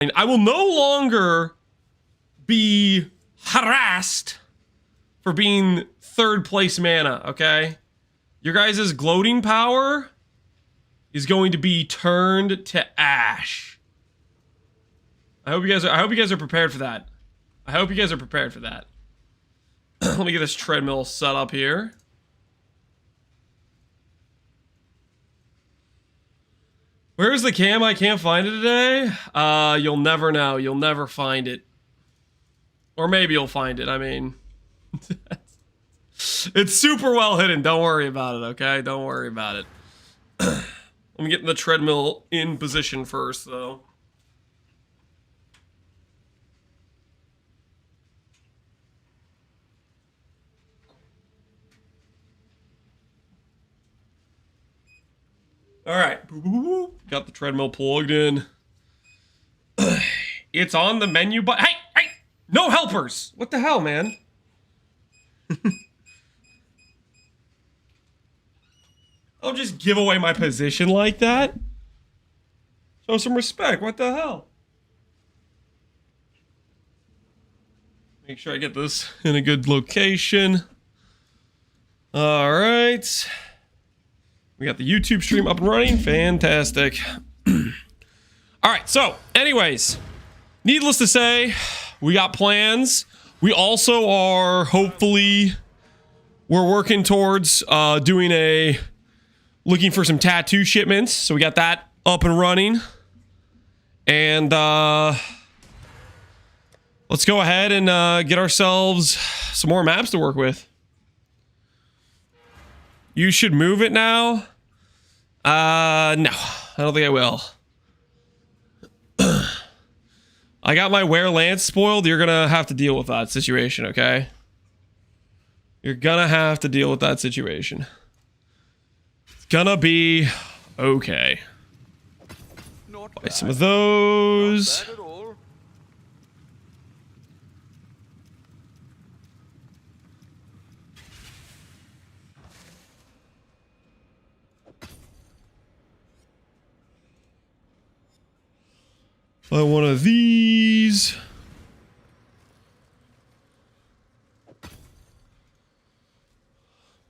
And I will no longer be harassed for being third place mana, okay? Your guys' gloating power is going to be turned to ash. I hope you guys are prepared for that. I hope you guys are prepared for that. Let me get this treadmill set up here. Where's the cam? I can't find it today. You'll never know. You'll never find it. Or maybe you'll find it. I mean, it's super well hidden. Don't worry about it, okay? Don't worry about it. Let me get the treadmill in position first, though. All right, got the treadmill plugged in. It's on the menu, but hey, no helpers. What the hell, man? I'll just give away my position like that. Show some respect. What the hell? Make sure I get this in a good location. All right. We got the YouTube stream up and running. Fantastic. All right, so anyways, needless to say, we got plans. We also are we're working towards looking for some tattoo shipments. So we got that up and running. And let's go ahead and get ourselves some more maps to work with. You should move it now. No, I don't think I will. I got my Were Lance spoiled. You're gonna have to deal with that situation, okay? You're gonna have to deal with that situation. It's gonna be okay. Buy some of those. Buy one of these.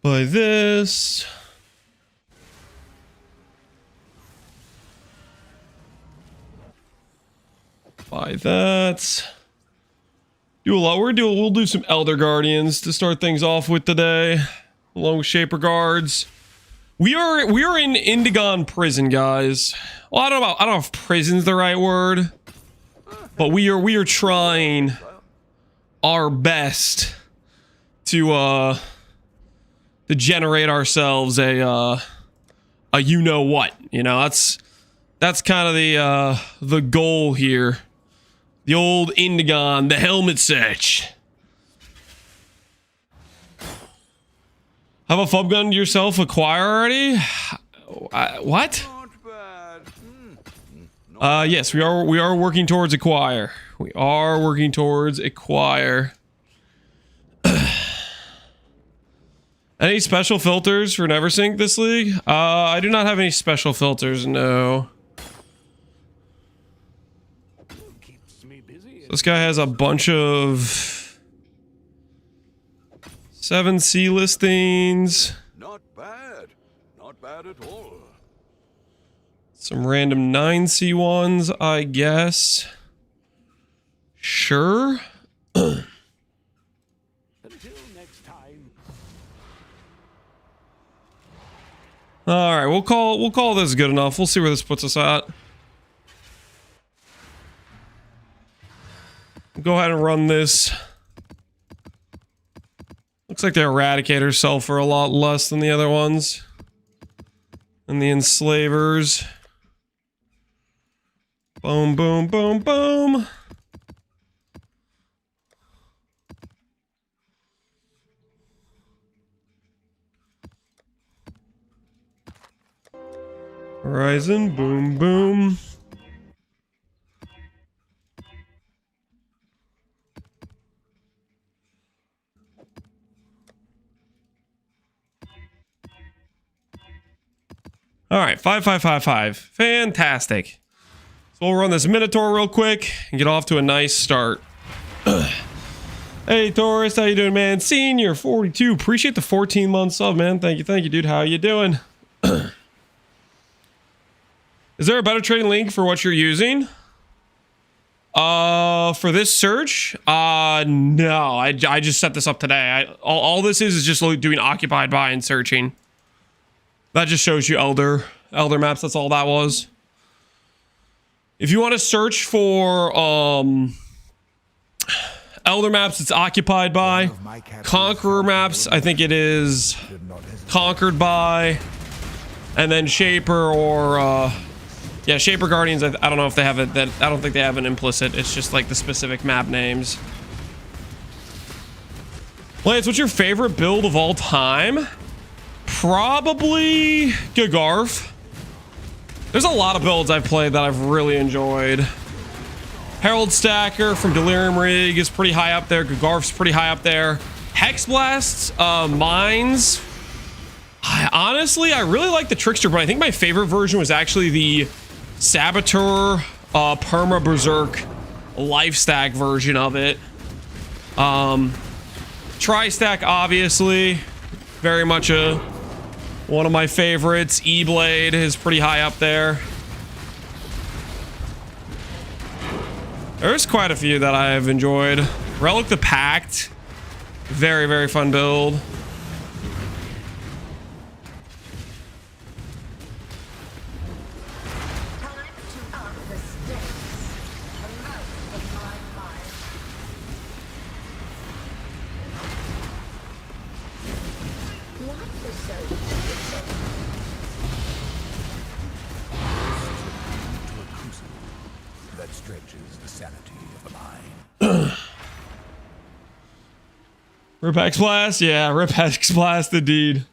Buy this. Buy that. Do a lot. We'll do some Elder Guardians to start things off with today, along with Shaper Guards. We are in Indigon prison, guys. Well, I don't know if prison's the right word, but we are trying our best to generate ourselves a you know what. You know, that's kind of the goal here. The old Indigon, the helmet search. Have a fob gun yourself acquire already? What? Yes, we are working towards acquire. We are working towards acquire. Any special filters for Neversink this league? I do not have any special filters, no. This guy has a bunch of 7C listings. Not bad at all. Some random 9C ones, I guess. Sure. Until next time. All right, we'll call this good enough. We'll see where this puts us at. Go ahead and run this. Looks like the Eradicators sell for a lot less than the other ones. And the Enslavers. Boom, boom, boom, boom. Horizon, boom, boom. All right, 5555. Fantastic. we'll run this Minotaur real quick and get off to a nice start. Hey Taurus, how you doing, man? Senior 42, appreciate the 14 month sub, man. Thank you, dude. How you doing? Is there a better trading link for what you're using? For this search? No, I just set this up today. All this is just doing occupied by and searching. That just shows you elder maps. That's all that was. If you want to search for elder maps, it's occupied by. Conqueror maps, I think it is conquered by. And then Shaper or yeah, Shaper Guardians, I don't know if they have it. I don't think they have an implicit. It's just like the specific map names. Lance, what's your favorite build of all time? Probably Gagarf. There's a lot of builds I've played that I've really enjoyed. Herald Stacker from Delirium Rig is pretty high up there. Gagarf's pretty high up there. Hex Blasts, Mines. Honestly, I really like the Trickster, but I think my favorite version was actually the Saboteur Perma Berserk Life Stack version of it. Tri-Stack, obviously. Very much one of my favorites. E-Blade is pretty high up there. There's quite a few that I have enjoyed. Relic the Pact. Very, very fun build. Rip Hex Blast, yeah, Rip Hex Blast indeed.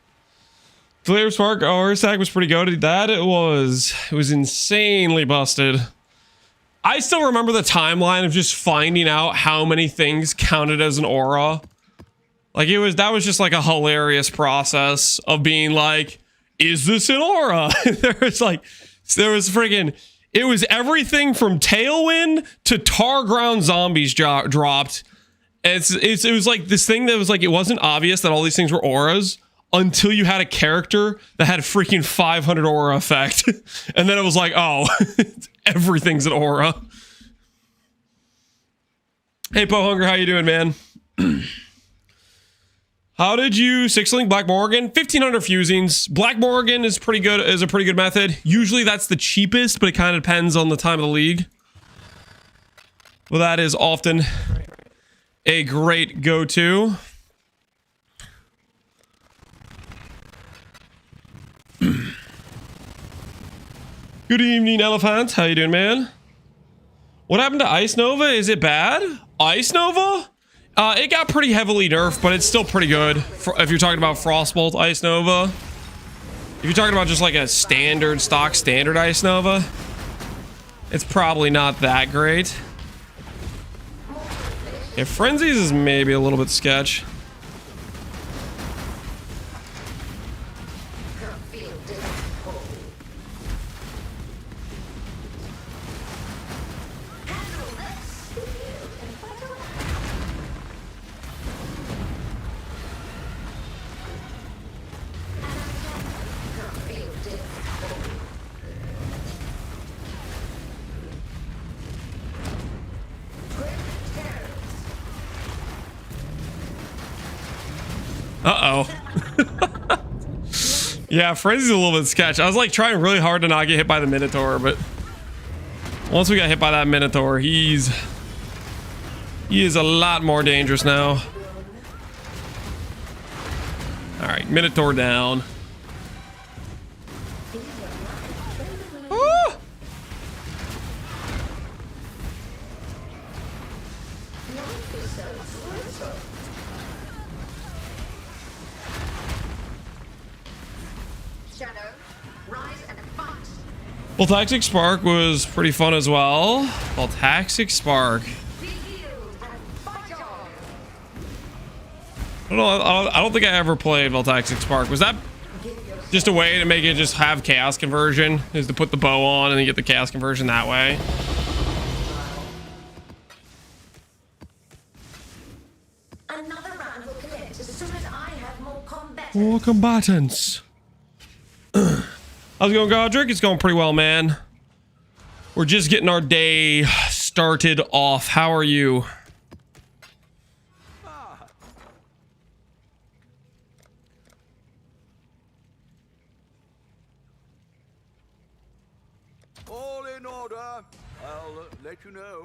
Flare Spark or stack was pretty good. That it was insanely busted. I still remember the timeline of just finding out how many things counted as an aura. Like that was just like a hilarious process of being like, is this an aura? There was friggin', it was everything from Tailwind to Tar Ground Zombies dropped. It was like this thing that was like, it wasn't obvious that all these things were auras until you had a character that had a freaking 500 aura effect. And then it was like, oh, everything's an aura. Hey, Po Hunger, how you doing, man? How did you 6-link Black Morgan? 1500 fusings. Black Morgan is pretty good, is a pretty good method. Usually that's the cheapest, but it kind of depends on the time of the league. Well, that is often a great go-to. Good evening, Elephant. How you doing, man? What happened to Ice Nova? Is it bad? Ice Nova? It got pretty heavily nerfed, but it's still pretty good. If you're talking about Frostbolt Ice Nova. If you're talking about just like a standard Ice Nova, it's probably not that great. Yeah, Frenzies is maybe a little bit sketch. Uh-oh. Yeah, Frenzy's a little bit sketch. I was like trying really hard to not get hit by the Minotaur, but once we got hit by that Minotaur, he is a lot more dangerous now. All right, Minotaur down. Ah! Voltaxic Spark was pretty fun as well. Voltaxic Spark. I don't know. I don't think I ever played Voltaxic Spark. Was that Just a way to make it just have chaos conversion is to put the bow on and then get the chaos conversion that way. Another round will commence as soon as I have more combatants. More combatants. How's it going, Godric? It's going pretty well, man. We're just getting our day started off. How are you? All in order. I'll let you know.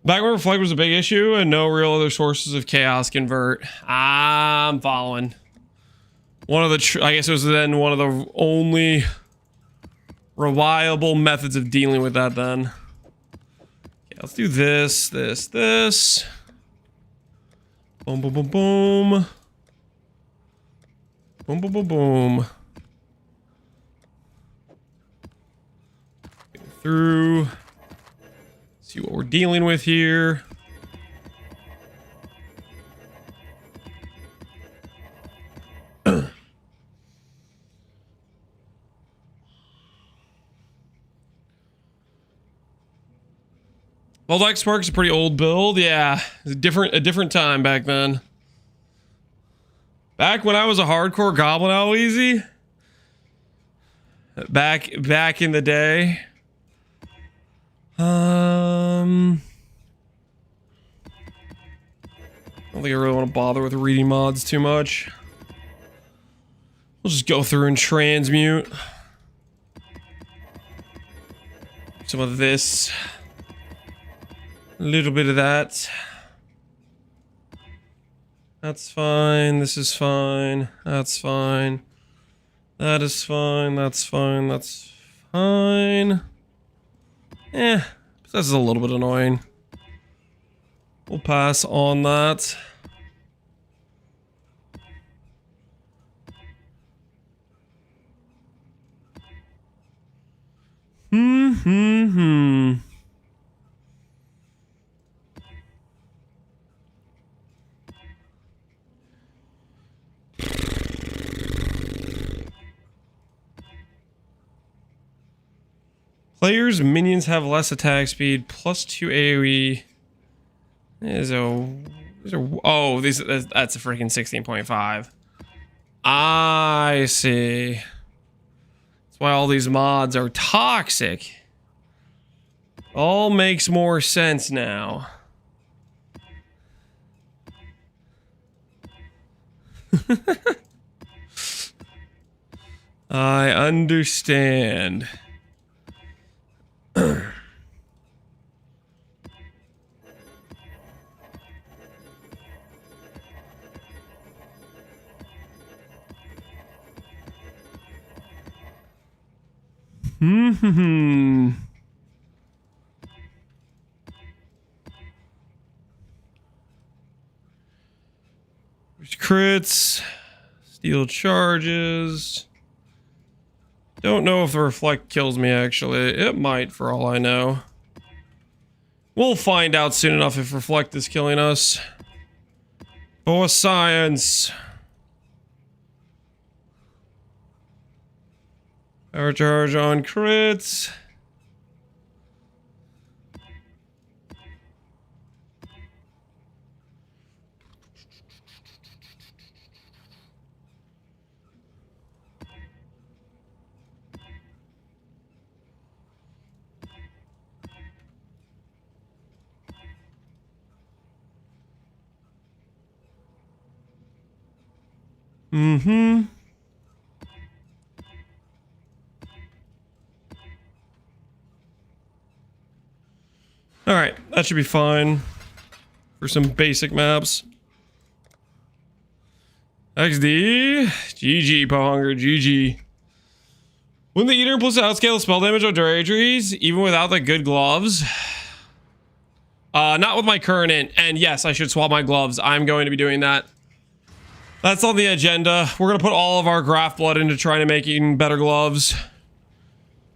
Back when Reflect was a big issue and no real other sources of chaos convert. I'm following. One of the, I guess it was then one of the only reliable methods of dealing with that then. Okay, let's do this. Boom, boom, boom, boom. Boom, boom, boom, boom. Get through. See what we're dealing with here. Well, X Spark's a pretty old build. Yeah, it's a different time back then. Back when I was a hardcore Goblin Owl Easy. Back in the day. I don't think I really want to bother with reading mods too much. We'll just go through and transmute some of this. A little bit of that. That's fine. This is fine. That's fine. That is fine. That's fine. That's fine. Eh, this is a little bit annoying. We'll pass on that. Players' minions have less attack speed, plus 2 AoE. That's a freaking 16.5. I see. That's why all these mods are toxic. All makes more sense now. I understand. Crits, steel charges. Don't know if the reflect kills me, actually. It might, for all I know. We'll find out soon enough if reflect is killing us. For science. Power charge on crits. Alright, that should be fine for some basic maps. XD. GG, Pohunger. GG. Wouldn't the Eater plus outscale spell damage on Durageries, even without the good gloves? Not with my current int. And yes, I should swap my gloves. I'm going to be doing that. That's on the agenda. We're going to put all of our graft blood into trying to making better gloves.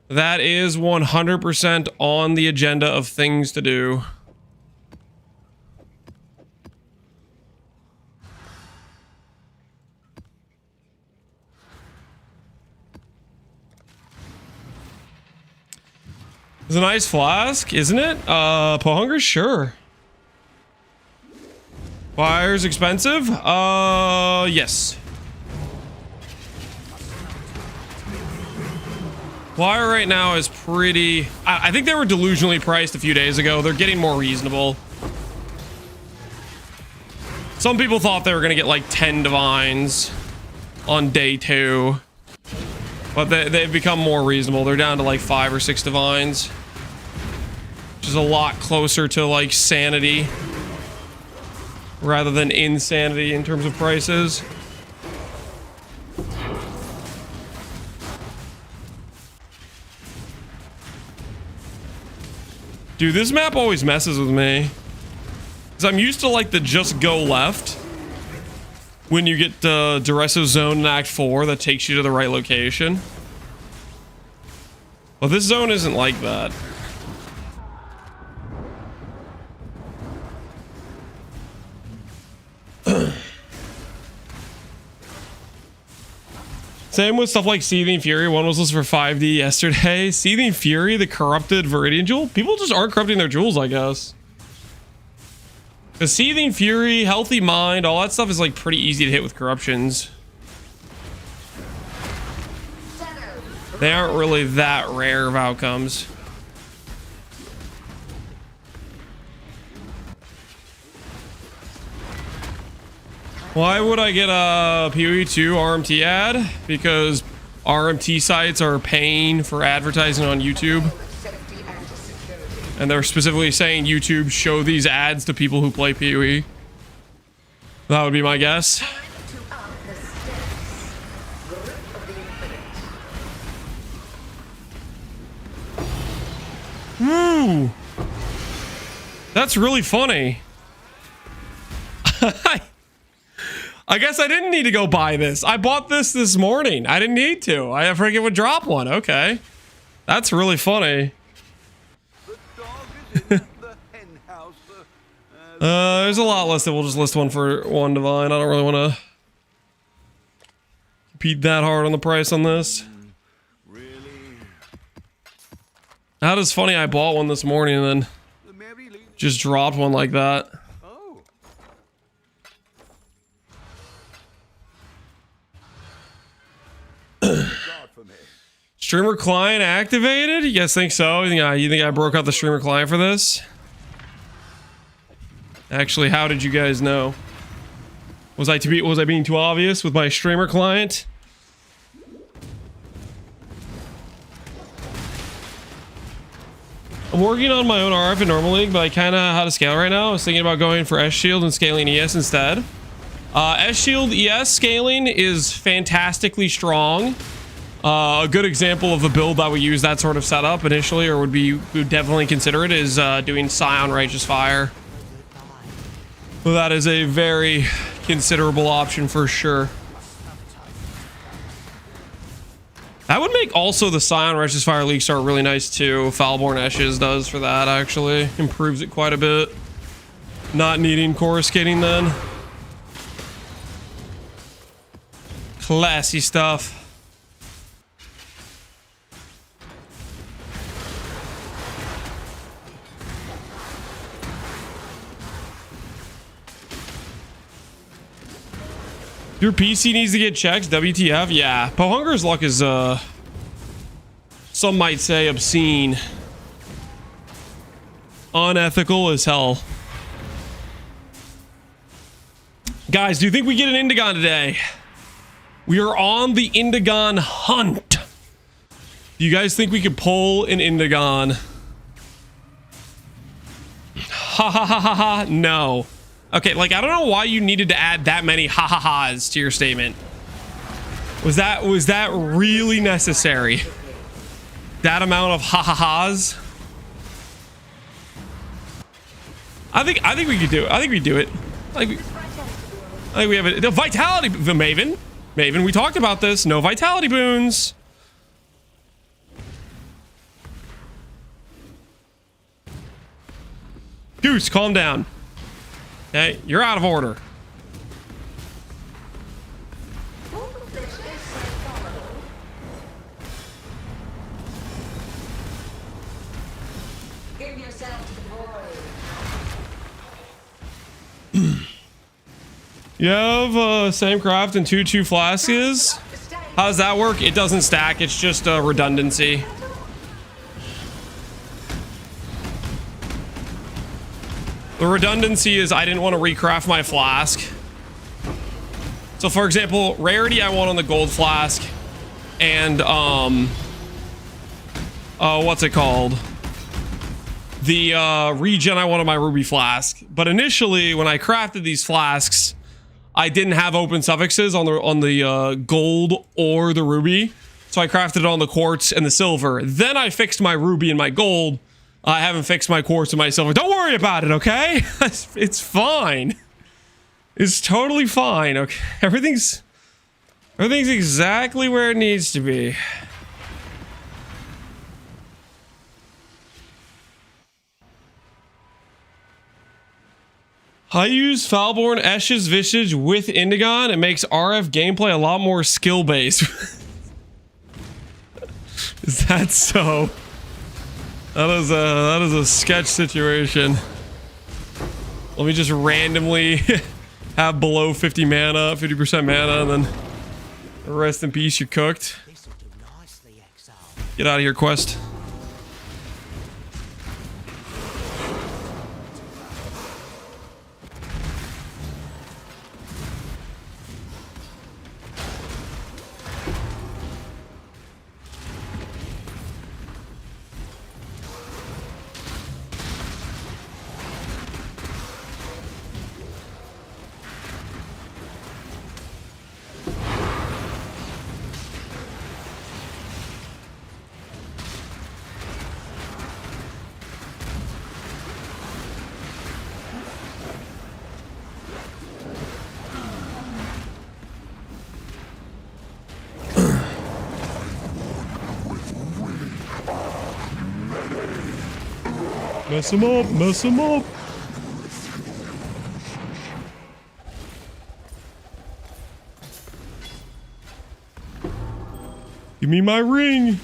That is 100% on the agenda of things to do. It's a nice flask, isn't it? Pohunger's sure. Fire's expensive? Yes. Wire right now is pretty... I think they were delusionally priced a few days ago. They're getting more reasonable. Some people thought they were going to get like 10 divines on day 2. But they've become more reasonable. They're down to like 5 or 6 divines. Which is a lot closer to like sanity. Rather than insanity in terms of prices. Dude, this map always messes with me. Because I'm used to like the just go left. When you get the Duresso zone in Act 4 that takes you to the right location. Well, this zone isn't like that. Same with stuff like Seething Fury. One was listed for 5D yesterday. Seething Fury, the corrupted Viridian Jewel. People just aren't corrupting their jewels, I guess. The Seething Fury, Healthy Mind, all that stuff is like pretty easy to hit with corruptions. They aren't really that rare of outcomes. Why would I get a PoE 2 RMT ad? Because RMT sites are paying for advertising on YouTube. And they're specifically saying YouTube show these ads to people who play PoE. That would be my guess. Woo! That's really funny. I guess I didn't need to go buy this. I bought this morning. I didn't need to. I freaking would drop one. Okay. That's really funny. There's a lot listed. We'll just list one for one divine. I don't really want to compete that hard on the price on this. That is funny. I bought one this morning and then just dropped one like that. Streamer client activated? You guys think so? You think I broke out the streamer client for this? Actually, how did you guys know? Was I being too obvious with my streamer client? I'm working on my own RF in Normal League, but I kind of know how to scale right now. I was thinking about going for S Shield and scaling ES instead. S Shield ES scaling is fantastically strong. A good example of the build that would use that sort of setup initially, or would definitely consider it, is doing Scion Righteous Fire. Well, that is a very considerable option for sure. That would make also the Scion Righteous Fire League start really nice too. Foulborn Ashes does for that, actually. Improves it quite a bit. Not needing coruscating then. Classy stuff. Your PC needs to get checked. WTF? Yeah. Pohunger's luck is, some might say obscene. Unethical as hell. Guys, do you think we get an Indigon today? We are on the Indigon hunt. Do you guys think we could pull an Indigon? Ha ha ha ha ha. No. Okay, like, I don't know why you needed to add that many ha-ha-has to your statement. Was that really necessary? That amount of ha-ha-has? I think we could do it. I think we do it. I think we have it. The vitality, the Maven, we talked about this. No vitality boons. Goose, calm down. Okay, you're out of order. You have same craft and two flasks. How does that work? It doesn't stack. It's just redundancy. The redundancy is I didn't want to recraft my flask. So for example, rarity I want on the gold flask, and what's it called? The regen I want on my ruby flask. But initially, when I crafted these flasks, I didn't have open suffixes on the gold or the ruby, so I crafted it on the quartz and the silver. Then I fixed my ruby and my gold. I haven't fixed my quartz and my silver. Don't worry about it, okay? It's fine. It's totally fine, okay? Everything's exactly where it needs to be. I use Falborn Esh's Visage with Indigon. It makes RF gameplay a lot more skill-based. Is that so? That is a sketch situation. Let me just randomly have below 50 mana, 50% mana, and then rest in peace, you're cooked. Get out of here, quest. Mess him up, mess him up. Give me my ring.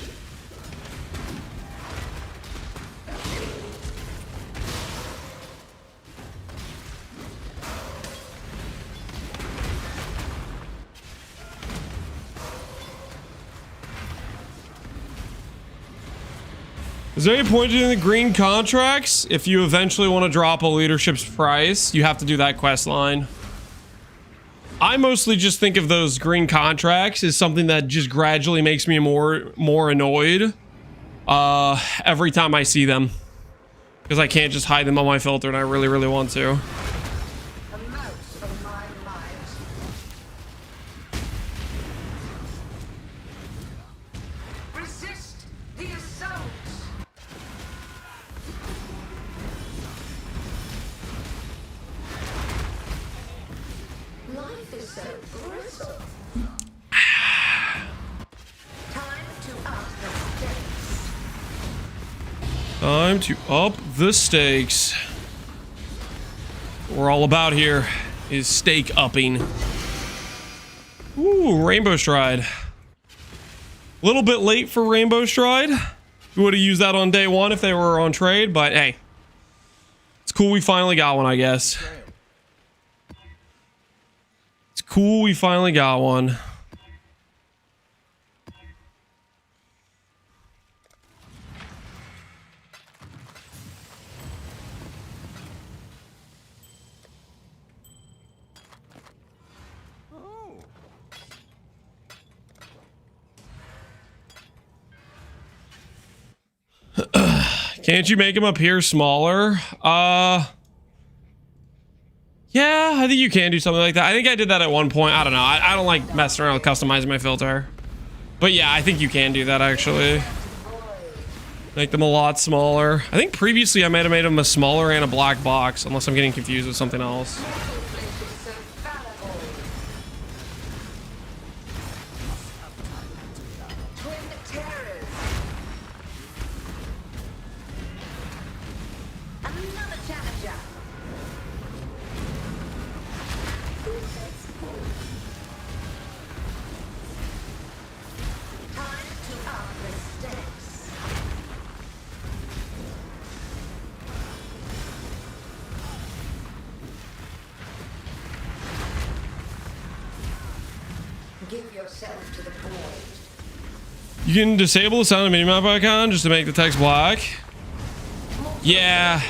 Is there any point in the green contracts? If you eventually want to drop a leadership's price, you have to do that quest line. I mostly just think of those green contracts as something that just gradually makes me more annoyed every time I see them, because I can't just hide them on my filter, and I really want to. Time to up the stakes. What we're all about here is stake upping. Ooh, Rainbow Stride. A little bit late for Rainbow Stride. We would have used that on day one if they were on trade, but hey. It's cool we finally got one, I guess. It's cool we finally got one. Can't you make him appear smaller? Yeah, I think you can do something like that. I think I did that at one point. I don't know. I don't like messing around with customizing my filter. But yeah, I think you can do that actually. Make them a lot smaller. I think previously I might have made them a smaller and a black box, unless I'm getting confused with something else. Give yourself to the void. You can disable the sound of minimap icon just to make the text black. Yeah,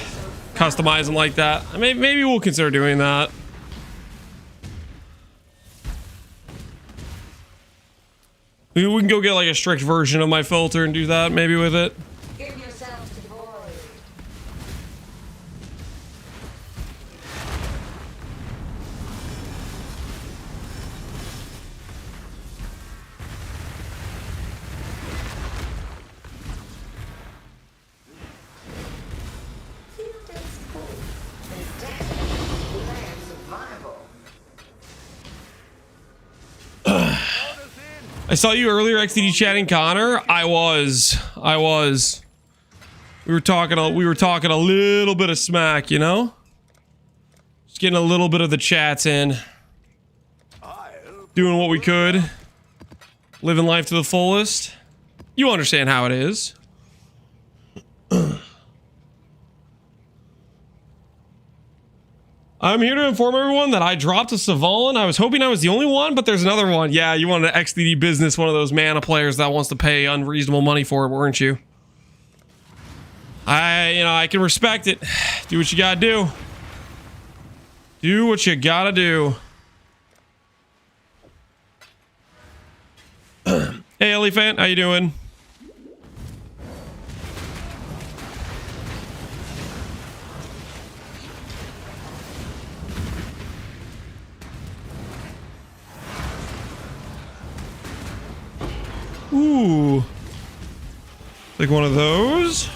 customize them like that. Maybe we'll consider doing that. We can go get like a strict version of my filter and do that maybe with it. Give yourself to the void. Field is full. And death demands survival. I saw you earlier, XTD chatting Connor. I was. We were talking a little bit of smack, you know? Just getting a little bit of the chats in. Doing what we could. Living life to the fullest. You understand how it is. I'm here to inform everyone that I dropped a Savalin. I was hoping I was the only one, but there's another one. Yeah, you wanted an XDD business, one of those mana players that wants to pay unreasonable money for it, weren't you? I can respect it. Do what you gotta do. Do what you gotta do. Hey, Elephant, how you doing? Ooh. Like one of those.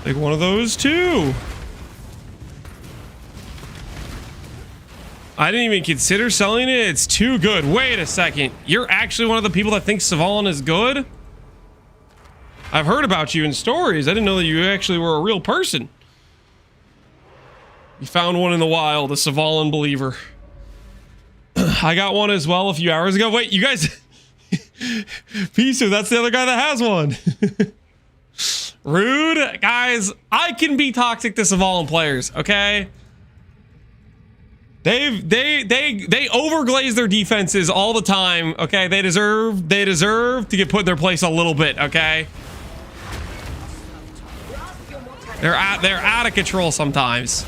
Like one of those too. I didn't even consider selling it. It's too good. Wait a second. You're actually one of the people that thinks Savalin is good? I've heard about you in stories. I didn't know that you actually were a real person. You found one in the wild, a Savalin believer. I got one as well a few hours ago. Wait, you guys... Pisu, that's the other guy that has one. Rude. Guys, I can be toxic to Savalin players, okay? They overglaze their defenses all the time, okay? They deserve to get put in their place a little bit, okay? They're out of control sometimes.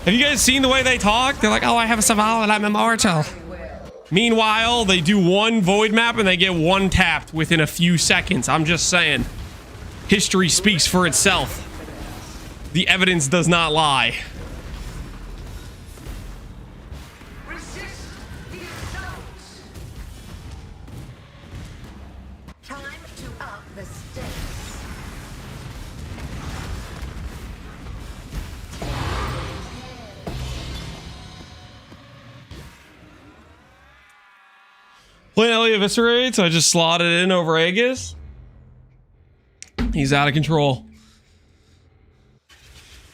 Have you guys seen the way they talk? They're like, oh, I have a Savalin and I'm immortal. Meanwhile, they do one void map and they get one tapped within a few seconds. I'm just saying. History speaks for itself. The evidence does not lie. Resist the assault. Time to up the stakes. Playing Elliot Eviscerate, so I just slotted in over Aegis. He's out of control.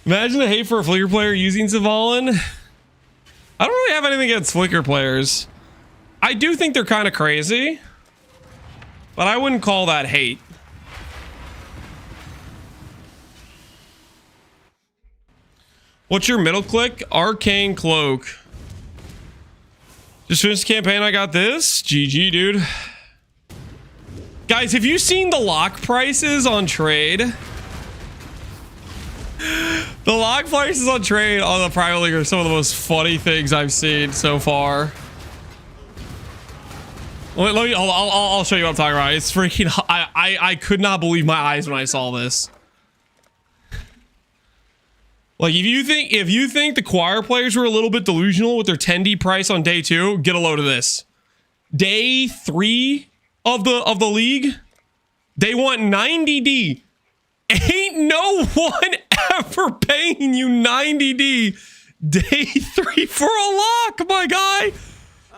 Imagine the hate for a Flicker player using Savalin. I don't really have anything against Flicker players. I do think they're kind of crazy, but I wouldn't call that hate. What's your middle click? Arcane Cloak. Just finished the campaign, I got this. GG, dude. Guys, have you seen the lock prices on trade? The lock prices on trade on the Private League are some of the most funny things I've seen so far. I'll show you what I'm talking about. It's freaking... I could not believe my eyes when I saw this. Like, if you think the choir players were a little bit delusional with their 10D price on day 2, get a load of this. Day 3 of the league, they want 90D. Ain't no one ever paying you 90D day 3 for a lock, my guy.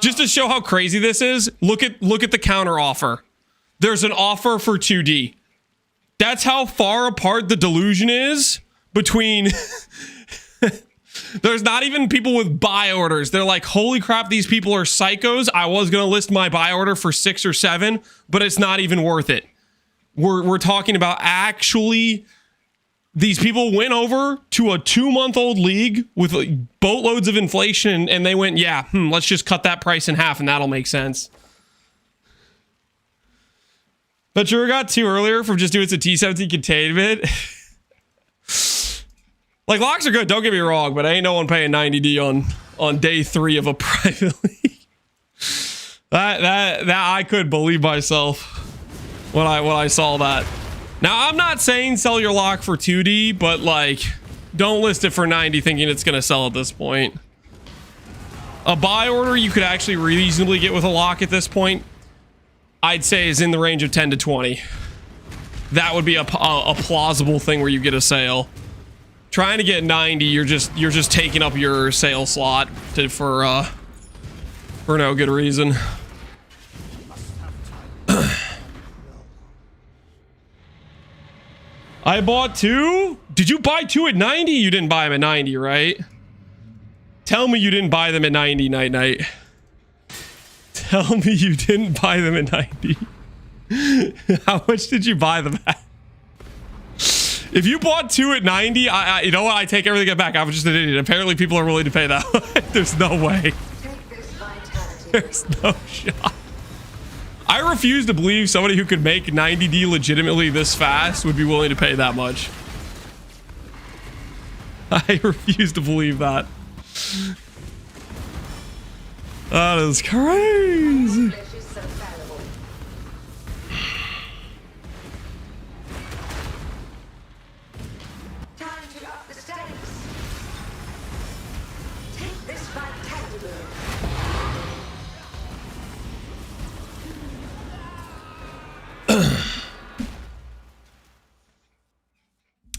Just to show how crazy this is, look at the counter offer. There's an offer for 2D. That's how far apart the delusion is between there's not even people with buy orders. They're like, holy crap, these people are psychos. I was gonna list my buy order for 6 or 7, but it's not even worth it. We're talking about actually these people went over to a 2-month-old league with like boatloads of inflation and they went, yeah, let's just cut that price in half and that'll make sense. But sure got 2 earlier from just doing some T17 containment. Like, locks are good, don't get me wrong, but ain't no one paying 90D on day 3 of a private league. That I couldn't believe myself when I saw that. Now, I'm not saying sell your lock for 2D, but like, don't list it for 90 thinking it's gonna sell at this point. A buy order you could actually reasonably get with a lock at this point, I'd say is in the range of 10 to 20. That would be a plausible thing where you get a sale. Trying to get 90, you're just taking up your sale slot for no good reason. I bought 2. Did you buy 2 at 90? You didn't buy them at 90, right? Tell me you didn't buy them at 90, Night. Tell me you didn't buy them at 90. How much did you buy them at? If you bought 2 at 90, you know what? I take everything back. I'm just an idiot. Apparently people are willing to pay that. There's no way. There's no shot. I refuse to believe somebody who could make 90D legitimately this fast would be willing to pay that much. I refuse to believe that. That is crazy.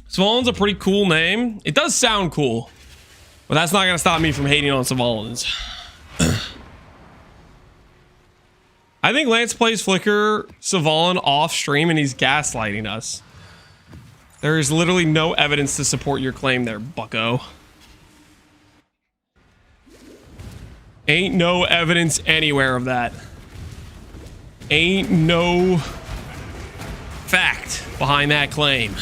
Svallen's a pretty cool name. It does sound cool, but that's not gonna stop me from hating on Svallen's. I think Lance plays Flicker Svallen off stream and he's gaslighting us. There is literally no evidence to support your claim there, bucko. Ain't no evidence anywhere of that. Ain't no fact behind that claim.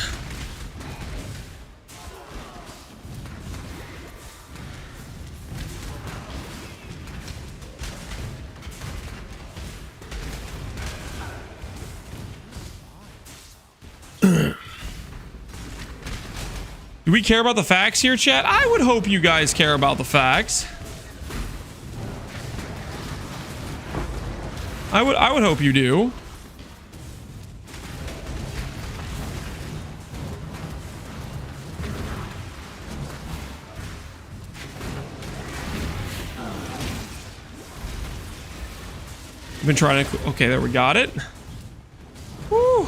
Do we care about the facts here, chat? I would hope you guys care about the facts. I would hope you do. I've been trying to... Okay, there we got it. Woo.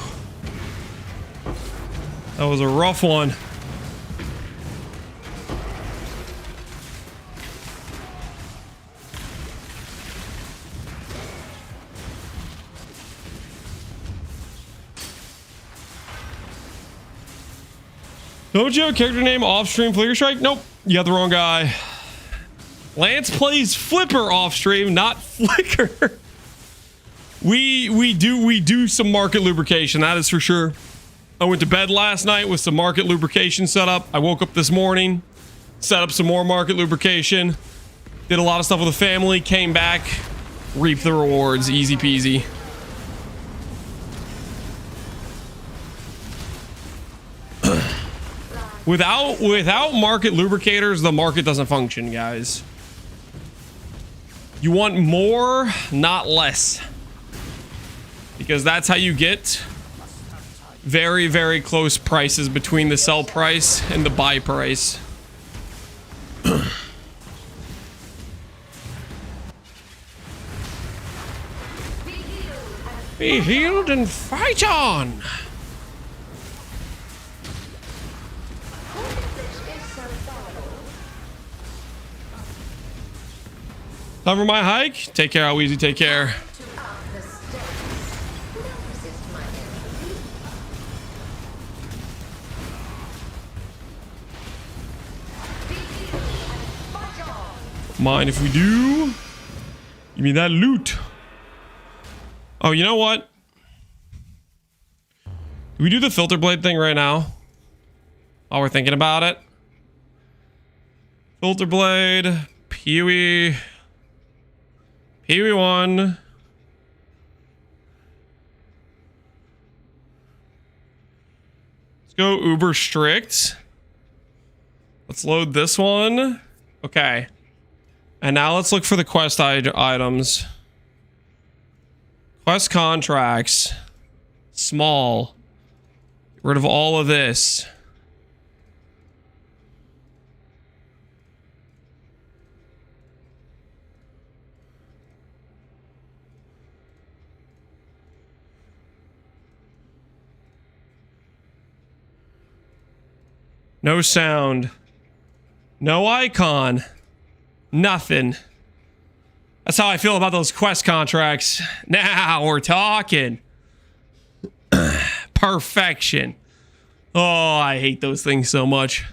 That was a rough one. Don't you have a character name off-stream Flicker Strike? Nope, you got the wrong guy. Lance plays Flipper off-stream, not Flicker. We do some market lubrication, that is for sure. I went to bed last night with some market lubrication set up. I woke up this morning, set up some more market lubrication, did a lot of stuff with the family, came back, reaped the rewards, easy peasy. Without market lubricators, the market doesn't function, guys. You want more, not less. Because that's how you get very, very close prices between the sell price and the buy price. Be healed and fight on! Time for my hike. Take care, how easy, take care. Mind if we do? Give me that loot. Oh, you know what? Do we do the filter blade thing right now? While we're thinking about it. Filter blade. Peewee. Peewee 1. Let's go uber strict. Let's load this one. Okay. And now let's look for the quest items. Quest contracts. Small. Get rid of all of this. No sound. No icon. Nothing. That's how I feel about those quest contracts. Now we're talking. Perfection. Oh, I hate those things so much.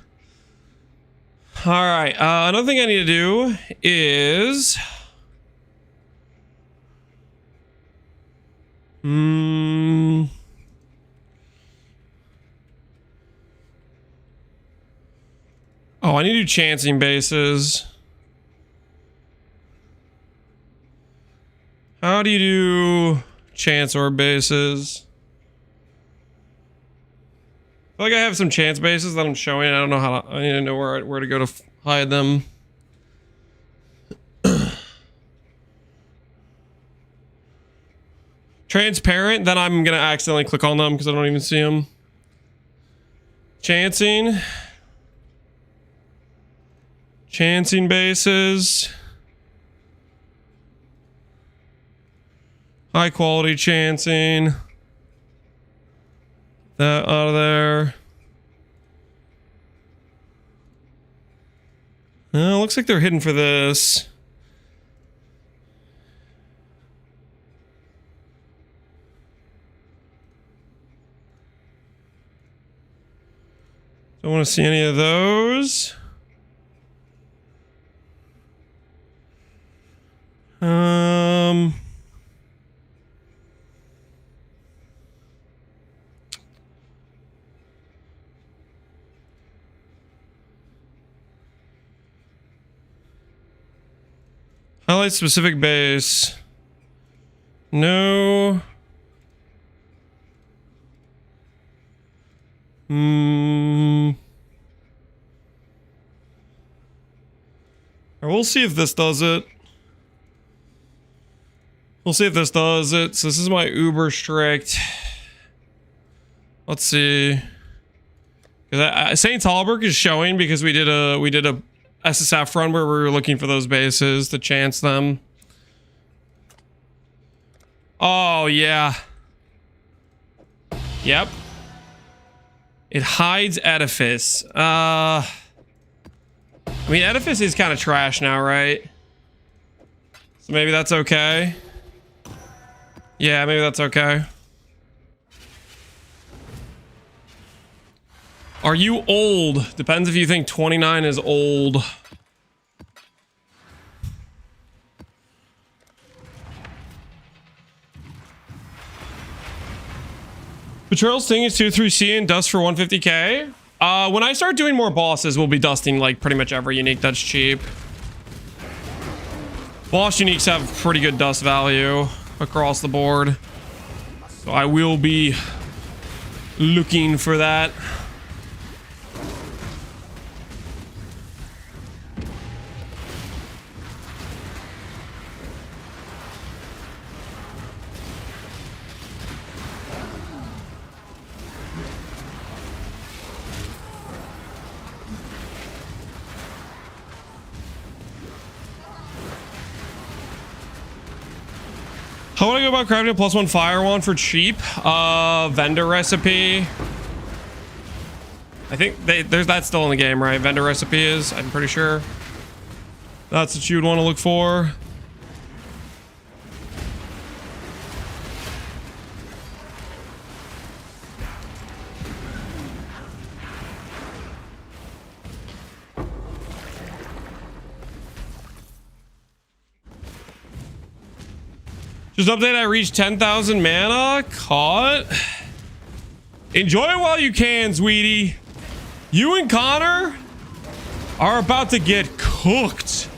All right. Another thing I need to do is... Oh, I need to do chancing bases. How do you do chance orb bases? I feel like I have some chance bases that I'm showing. I don't know how to, I need to know where to go to hide them. Transparent, then I'm gonna accidentally click on them because I don't even see them. Chancing. Chancing bases. High quality chancing. That out of there. Looks like they're hidden for this. Don't want to see any of those. Highlight specific base. No. We'll see if this does it. We'll see if this does it. So this is my uber strict. Let's see. Saint Hallberg is showing because we did a SSF run where we were looking for those bases to chance them. Oh yeah. Yep. It hides edifice. I mean, edifice is kind of trash now, right? So maybe that's okay. Yeah, maybe that's okay. Are you old? Depends if you think 29 is old. Betrayal Sting is 2-3C and dust for 150k. When I start doing more bosses, we'll be dusting like pretty much every unique that's cheap. Boss uniques have pretty good dust value across the board. So I will be looking for that. How would I go about crafting a +1 fire wand for cheap? Vendor recipe. I think that's still in the game, right? Vendor recipe is, I'm pretty sure. That's what you would want to look for. Just update, I reached 10,000 mana. Caught. Enjoy it while you can, sweetie. You and Connor are about to get cooked,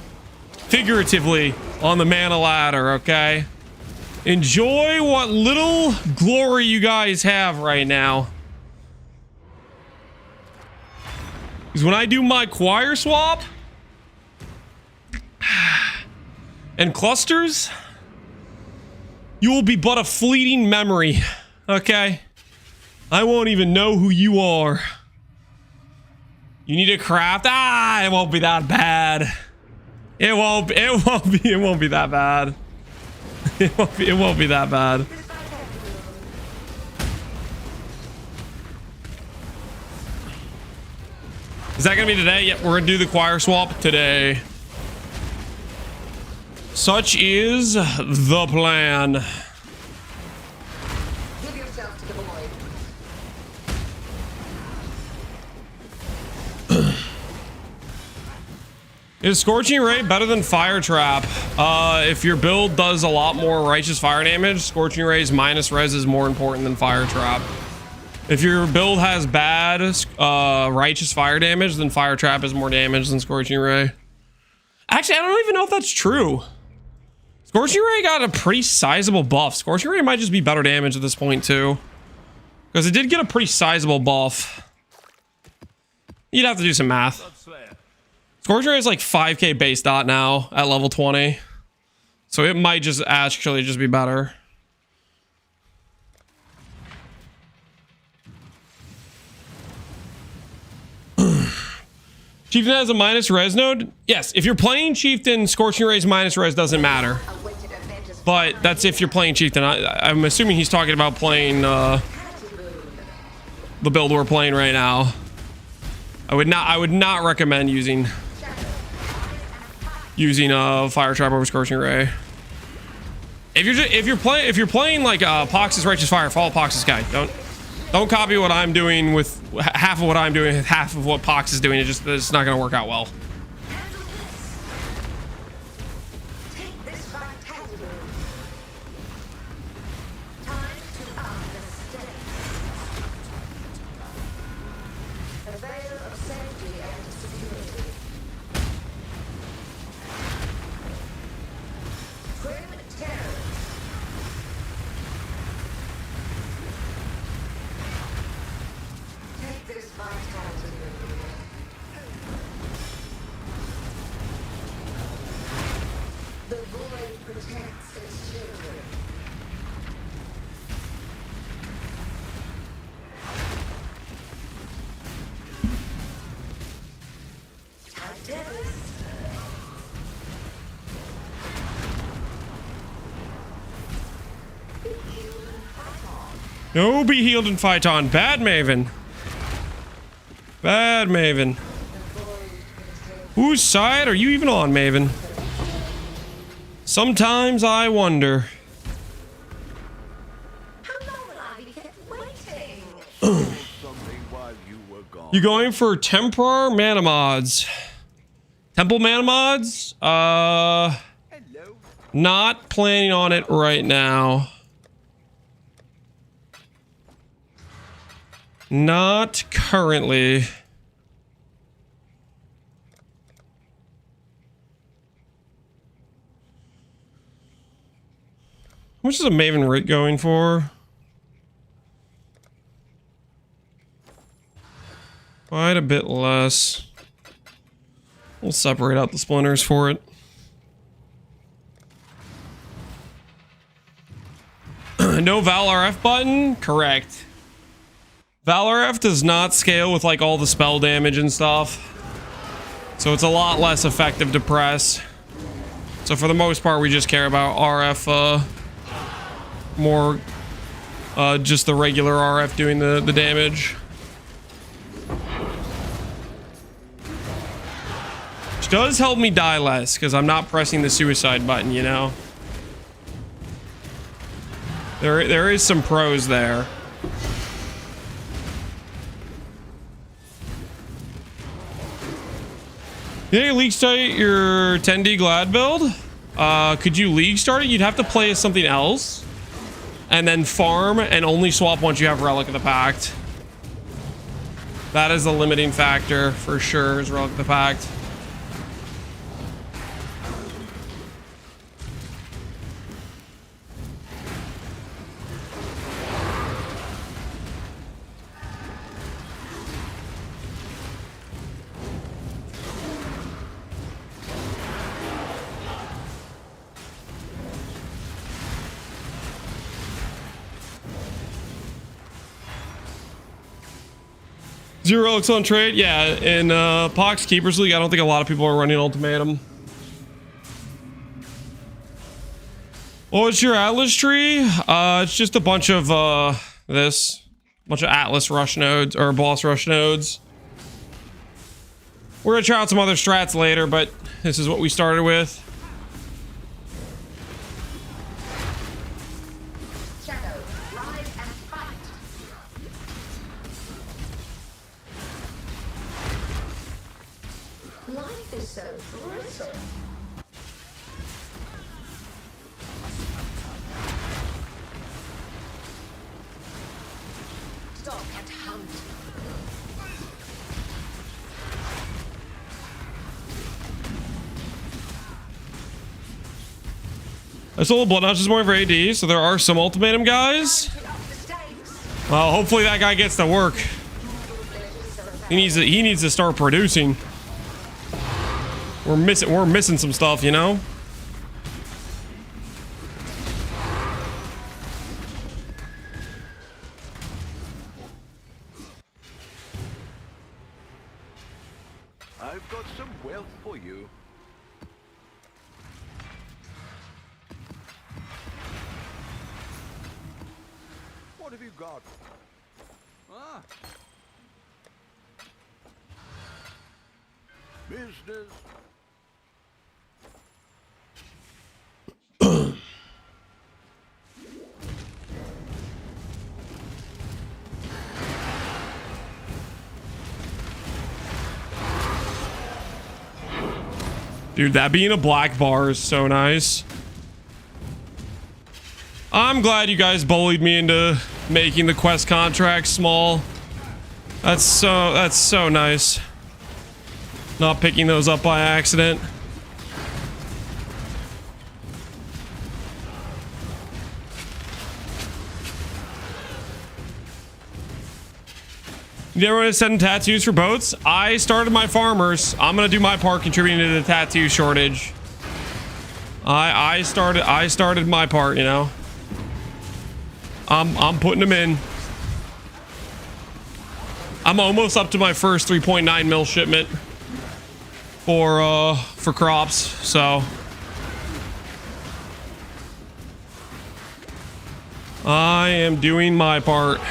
figuratively, on the mana ladder, okay? Enjoy what little glory you guys have right now. Because when I do my choir swap and clusters, you will be but a fleeting memory, okay? I won't even know who you are. You need to craft. It won't be that bad. It won't be that bad. It won't be that bad. Is that gonna be today? Yep, we're gonna do the choir swap today. Such is the plan. Give yourself to the void. Is Scorching Ray better than Fire Trap? If your build does a lot more righteous fire damage, Scorching Ray's minus res is more important than Fire Trap. If your build has bad righteous fire damage, then Fire Trap is more damage than Scorching Ray. Actually, I don't even know if that's true. Scorching Ray got a pretty sizable buff. Scorching Ray might just be better damage at this point too, because it did get a pretty sizable buff. You'd have to do some math. Scorching Ray is like 5k base dot now at level 20. So it might just actually just be better. Chieftain has a minus res node? Yes, if you're playing Chieftain, Scorching Ray's minus res doesn't matter. But that's if you're playing Chieftain. I'm assuming he's talking about playing the build we're playing right now. I would not recommend using Fire Trap over Scorching Ray. If you're playing like Pox's Righteous Fire, follow Pox's guide. Don't copy what I'm doing with half of what I'm doing, half of what Pox is doing. It's not gonna work out well. Take this vitality. Time to up the stakes. A veil of safety and security. Grim terror. Take this vitality. The void protects its children. Titans. No, be healed and fight on. Bad Maven. Bad Maven. Whose side are you even on, Maven? Sometimes I wonder. How long will I be kept waiting? Something while you were gone. You going for Templar mana mods? Temple mana mods? Hello. Not planning on it right now. Not currently. How much is a Maven Rit going for? Quite a bit less. We'll separate out the splinters for it. No Val RF button? Correct. Val RF does not scale with like all the spell damage and stuff. So it's a lot less effective to press. So for the most part, we just care about RF more just the regular RF doing the damage. Which does help me die less because I'm not pressing the suicide button, you know? There is some pros there. Yeah, League start your 10D Glad build. Could you League start it? You'd have to play as something else. And then farm and only swap once you have Relic of the Pact. That is a limiting factor for sure, is Relic of the Pact. Zero relics on trade? Yeah, in Pox Keepers League, I don't think a lot of people are running Ultimatum. What's your Atlas tree? It's just a bunch of bunch of Atlas rush nodes, or boss rush nodes. We're gonna try out some other strats later, but this is what we started with. Life is so brutal. Stalk and hunt. I sold a Blood Notch this morning for AD, so there are some Ultimatum guys. Well, hopefully that guy gets to work. He needs to start producing. We're missing some stuff, you know? I've got some wealth for you. What have you got? Ah. Business. Dude, that being a black bar is so nice. I'm glad you guys bullied me into making the quest contract small. That's so nice. Not picking those up by accident. You ever want to send tattoos for boats? I started my farmers. I'm gonna do my part contributing to the tattoo shortage. I started my part, you know. I'm putting them in. I'm almost up to my first 3.9 mil shipment for crops, so I am doing my part.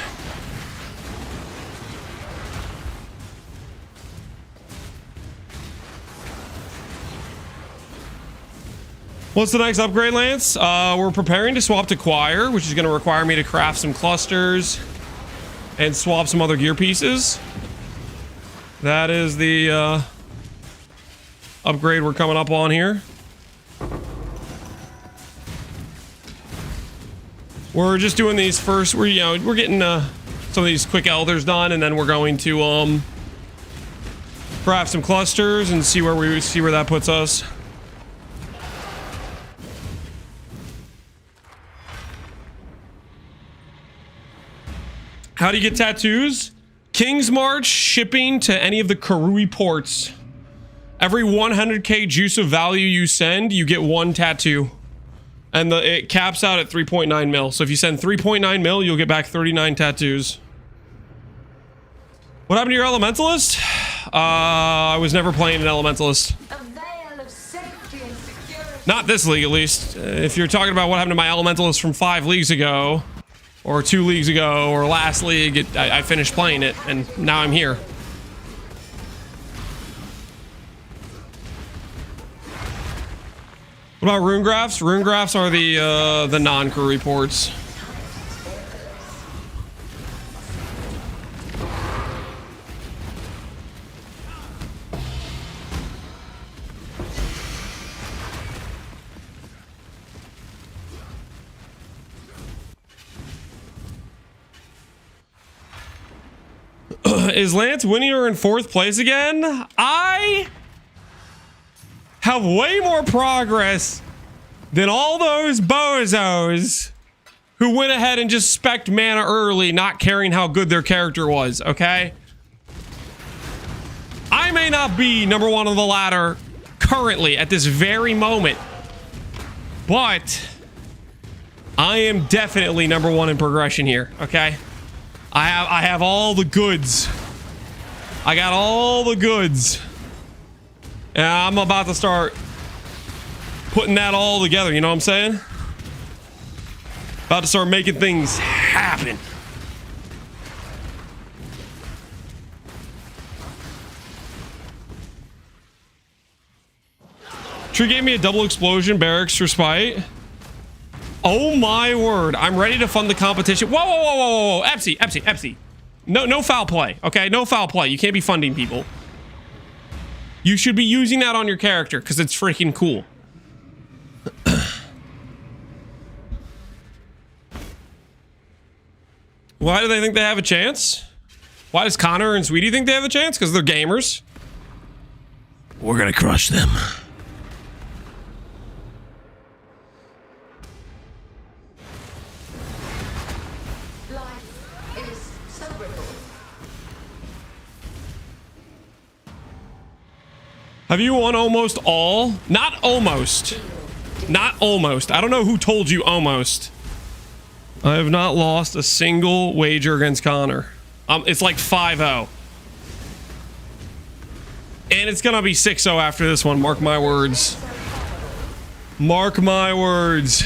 What's the next upgrade, Lance? We're preparing to swap to Choir, which is going to require me to craft some clusters and swap some other gear pieces. That is the upgrade we're coming up on here. We're just doing these first. We're getting some of these quick elders done, and then we're going to craft some clusters and see where that puts us. How do you get tattoos? King's March shipping to any of the Karui ports. Every 100k juice of value you send, you get one tattoo. And it caps out at 3.9 mil. So if you send 3.9 mil, you'll get back 39 tattoos. What happened to your Elementalist? I was never playing an Elementalist. A veil of safety and security. Not this league, at least. If you're talking about what happened to my Elementalist from 5 leagues ago, or 2 leagues ago, or last league, I finished playing it, and now I'm here. What about rune graphs? Rune graphs are the non-Karui ports. Is Lance Winnier in 4th place again? I have way more progress than all those bozos who went ahead and just spec'd mana early, not caring how good their character was, okay? I may not be number 1 on the ladder currently at this very moment, but I am definitely number 1 in progression here, okay? I have all the goods. I got all the goods. And I'm about to start putting that all together, you know what I'm saying? About to start making things happen. Tree gave me a double explosion barracks for spite. Oh my word. I'm ready to fund the competition. Whoa, whoa, whoa, whoa, whoa. Epsy. No foul play, okay? No foul play. You can't be funding people. You should be using that on your character because it's freaking cool. Why do they think they have a chance? Why does Connor and Sweetie think they have a chance? Because they're gamers. We're gonna crush them. Have you won almost all? Not almost. Not almost. I don't know who told you almost. I have not lost a single wager against Connor. It's like 5-0. And it's gonna be 6-0 after this one. Mark my words. Mark my words.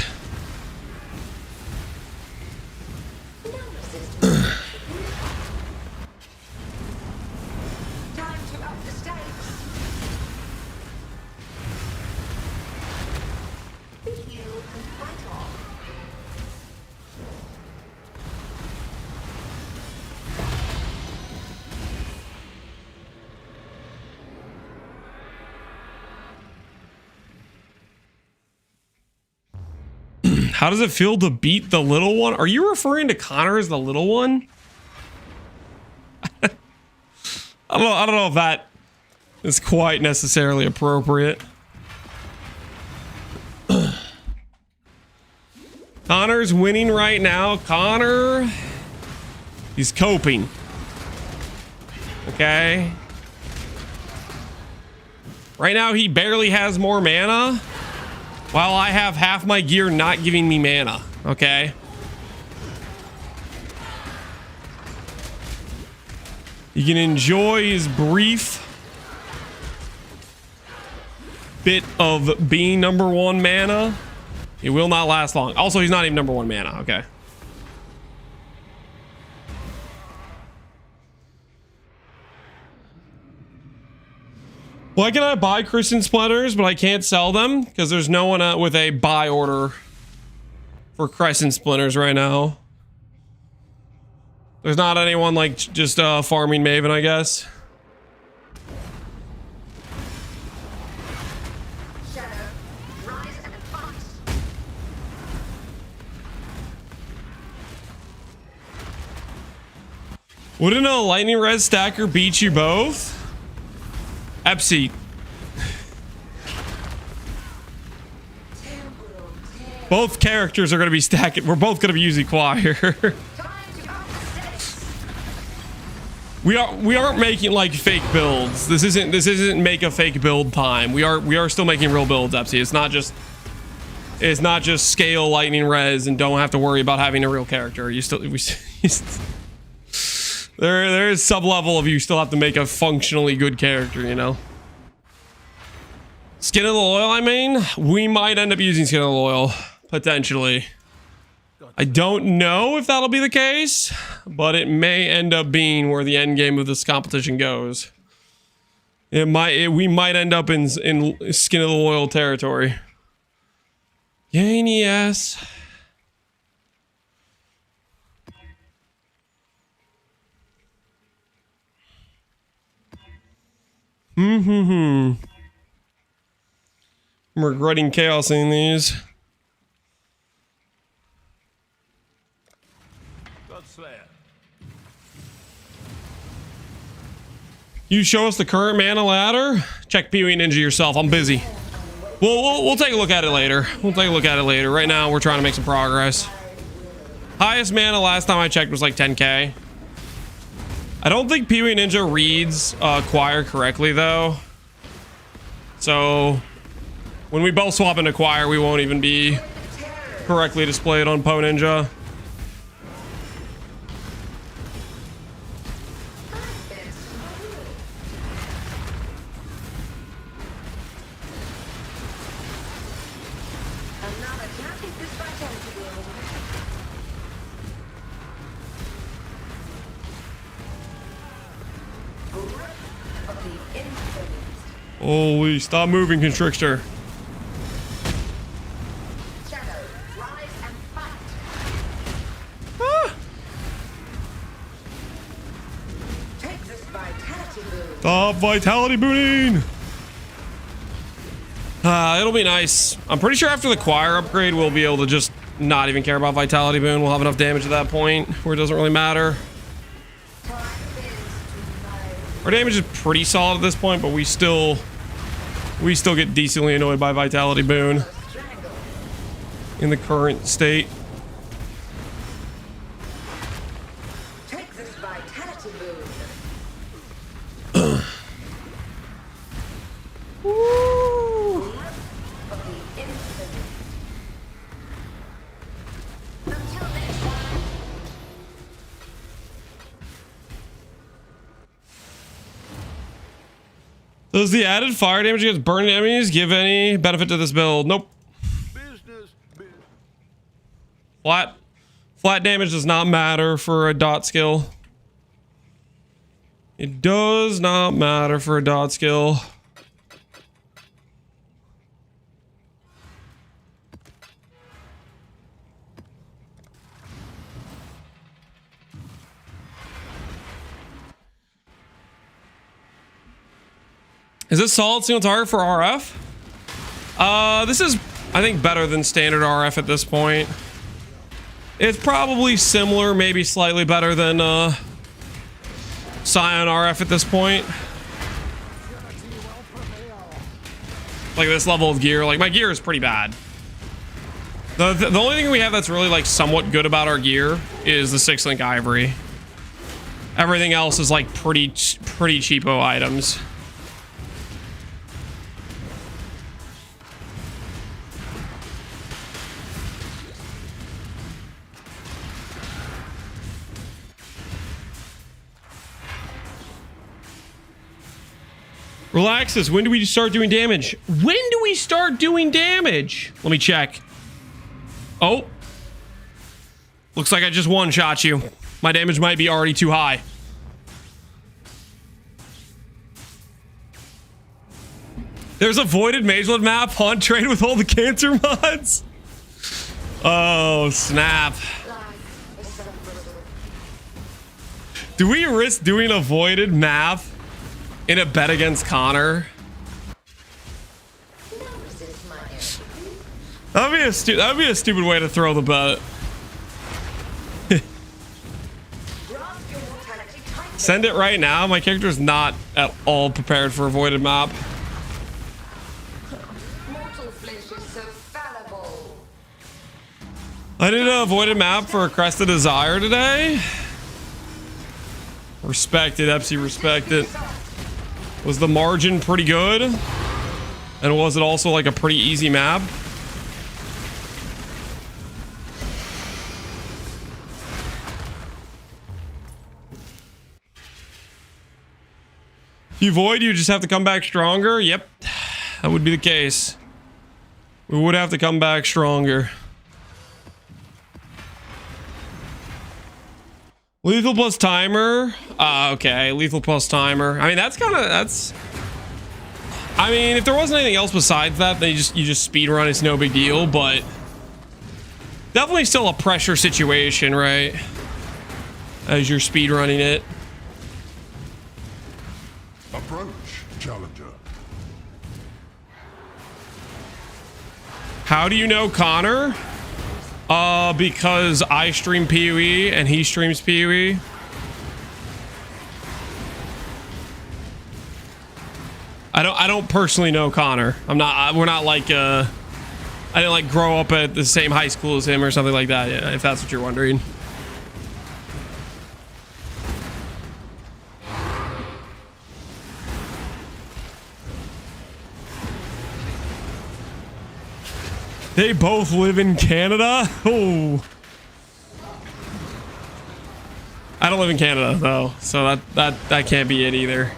How does it feel to beat the little one? Are you referring to Connor as the little one? I don't know if that is quite necessarily appropriate. Connor's winning right now. Connor, he's coping. Okay. Right now he barely has more mana, while I have half my gear not giving me mana, okay? You can enjoy his brief bit of being number 1 mana. It will not last long. Also, he's not even number 1 mana, okay? Why can I buy Christian Splinters, but I can't sell them? Because there's no one with a buy order for Crescent Splinters right now. There's not anyone like just farming Maven, I guess. Shadow, rise and advance. Wouldn't a lightning res stacker beat you both? Epsy. Both characters are going to be stacking. We're both going to be using choir. we aren't making like fake builds. This isn't make a fake build time. We are still making real builds, Epsy. It's not just scale lightning res and don't have to worry about having a real character. There is sub level of you still have to make a functionally good character, you know. Skin of the Loyal, I mean, we might end up using Skin of the Loyal potentially. I don't know if that'll be the case, but it may end up being where the end game of this competition goes. We might end up in Skin of the Loyal territory. Yay, yes. I'm regretting chaos in these. You show us the current mana ladder? Check PoE Ninja yourself. I'm busy. We'll take a look at it later. We'll take a look at it later. Right now, we're trying to make some progress. Highest mana last time I checked was like 10k. I don't think PoE Ninja reads Choir correctly, though. So, when we both swap into Choir, we won't even be correctly displayed on Po Ninja. Holy, stop moving, Constrictor. Shadow, rise and fight. Ah. Take this vitality boon. Stop vitality booting. It'll be nice. I'm pretty sure after the Choir upgrade, we'll be able to just not even care about vitality boon. We'll have enough damage at that point where it doesn't really matter. Our damage is pretty solid at this point, but we still get decently annoyed by vitality boon in the current state. Take this vitality Woo. boon. Of the infinite. Until next time. Does the added fire damage against burning enemies give any benefit to this build? Nope. Business. Flat damage does not matter for a dot skill. It does not matter for a dot skill. Is this solid single target for RF? This is, I think, better than standard RF at this point. It's probably similar, maybe slightly better than Scion RF at this point. Like this level of gear, like my gear is pretty bad. The only thing we have that's really like somewhat good about our gear is the 6-link ivory. Everything else is like pretty cheapo items. Relaxes. When do we start doing damage? When do we start doing damage? Let me check. Oh. Looks like I just one-shot you. My damage might be already too high. There's a voided Magelid map on trade with all the cancer mods. Oh, snap. Do we risk doing a voided map in a bet against Connor? That'd be a stupid way to throw the bet. Send it right now. My character's not at all prepared for a voided map. Mortal flesh is so fallible. I did a voided map for a Crest of Desire today. Respect it, Epsi, respect it. Was the margin pretty good? And was it also like a pretty easy map? If you void, you just have to come back stronger? Yep, that would be the case. We would have to come back stronger. Lethal plus timer. Okay, lethal plus timer. I mean, that's I mean, if there wasn't anything else besides that, then you just speed run. It's no big deal, but definitely still a pressure situation, right? As you're speed running it. Approach, challenger. How do you know Connor? Because I stream PoE and he streams PoE. I don't personally know Connor. We're not like I didn't like grow up at the same high school as him or something like that. Yeah, if that's what you're wondering. They both live in Canada? Oh. I don't live in Canada though, so that can't be it either.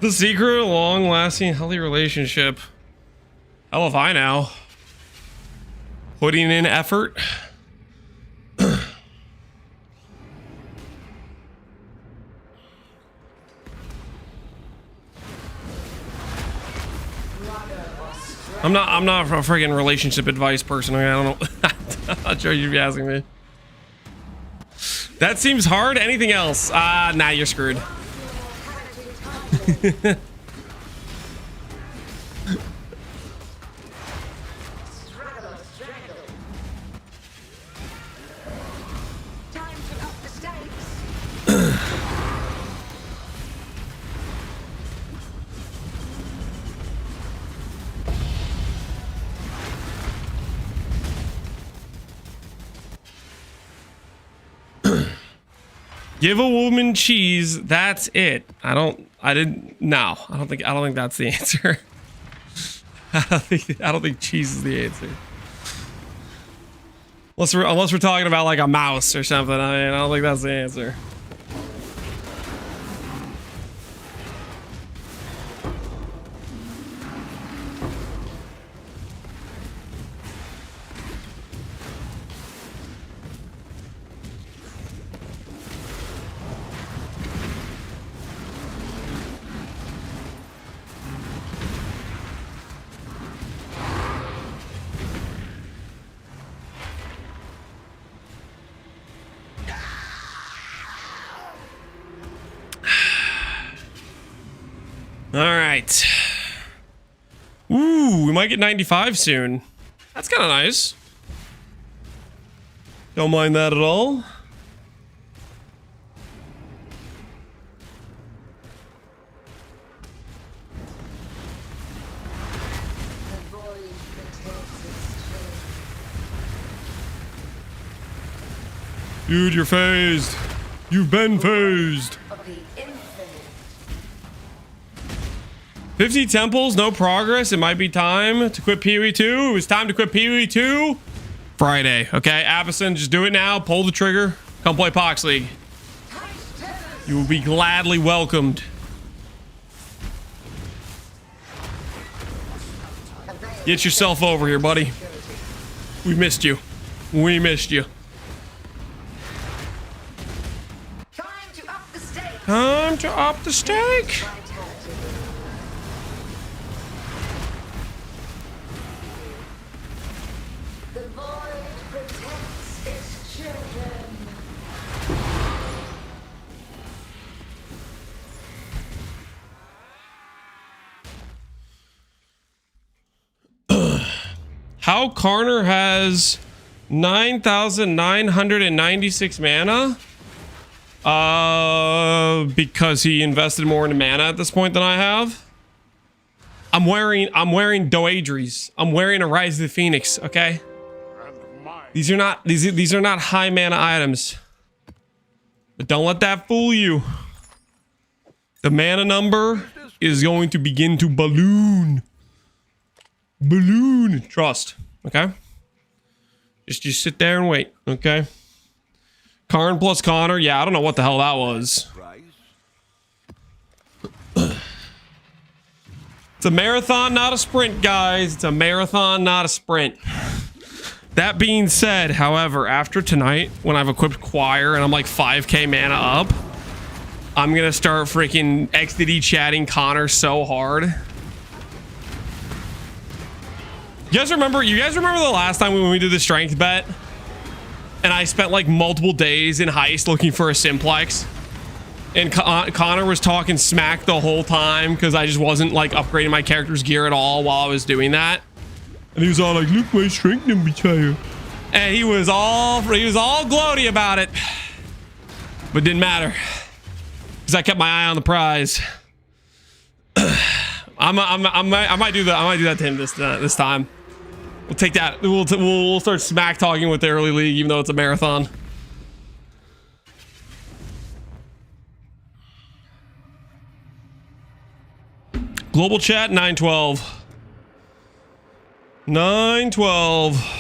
The secret of a long-lasting, healthy relationship. Hell if I know. Putting in effort. I'm not a friggin' relationship advice person. I don't know. I'm not sure you'd be asking me. That seems hard. Anything else? Nah, you're screwed. Struggle. Time to up the stakes. Give a woman cheese. That's it. I don't think that's the answer. I don't think cheese is the answer. Unless we're talking about like a mouse or something. I don't think that's the answer. All right. Ooh, we might get 95 soon. That's kind of nice. Don't mind that at all. Dude, you're phased. You've been phased. 50 temples, no progress. It might be time to quit PoE 2. It was time to quit PoE 2. Friday, okay? Avacyn, just do it now. Pull the trigger. Come play Pox League. You will be gladly welcomed. Get yourself over here, buddy. We missed you. We missed you. Time to up the stakes. Time to up the stake. The void protects its children. How Karner has 9,996 mana? Because he invested more into mana at this point than I have. I'm wearing Doadries. I'm wearing a Rise of the Phoenix, okay? These are not high mana items. But don't let that fool you. The mana number is going to begin to balloon. Balloon. Trust. Okay? Just sit there and wait. Okay? Karn plus Connor. Yeah, I don't know what the hell that was. Price. It's a marathon, not a sprint, guys. It's a marathon, not a sprint. That being said, however, after tonight, when I've equipped Choir and I'm like 5k mana up, I'm gonna start freaking XDD chatting Connor so hard. You guys remember the last time when we did the strength bet? And I spent like multiple days in Heist looking for a simplex. And Connor was talking smack the whole time because I just wasn't like upgrading my character's gear at all while I was doing that. And he was all like, look, my strength didn't be higher. And he was all gloaty about it. But didn't matter. Because I kept my eye on the prize. I might do that to him this time. We'll take that. We'll start smack talking with the early league, even though it's a marathon. Global chat 912. 912.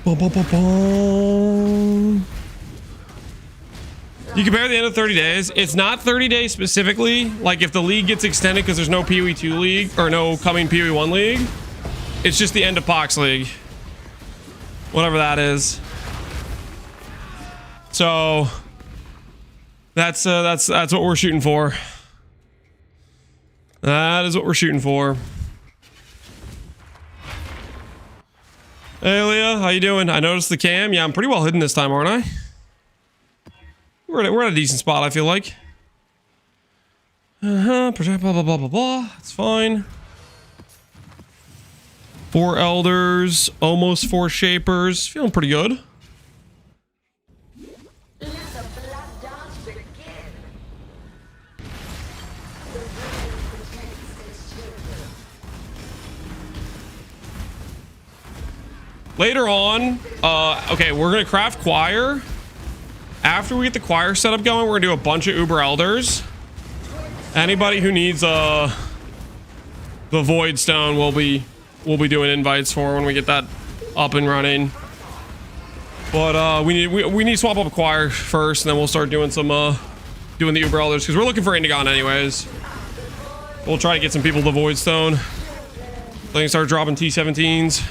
Bum, bum, bum, bum. You compare the end of 30 days. It's not 30 days specifically. Like if the league gets extended because there's no PoE 2 league or no coming PoE 1 league, it's just the end of Pox League. Whatever that is. So that's what we're shooting for. That is what we're shooting for. Hey Leah, how you doing? I noticed the cam. Yeah, I'm pretty well hidden this time, aren't I? We're at a decent spot, I feel like. Protect, blah, blah, blah, blah, blah. It's fine. 4 elders, almost 4 shapers. Feeling pretty good. Let the blood dance begin. The rain protects its children. Later on, okay, we're gonna craft Choir. After we get the Choir setup going, we're gonna do a bunch of Uber Elders. Anybody who needs the Void Stone, we'll be doing invites for when we get that up and running. But we need to swap up a Choir first, and then we'll start doing some doing the Uber Elders because we're looking for Indigon anyways. We'll try to get some people the Void Stone. Then start dropping T17s.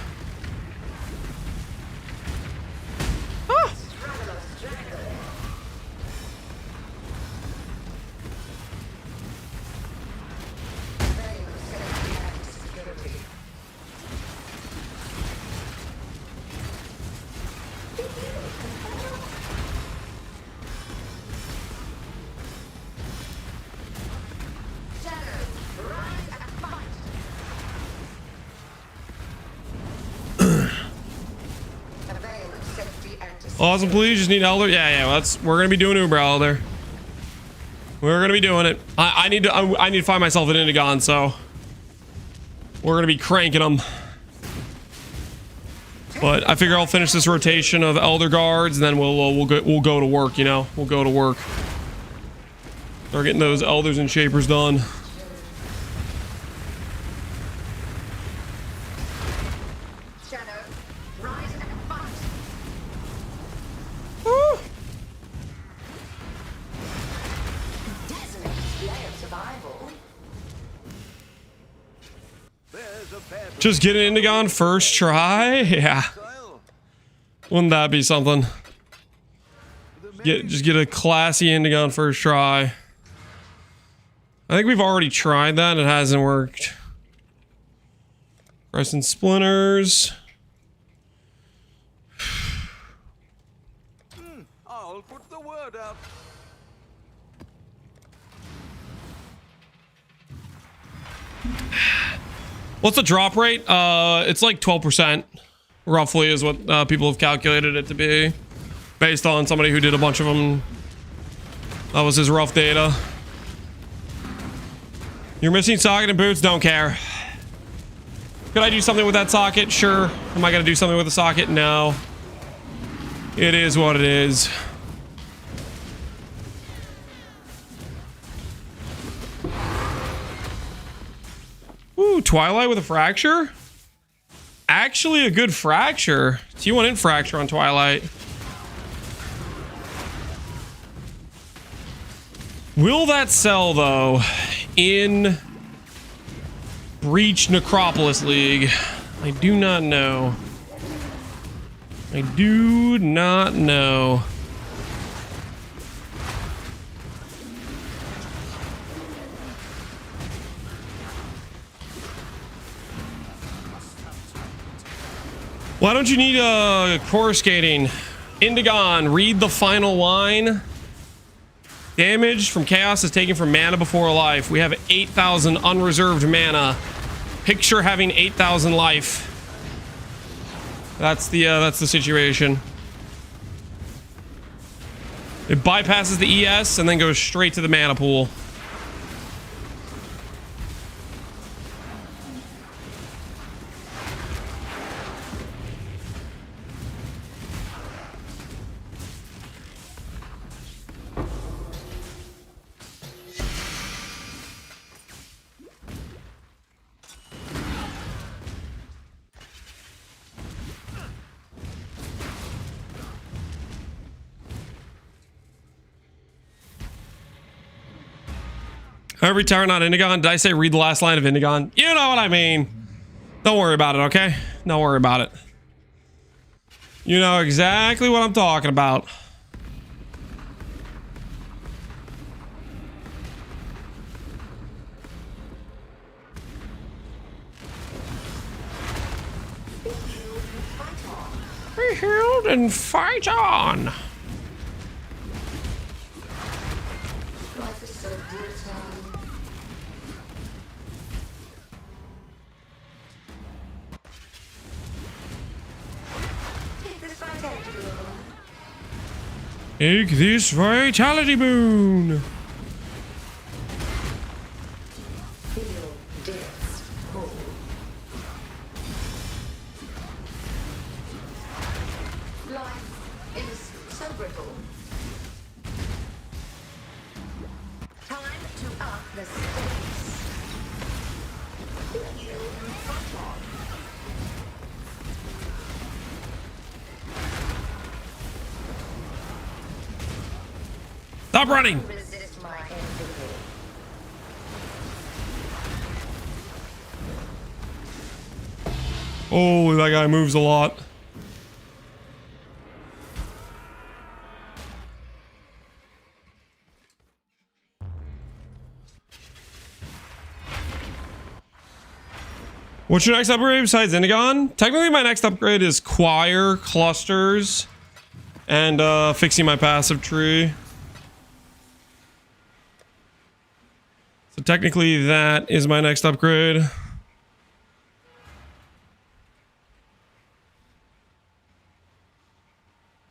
Awesome, please. Just need Elder. Yeah. We're gonna be doing Uber Elder. We're gonna be doing it. I need to find myself an Indigon, so we're gonna be cranking them. But I figure I'll finish this rotation of Elder Guards, and then we'll go to work. You know, we'll go to work. Start getting those Elders and Shapers done. Just get an Indigon first try? Yeah. Wouldn't that be something? Just get a classy Indigon first try. I think we've already tried that and it hasn't worked. Crescent Splinters. I'll put the word out. What's the drop rate? It's like 12%, roughly, is what people have calculated it to be, based on somebody who did a bunch of them. That was his rough data. You're missing socket and boots. Don't care. Could I do something with that socket? Sure. Am I gonna do something with the socket? No. It is what it is. Ooh, Twilight with a fracture? Actually a good fracture. T1 in fracture on Twilight. Will that sell though in Breach Necropolis League? I do not know. I do not know. Why don't you need coruscating? Indigon, read the final line. Damage from chaos is taken from mana before life. We have 8,000 unreserved mana. Picture having 8,000 life. That's the situation. It bypasses the ES and then goes straight to the mana pool. Every tower not Indigon. Did I say read the last line of Indigon? You know what I mean. Don't worry about it, okay? Don't worry about it. You know exactly what I'm talking about. Be healed and fight on. Life is so brutal. Take this vitality boon. Take this vitality boon. Feel death's pull. Life is so brittle. Time to up the stakes. You front on. Stop running. Resist my envy. Oh, that guy moves a lot. What's your next upgrade besides Indigon? Technically, my next upgrade is Choir, Clusters, and fixing my passive tree. So technically, that is my next upgrade.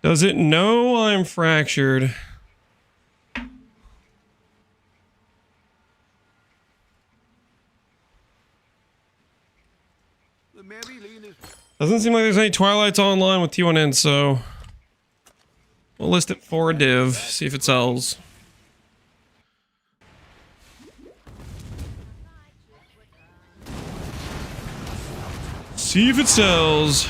Does it know I'm fractured? The Maryline is Doesn't seem like there's any Twilights online with T1N, so we'll list it for a div, see if it sells. See if it sells.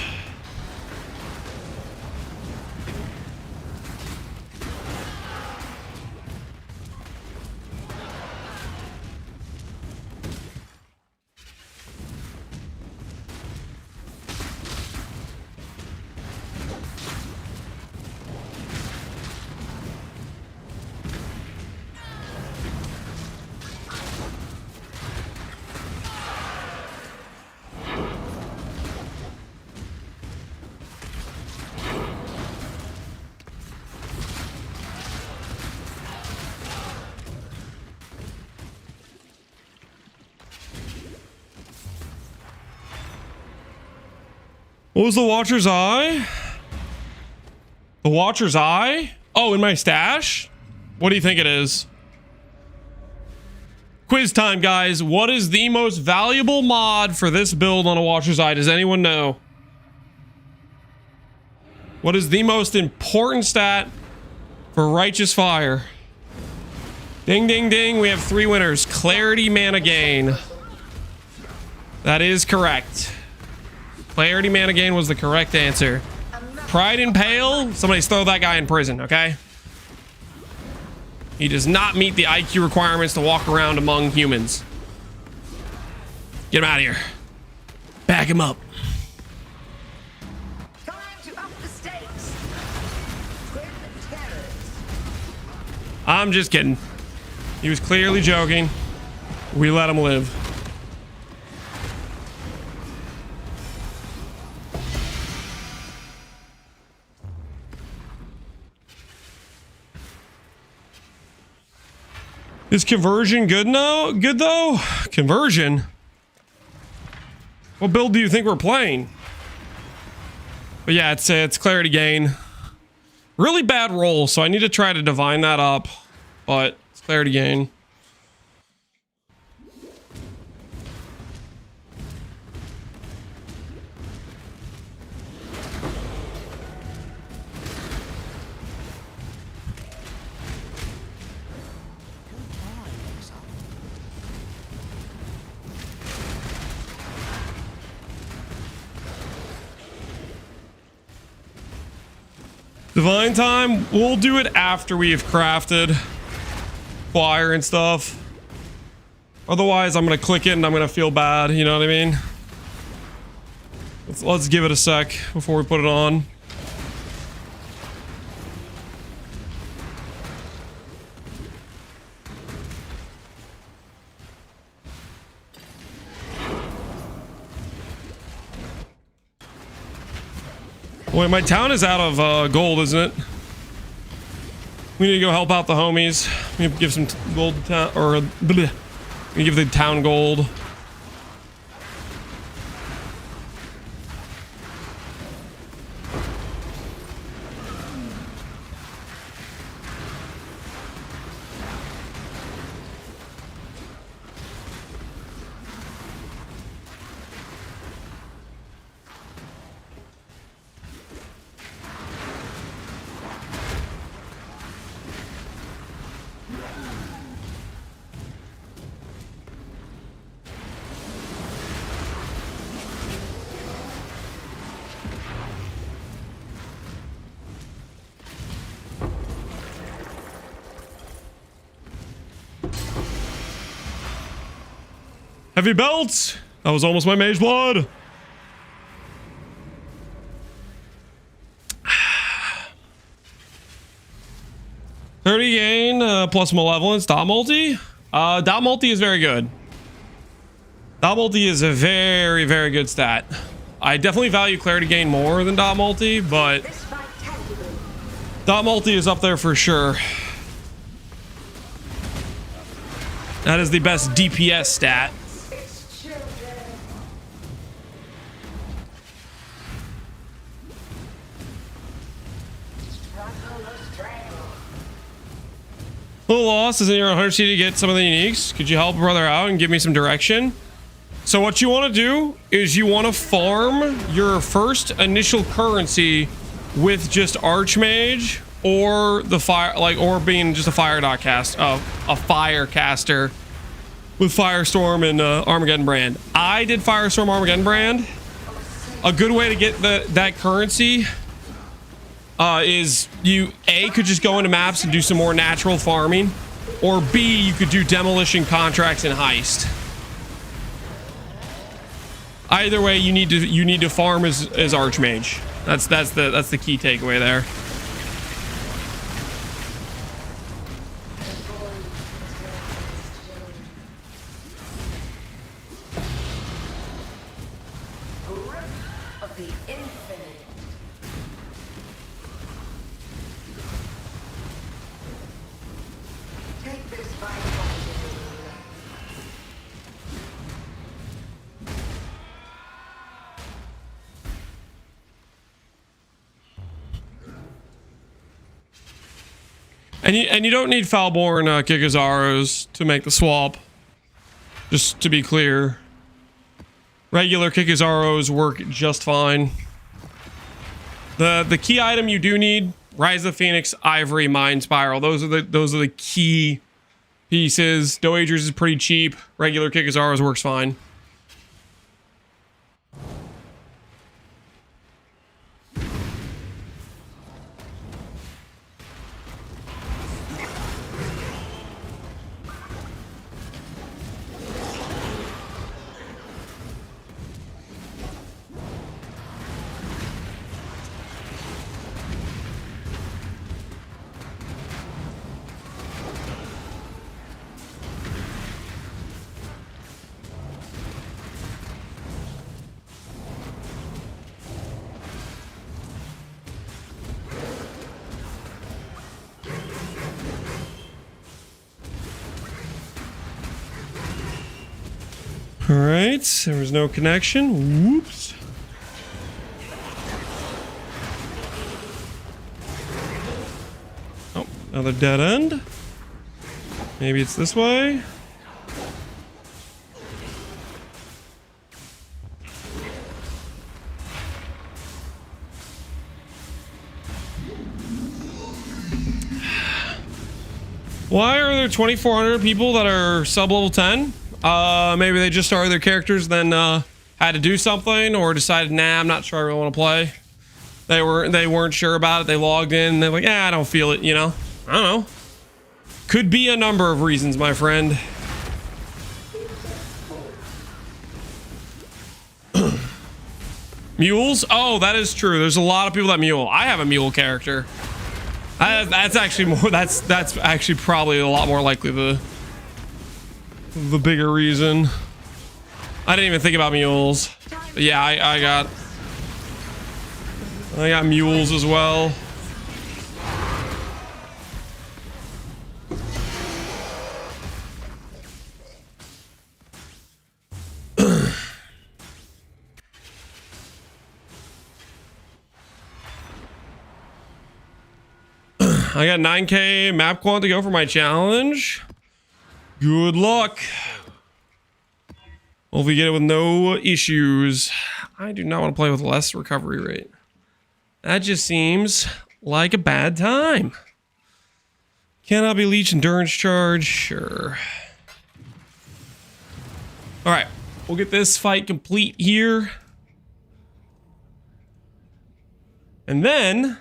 What was the Watcher's Eye? The Watcher's Eye? Oh, in my stash? What do you think it is? Quiz time, guys. What is the most valuable mod for this build on a Watcher's Eye? Does anyone know? What is the most important stat for Righteous Fire? Ding, ding, ding. We have 3 winners. Clarity, mana gain. That is correct. Clarity mana gain was the correct answer. Pride and Pale, somebody's throw that guy in prison, okay? He does not meet the IQ requirements to walk around among humans. Get him out of here. Back him up. Time to up the stakes. Quit the terrors. I'm just kidding. He was clearly joking. We let him live. Is conversion good now? Good though? Conversion? What build do you think we're playing? But yeah, it's clarity gain. Really bad roll, so I need to try to divine that up. But it's clarity gain. Divine time, we'll do it after we have crafted fire and stuff. Otherwise, I'm gonna click it and I'm gonna feel bad, you know what I mean? Let's give it a sec before we put it on. Wait, my town is out of gold, isn't it? We need to go help out the homies. We need to give some gold to town, or bleh. We give the town gold. Heavy belts! That was almost my mage blood. $30 gain plus malevolence. Dot multi? Dot multi is very good. Dot multi is a very, very good stat. I definitely value clarity gain more than dot multi, but dot multi is up there for sure. That is the best DPS stat. Little lost is in your 100 to get some of the uniques. Could you help a brother out and give me some direction? So what you want to do is you want to farm your first initial currency with just Archmage or the fire, or being just a fire dot cast, a fire caster with Firestorm and Armageddon Brand. I did Firestorm Armageddon Brand. A good way to get that currency is you could just go into maps and do some more natural farming, or B, you could do demolition contracts in Heist. Either way, you need to farm as Archmage. That's the key takeaway there. And you don't need Foulborn Kikazaros to make the swap. Just to be clear. Regular Kikazaros work just fine. The key item you do need, Rise of Phoenix, Ivory, Mind Spiral. Those are the key pieces. Doagers is pretty cheap. Regular Kikazaros works fine. All right, there was no connection. Whoops. Oh, another dead end. Maybe it's this way. Why are there 2,400 people that are sub level 10? Maybe they just started their characters, then had to do something, or decided, nah, I'm not sure I really want to play. They weren't sure about it. They logged in, and they're like, I don't feel it. You know, I don't know. Could be a number of reasons, my friend. Mules? Oh, that is true. There's a lot of people that mule. I have a mule character. That's actually more. That's actually probably a lot more likely the bigger reason. I didn't even think about mules. But yeah, I got mules as well. I got 9K map quant to go for my challenge. Good luck. Hopefully get it with no issues. I do not want to play with less recovery rate. That just seems like a bad time. Cannot be leech endurance charge. Sure. All right. We'll get this fight complete here. And then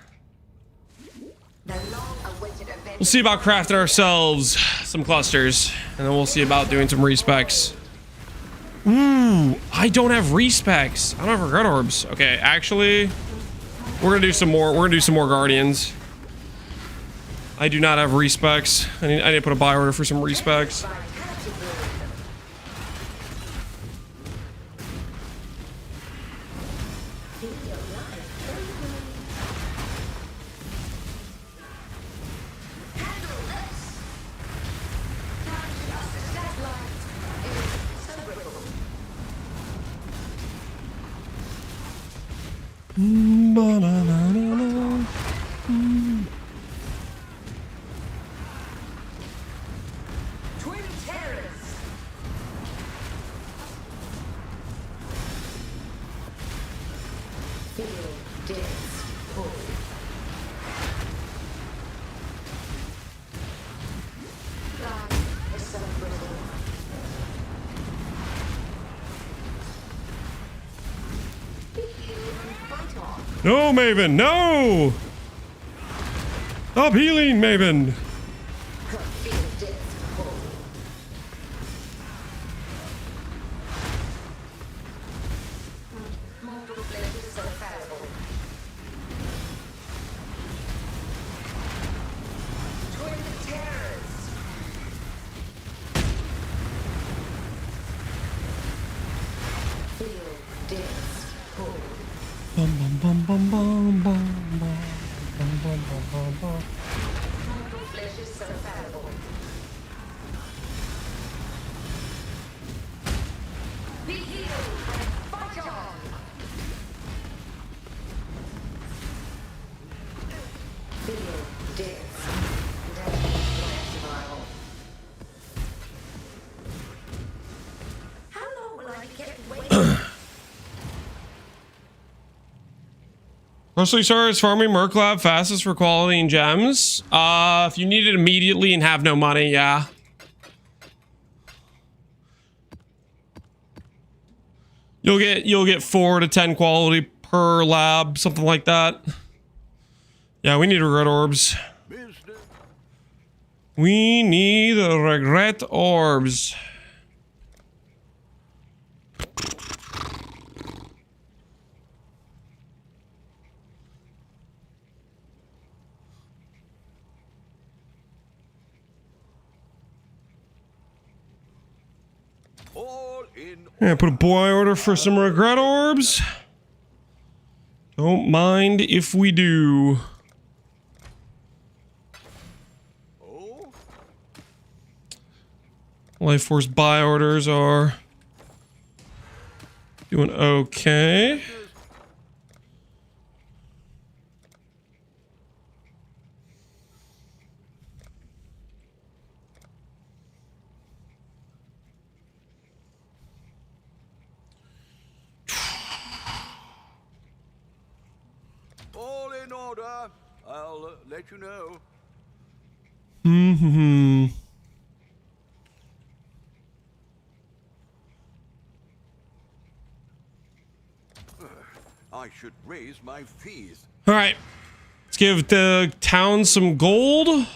we'll see about crafting ourselves some clusters, and then we'll see about doing some respecs. Ooh, I don't have respecs. I don't have regret orbs. Okay, actually, we're gonna do some more. We're gonna do some more guardians. I do not have respecs. I need to put a buy order for some respecs. No, Maven, no! Stop healing, Maven! Mostly starts farming Merc Lab fastest for quality and gems. If you need it immediately and have no money, yeah. You'll get 4 to 10 quality per lab, something like that. Yeah, we need regret orbs. We need regret orbs. Yeah, put a buy order for some regret orbs. Don't mind if we do. Life Force buy orders are Doing okay. All in order. I'll let you know. Hmm. I should raise my fees. All right. Let's give the town some gold.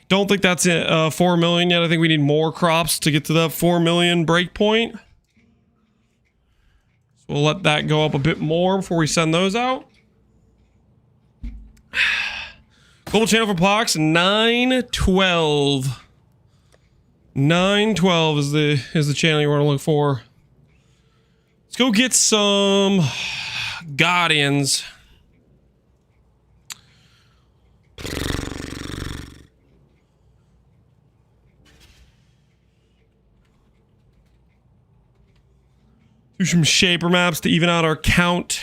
Don't think that's it, 4 million yet. I think we need more crops to get to that 4 million breakpoint. So we'll let that go up a bit more before we send those out. Global channel for Pox 912. 912 is the channel you want to look for. Let's go get some Guardians. Do some shaper maps to even out our count.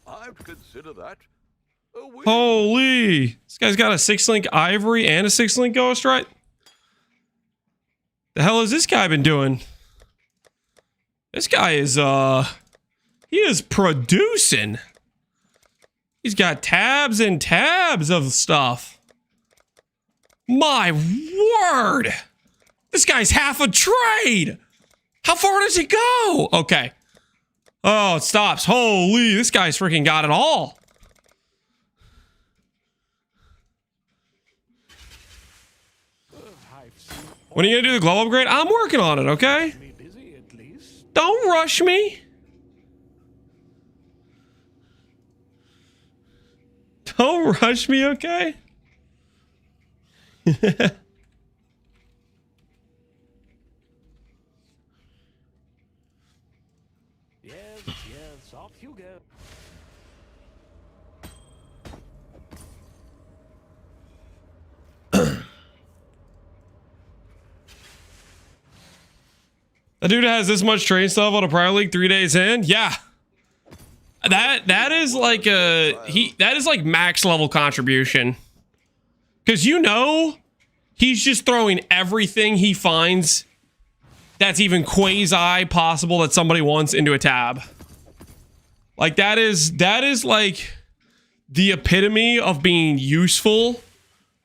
I'd consider that a win. Holy! This guy's got a 6-link Ivory and a 6-link Ghost, right? The hell has this guy been doing? This guy is, he is producing. He's got tabs and tabs of stuff. My word! This guy's half a trade! How far does he go? Okay. Oh, it stops. Holy, this guy's freaking got it all. When are you gonna do the global upgrade? I'm working on it, okay? Don't rush me. Don't rush me, okay? Yes, off you go. That dude has this much trade stuff on a prior league 3 days in. Yeah, that is like that is like max level contribution, because he's just throwing everything he finds that's even quasi possible that somebody wants into a tab. Like that is like the epitome of being useful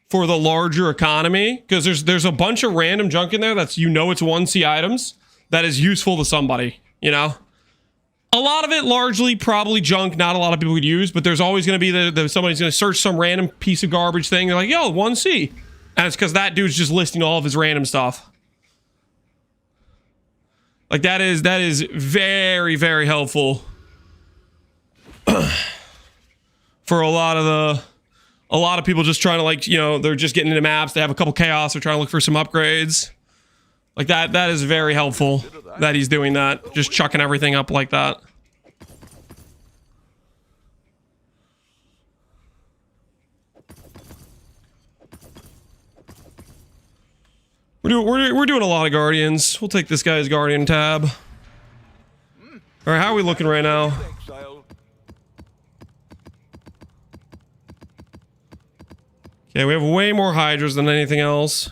for the larger economy, because there's a bunch of random junk in there that's, it's 1C items that is useful to somebody, you know? A lot of it largely probably junk, not a lot of people would use, but there's always going to be somebody's going to search some random piece of garbage thing. They're like, yo, 1C. And it's because that dude's just listing all of his random stuff. Like that is very, very helpful for a lot of people just trying to, like, they're just getting into maps. They have a couple chaos. They're trying to look for some upgrades. Like that is very helpful that he's doing that. Just chucking everything up like that. We're doing a lot of Guardians. We'll take this guy's Guardian tab. All right, how are we looking right now? Exile. Okay, we have way more Hydras than anything else.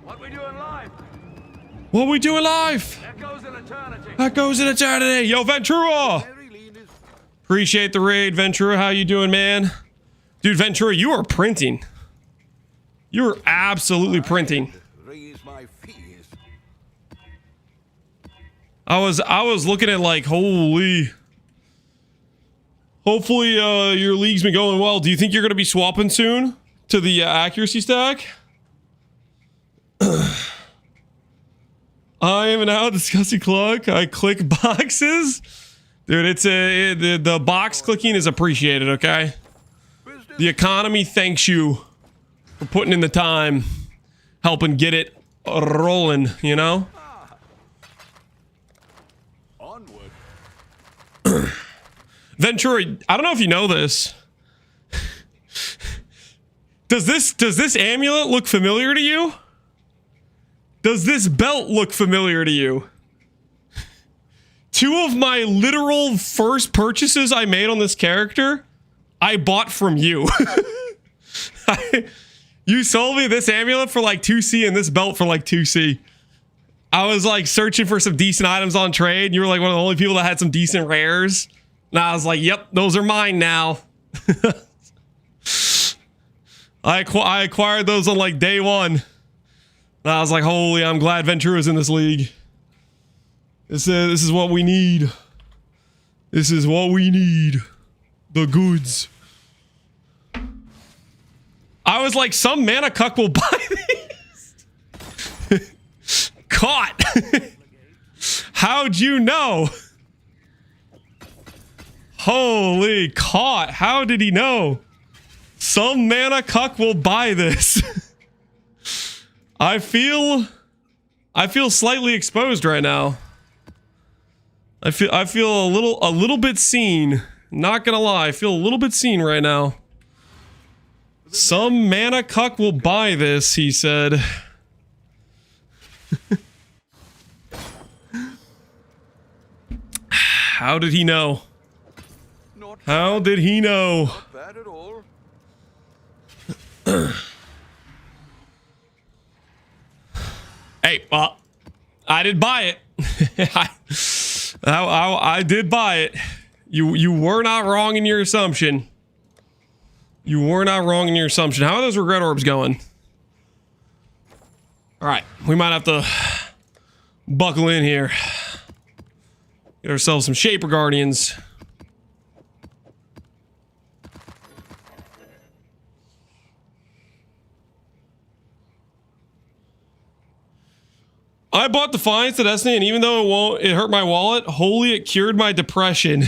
What we doing live? What we doing live? That goes in eternity. That goes in eternity. Yo, Ventura! Very lean is Appreciate the raid, Ventura. How you doing, man? Dude, Ventura, you are printing. You're absolutely printing. raise my fees. I was looking at, like, holy. Hopefully, your league's been going well. Do you think you're gonna be swapping soon to the accuracy stack? I am now discussing clock. I click boxes. Dude, the box clicking is appreciated, okay? The economy thanks you for putting in the time, helping get it rolling, you know? Ventura, I don't know if you know this. Does this amulet look familiar to you? Does this belt look familiar to you? Two of my literal first purchases I made on this character, I bought from you. You sold me this amulet for like 2C and this belt for like 2C. I was like searching for some decent items on trade. And you were like one of the only people that had some decent rares. And I was like, yep, those are mine now. I acquired those on like day one. And I was like, holy, I'm glad Ventura's in this league. This is what we need. This is what we need. The goods. I was like, some mana cuck will buy these. Caught. How'd you know? Holy, caught. How did he know? Some mana cuck will buy this. I feel slightly exposed right now. I feel a little bit seen. Not gonna lie, I feel a little bit seen right now. Some mana cuck will buy this, he said. How did he know? How did he know? Bad at all. Hey, well, I did buy it. I did buy it. You were not wrong in your assumption. You were not wrong in your assumption. How are those regret orbs going? All right, we might have to buckle in here. Get ourselves some Shaper Guardians. I bought Defiance at Destiny, and even though it hurt my wallet, holy, it cured my depression.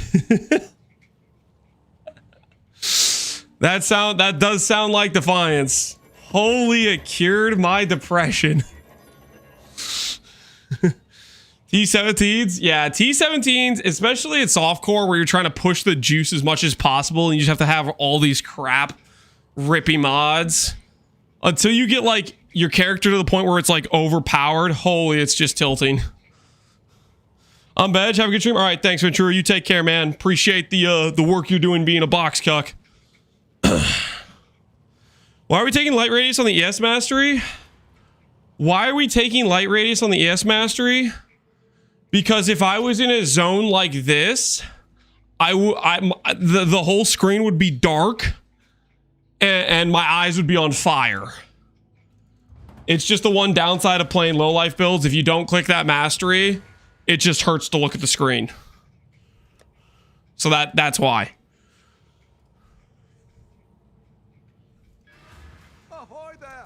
That does sound like Defiance. Holy, it cured my depression. T17s? Yeah, T17s, especially at softcore where you're trying to push the juice as much as possible and you just have to have all these crap rippy mods. Until you get like your character to the point where it's like overpowered, holy, it's just tilting. I'm Badge, have a good stream. All right, thanks, Ventura. You take care, man. Appreciate the work you're doing being a box cuck. Why are we taking light radius on the ES mastery? Why are we taking light radius on the ES mastery? Because if I was in a zone like this, the whole screen would be dark and my eyes would be on fire. It's just the one downside of playing low life builds. If you don't click that mastery, it just hurts to look at the screen. So that's why. Ahoy there!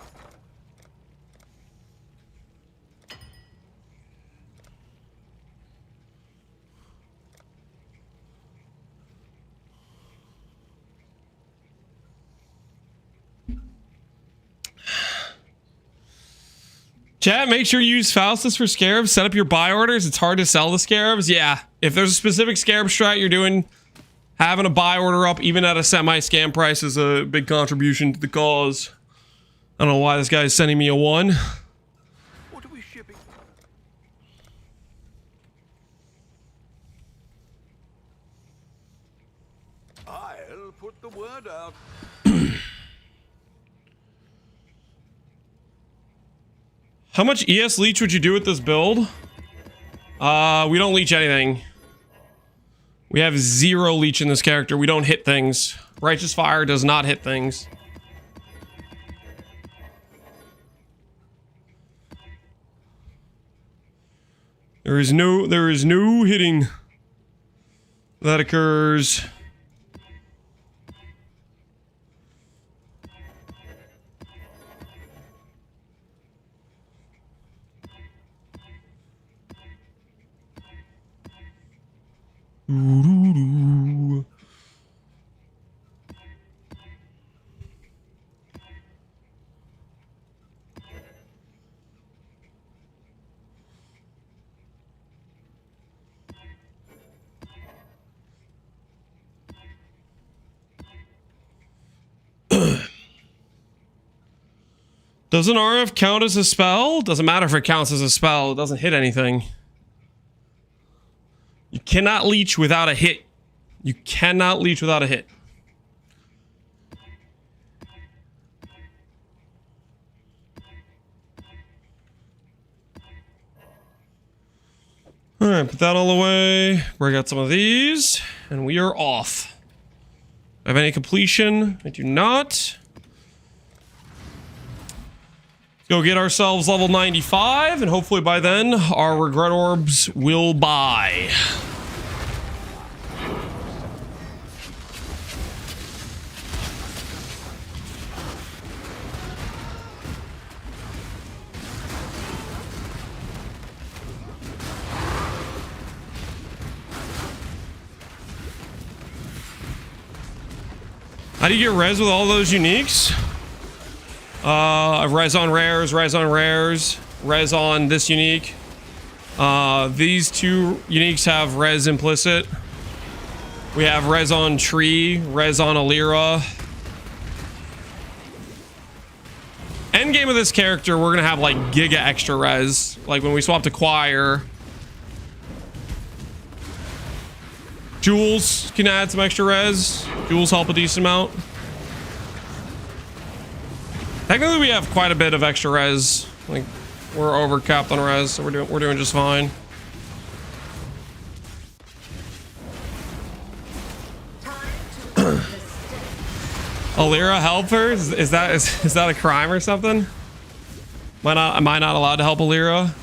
Chat, make sure you use Faustus for scarabs. Set up your buy orders. It's hard to sell the scarabs. Yeah, if there's a specific scarab strat you're doing, having a buy order up, even at a semi-scam price, is a big contribution to the cause. I don't know why this guy is sending me a 1. What are we shipping? I'll put the word out. How much ES leech would you do with this build? We don't leech anything. We have 0 leech in this character. We don't hit things. Righteous Fire does not hit things. There is no hitting that occurs. Doo-doo-doo. Does an RF count as a spell? Doesn't matter if it counts as a spell. It doesn't hit anything. You cannot leech without a hit. You cannot leech without a hit. Alright, put that all away. Break out some of these. And we are off. Do I have any completion? I do not. Let's go get ourselves level 95. And hopefully by then, our regret orbs will buy. How do you get res with all those uniques? Res on rares, res on rares, res on this unique. These two uniques have res implicit. We have res on tree, res on Alira. End game of this character, we're gonna have like giga extra res. Like when we swap to Choir. Jewels can add some extra res. Jewels help a decent amount. Technically, we have quite a bit of extra res. Like, we're over capped on res, so we're doing just fine. Alira helper? Is that a crime or something? Am I not allowed to help Alira?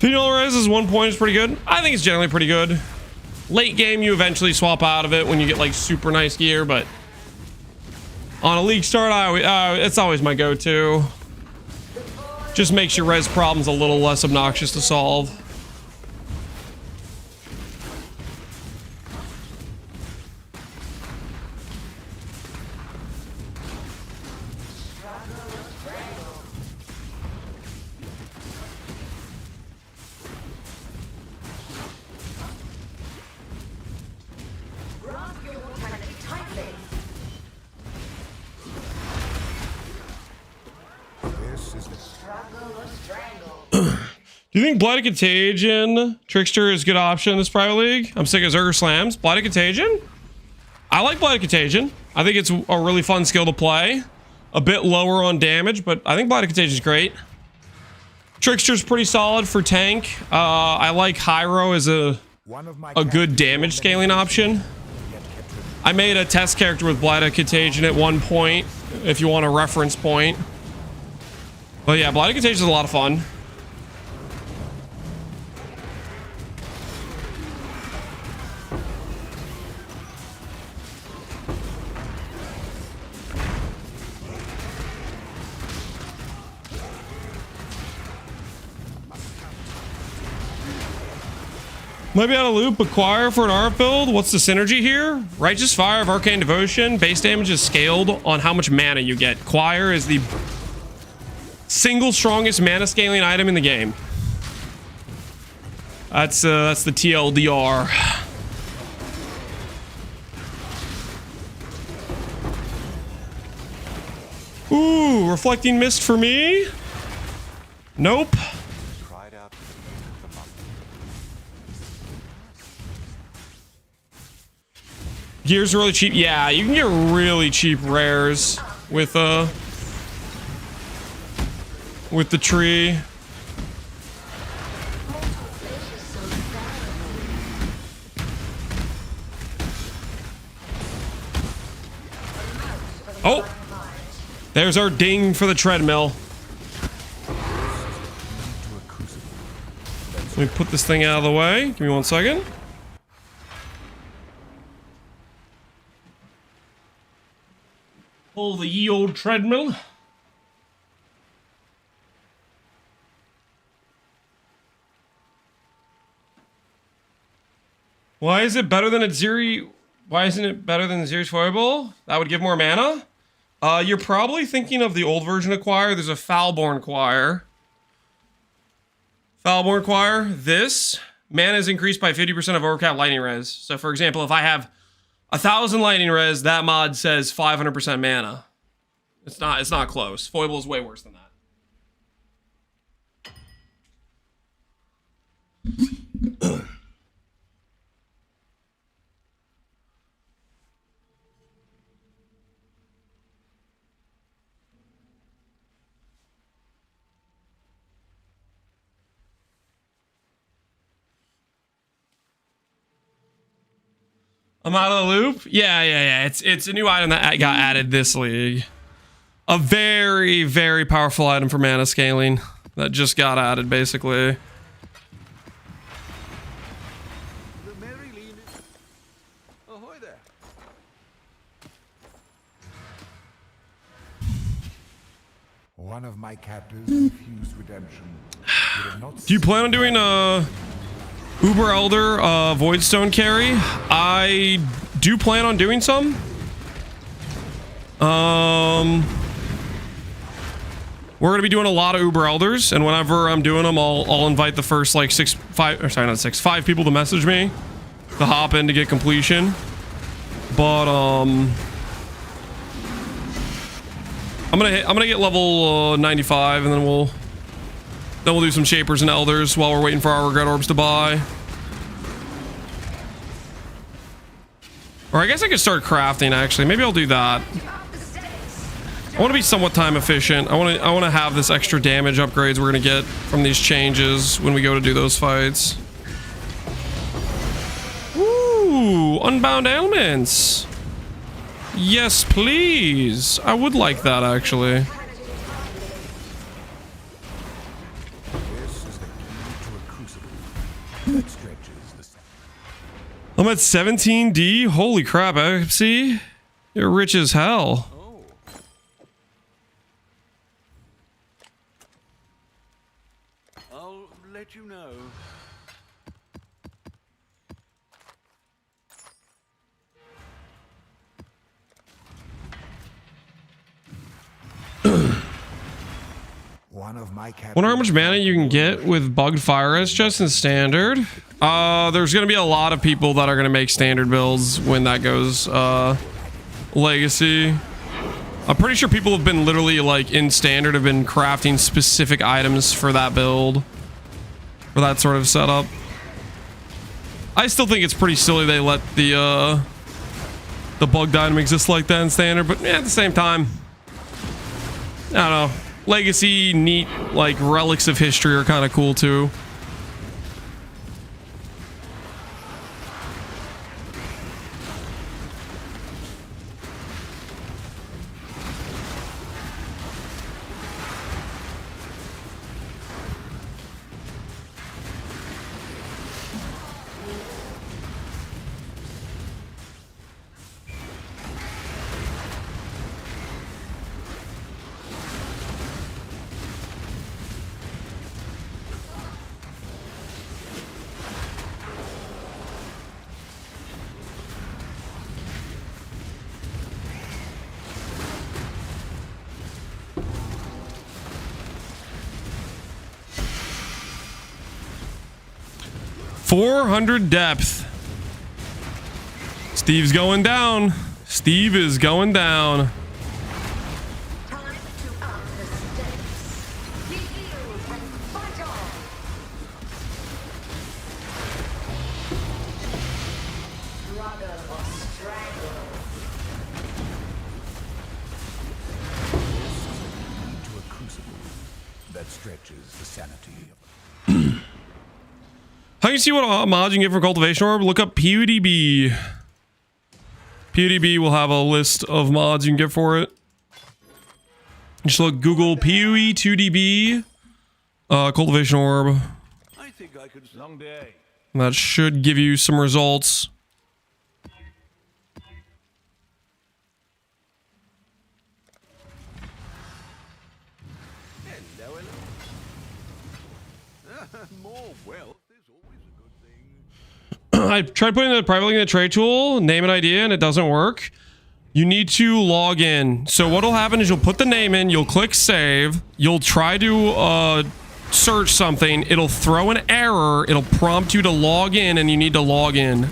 $3 res is 1 point is pretty good. I think it's generally pretty good. Late game, you eventually swap out of it when you get like super nice gear, but on a league start, it's always my go-to. Just makes your res problems a little less obnoxious to solve. Do you think Blighted Contagion Trickster is a good option in this private league? I'm sick of Zerger Slams. Blighted Contagion? I like Blighted Contagion. I think it's a really fun skill to play. A bit lower on damage, but I think Blighted Contagion is great. Trickster's pretty solid for tank. I like Hyro as a good damage scaling option. I made a test character with Blighted Contagion at one point, if you want a reference point. But yeah, Blighted Contagion is a lot of fun. Might be out of loop, but Choir for an RF build. What's the synergy here? Righteous Fire of Arcane Devotion. Base damage is scaled on how much mana you get. Choir is the single strongest mana scaling item in the game. That's the TLDR. Ooh, Reflecting Mist for me? Nope. Gears are really cheap. Yeah, you can get really cheap rares with the tree. Oh, there's our ding for the treadmill. Let me put this thing out of the way. Give me 1 second. Pull the ye old treadmill. Why is it better than Why isn't it better than Zeri's Fireball? That would give more mana? You're probably thinking of the old version of Choir. There's a Foulborn Choir. Foulborn Choir. This mana is increased by 50% of overcap lightning res. So for example, if I have 1,000 lightning res, that mod says 500% mana. It's not close. Foible is way worse than that. I'm out of the loop? Yeah. It's a new item that got added this league. A very, very powerful item for mana scaling that just got added, basically. The Mary Lean. Ahoy there. One of my captors refused redemption. Would have not Do you plan on doing a Uber Elder Voidstone carry? I do plan on doing some. We're gonna be doing a lot of Uber Elders, and whenever I'm doing them, I'll invite the first like 5 people to message me to hop in to get completion. But I'm gonna get level 95, and then we'll do some Shapers and Elders while we're waiting for our Regret Orbs to buy. Or I guess I could start crafting, actually. Maybe I'll do that. I want to be somewhat time efficient. I want to have this extra damage upgrades we're going to get from these changes when we go to do those fights. Ooh, Unbound Ailments. Yes, please. I would like that, actually. I'm at 17D. Holy crap, FC. You're rich as hell. I'll let you know. One of my Wonder how much mana you can get with bugged fire res just in standard. There's gonna be a lot of people that are gonna make standard builds when that goes legacy. I'm pretty sure people have been literally like in standard have been crafting specific items for that build, for that sort of setup. I still think it's pretty silly they let the bugged item exist like that in standard, but yeah, at the same time, I don't know. Legacy, neat, like relics of history are kind of cool too. .400 depth. Steve's going down. Steve is going down. Time to up the stakes. Be healed and fight on. Struggle or strangle. to a crucible that stretches the sanity of How do you see what mods you can get for Cultivation Orb? Look up PUDB. PUDB will have a list of mods you can get for it. Just look Google PUE2DB Cultivation Orb. I think I could. Long day. That should give you some results. Hello, hello. More wealth is always a good thing. I tried putting the private link in the trade tool, name and idea, and it doesn't work. You need to log in. So what'll happen is you'll put the name in, you'll click save, you'll try to search something, it'll throw an error, it'll prompt you to log in, and you need to log in.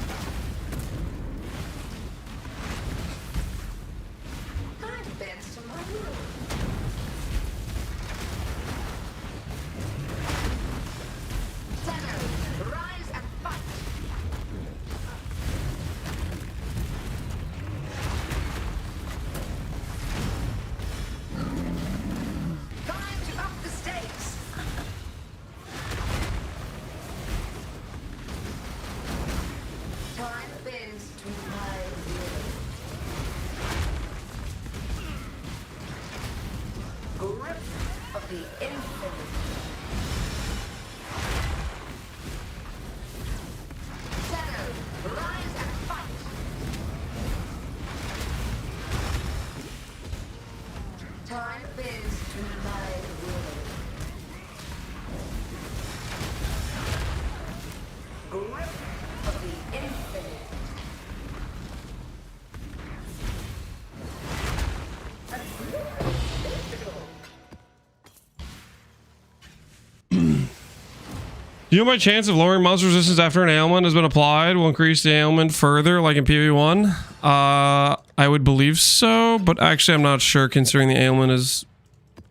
Do you know my chance of lowering monster resistance after an ailment has been applied will increase the ailment further, like in PvE1? I would believe so, but actually I'm not sure considering the ailment is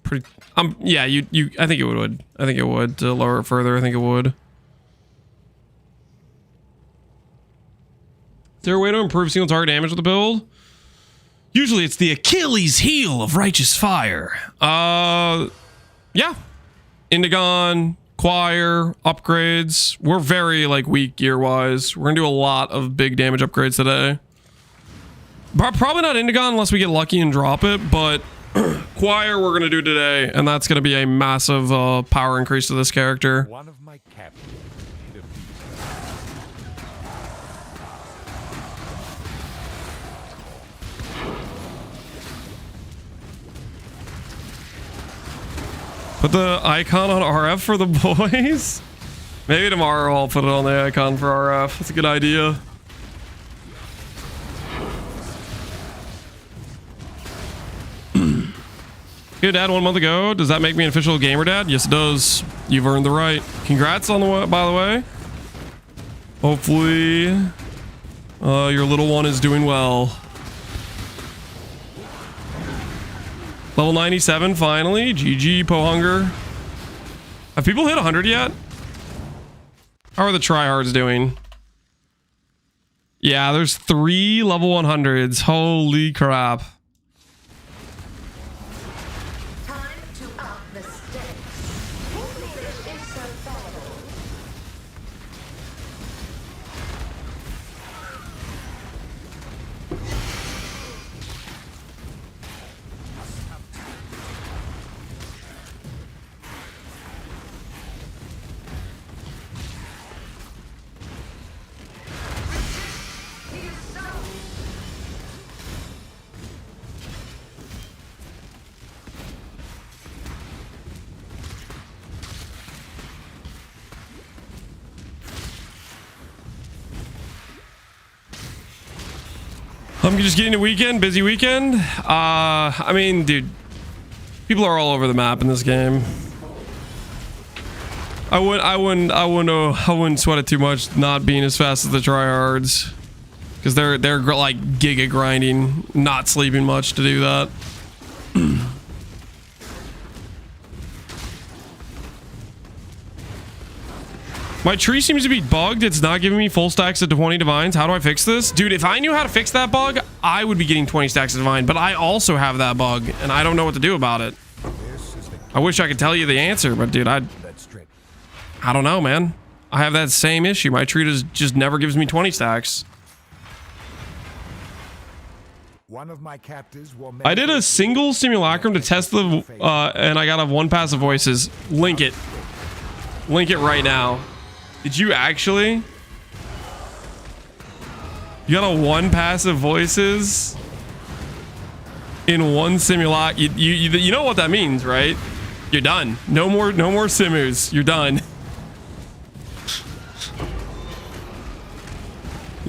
pretty... yeah, I think it would. I think it would. To lower it further, I think it would. Is there a way to improve single target damage with the build? Usually it's the Achilles heel of Righteous Fire. Yeah. Indigon... Choir, upgrades. We're very like weak gear wise. We're gonna do a lot of big damage upgrades today. Probably not Indigon unless we get lucky and drop it, but Choir we're gonna do today, and that's gonna be a massive power increase to this character. One of my captains. Put the icon on RF for the boys? Maybe tomorrow I'll put it on the icon for RF. That's a good idea. Good dad 1 month ago. Does that make me an official gamer dad? Yes, it does. You've earned the right. Congrats on the way, by the way. Hopefully, your little one is doing well. Level 97, finally. GG, Pohunger. Have people hit 100 yet? How are the tryhards doing? Yeah, there's 3 level 100s. Holy crap. Time to up the stakes. This is so valuable. I'm just getting a weekend, busy weekend. I mean, dude, people are all over the map in this game. I wouldn't sweat it too much not being as fast as the tryhards, because they're like giga grinding, not sleeping much to do that. My tree seems to be bugged. It's not giving me full stacks of 20 divines. How do I fix this? Dude, if I knew how to fix that bug, I would be getting 20 stacks of divine, but I also have that bug, and I don't know what to do about it. I wish I could tell you the answer, but dude, I don't know, man. I have that same issue. My tree just never gives me 20 stacks. One of my captives will I did a single simulacrum to test the, and I got a 1 passive voices. Link it. Link it right now. Did you actually? You got a 1 passive voices in 1 simulac. You know what that means, right? You're done. No more simus. You're done.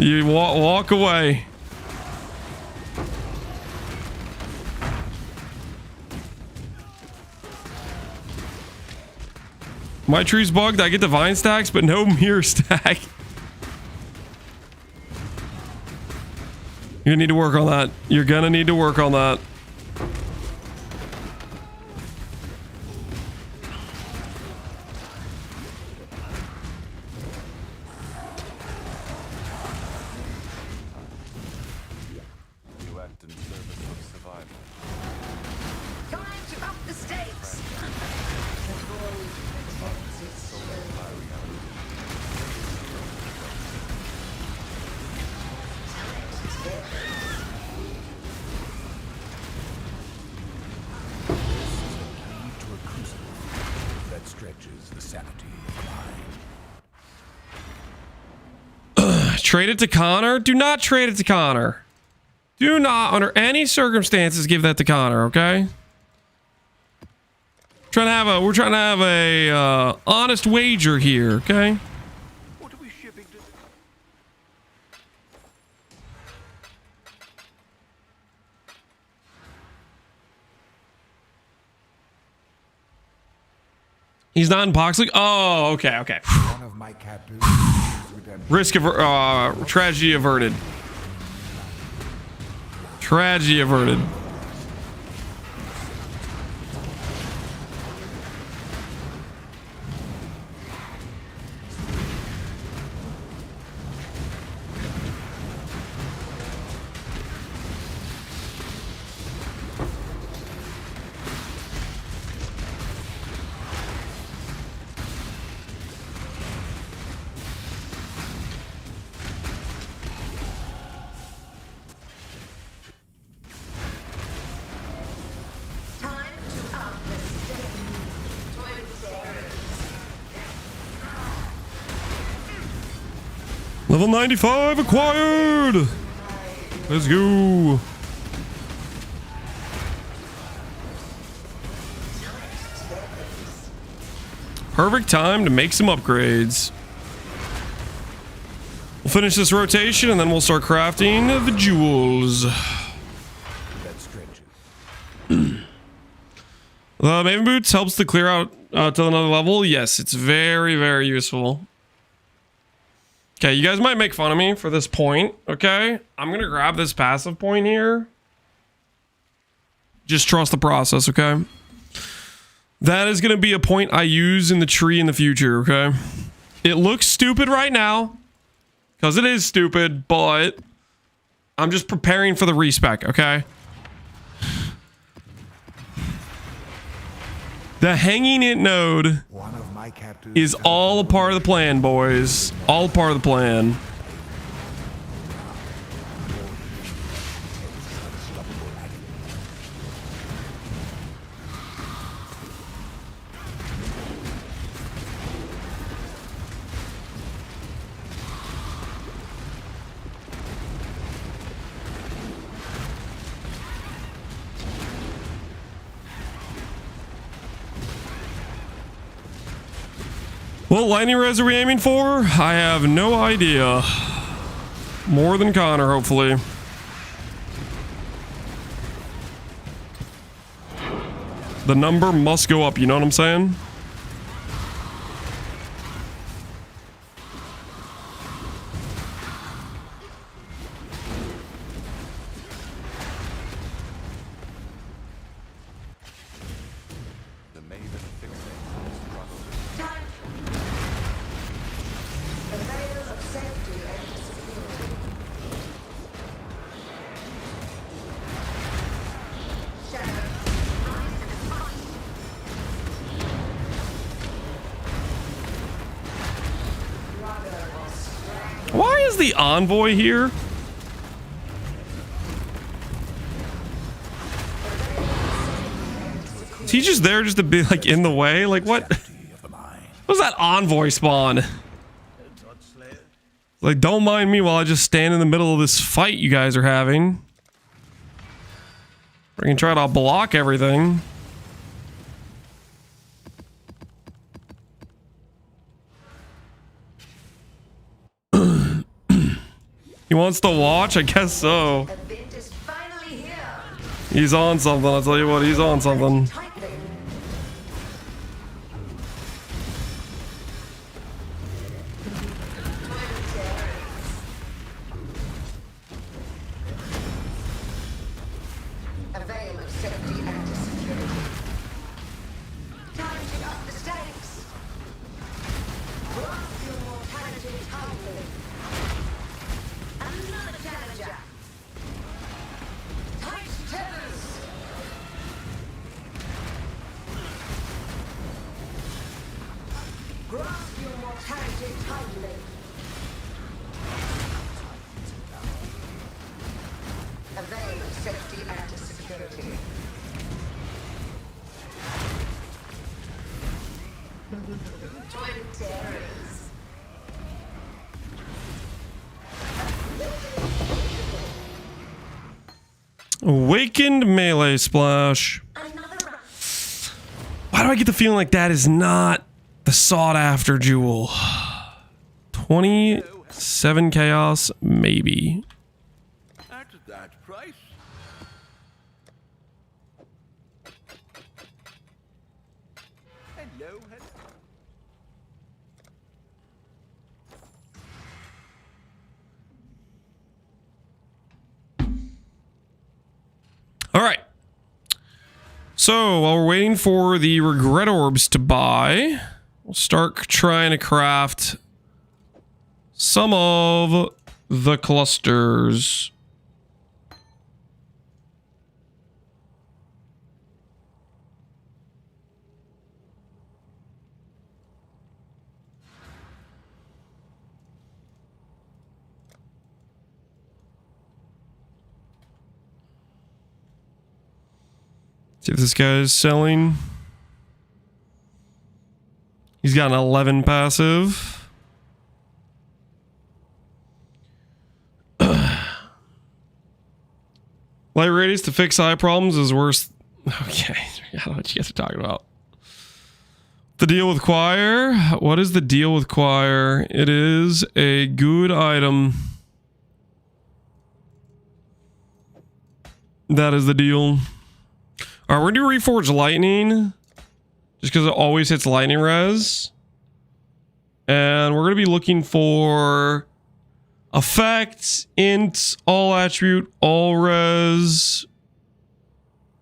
You walk away. My tree's bugged. I get divine stacks, but no mirror stack. You need to work on that. You're gonna need to work on that. You act in service of survival. Time to up the stakes. To a crucible that stretches the sanity of mind. Trade it to Connor? Do not trade it to Connor. Do not, under any circumstances, give that to Connor, okay? We're trying to have a honest wager here, okay? What are we shipping to? He's not in Poxley? Oh, okay. One of my captives refused redemption. Risk of tragedy averted. Tragedy averted. Time to up the stakes. Level 95 acquired. Let's go. Perfect time to make some upgrades. We'll finish this rotation and then we'll start crafting the jewels. That stretches. Maven Boots helps to clear out to another level. Yes, it's very, very useful. Okay, you guys might make fun of me for this point, okay? I'm going to grab this passive point here. Just trust the process, okay? That is going to be a point I use in the tree in the future, okay? It looks stupid right now, because it is stupid, but I'm just preparing for the respec, okay? The hanging it node One of my captives is all a part of the plan, boys. All a part of the plan. What lightning res are we aiming for? I have no idea. More than Connor, hopefully. The number must go up, you know what I'm saying? The Maven fixates the struggle. Time. The veil of safety and security. Shadow. Why is the envoy here? Is he just there just to be like in the way? Like what? of the mind. What's that envoy spawn? Like, don't mind me while I just stand in the middle of this fight you guys are having. We can try to block everything. He wants to watch? I guess so. Event is finally here. He's on something. I'll tell you what, he's on something. Tightening. A veil of safety and security. Tighten up the stakes. Grasp your mortality tightly. Another challenger. Tight tethers. Grasp your mortality tightly. A veil of safety and security. Twin terrors. Awakened melee splash. Another round. Why do I get the feeling like that is not the sought after jewel? 27 chaos, maybe. At that price. Hello, hello. All right. So while we're waiting for the regret orbs to buy, we'll start trying to craft some of the clusters. See if this guy is selling. He's got an 11 passive. Light radius to fix eye problems is worse. Okay, I don't know what you guys are talking about. The deal with choir. What is the deal with choir? It is a good item. That is the deal. All right, we're gonna do Reforge Lightning, just because it always hits lightning res. And we're gonna be looking for effects, int, all attribute, all res,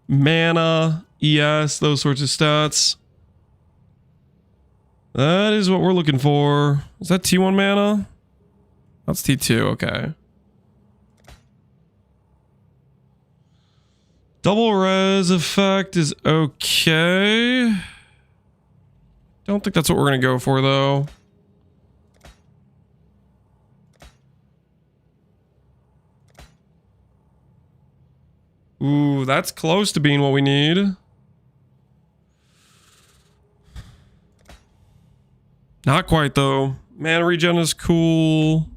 mana, ES, those sorts of stats. That is what we're looking for. Is that T1 mana? That's T2, okay. Double res effect is okay. Don't think that's what we're gonna go for though. Ooh, that's close to being what we need. Not quite though. Mana regen is cool.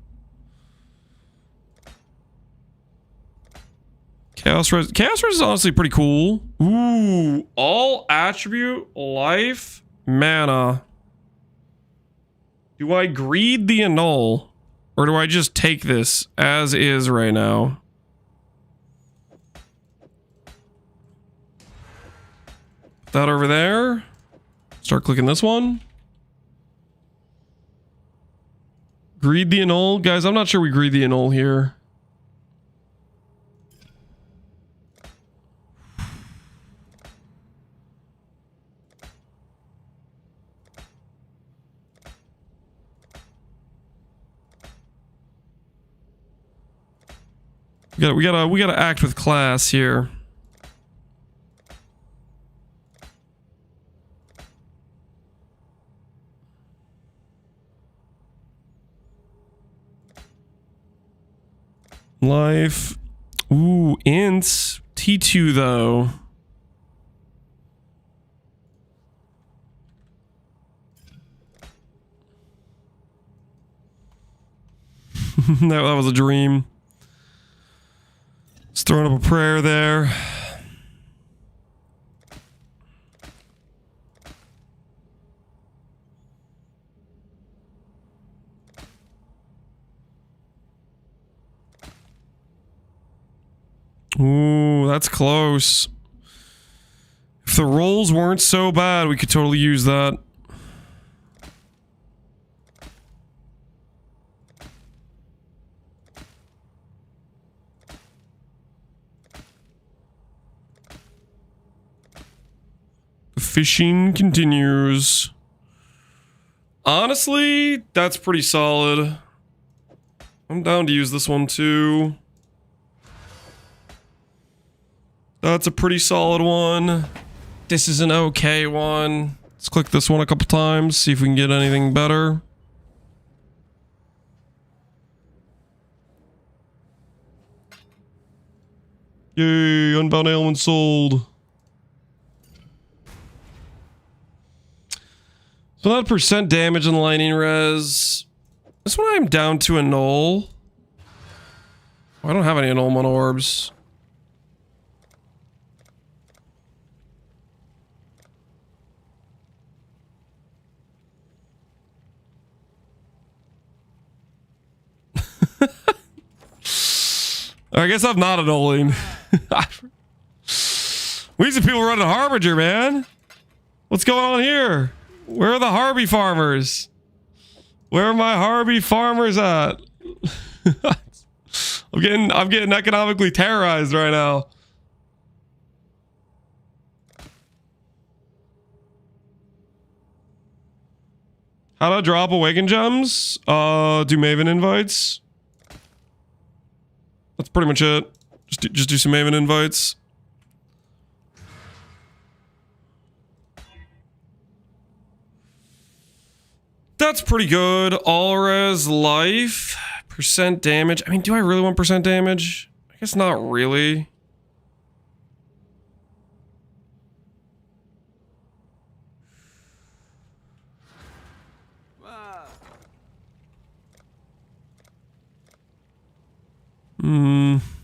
Chaos res is honestly pretty cool. Ooh, all attribute, life, mana. Do I greed the annul? Or do I just take this as is right now? Put that over there. Start clicking this one. Greed the annul. Guys, I'm not sure we greed the annul here. We gotta act with class here. Life. Ooh, ints. T2 though. That was a dream. Just throwing up a prayer there. Ooh, that's close. If the rolls weren't so bad, we could totally use that. The fishing continues. Honestly, that's pretty solid. I'm down to use this one too. That's a pretty solid one. This is an okay one. Let's click this one a couple times, see if we can get anything better. Yay, Unbound Ailment sold. So that percent damage in lightning res. This one I'm down to annul. I don't have any annulment orbs. I guess I'm not annulling. We need some people running Harbinger, man. What's going on here? Where are the Harby farmers? Where are my Harby farmers at? I'm getting economically terrorized right now. How to drop Awaken Gems? Do Maven invites. That's pretty much it. Just do some Maven invites. That's pretty good. All res life. Percent damage. I mean, do I really want percent damage? I guess not really.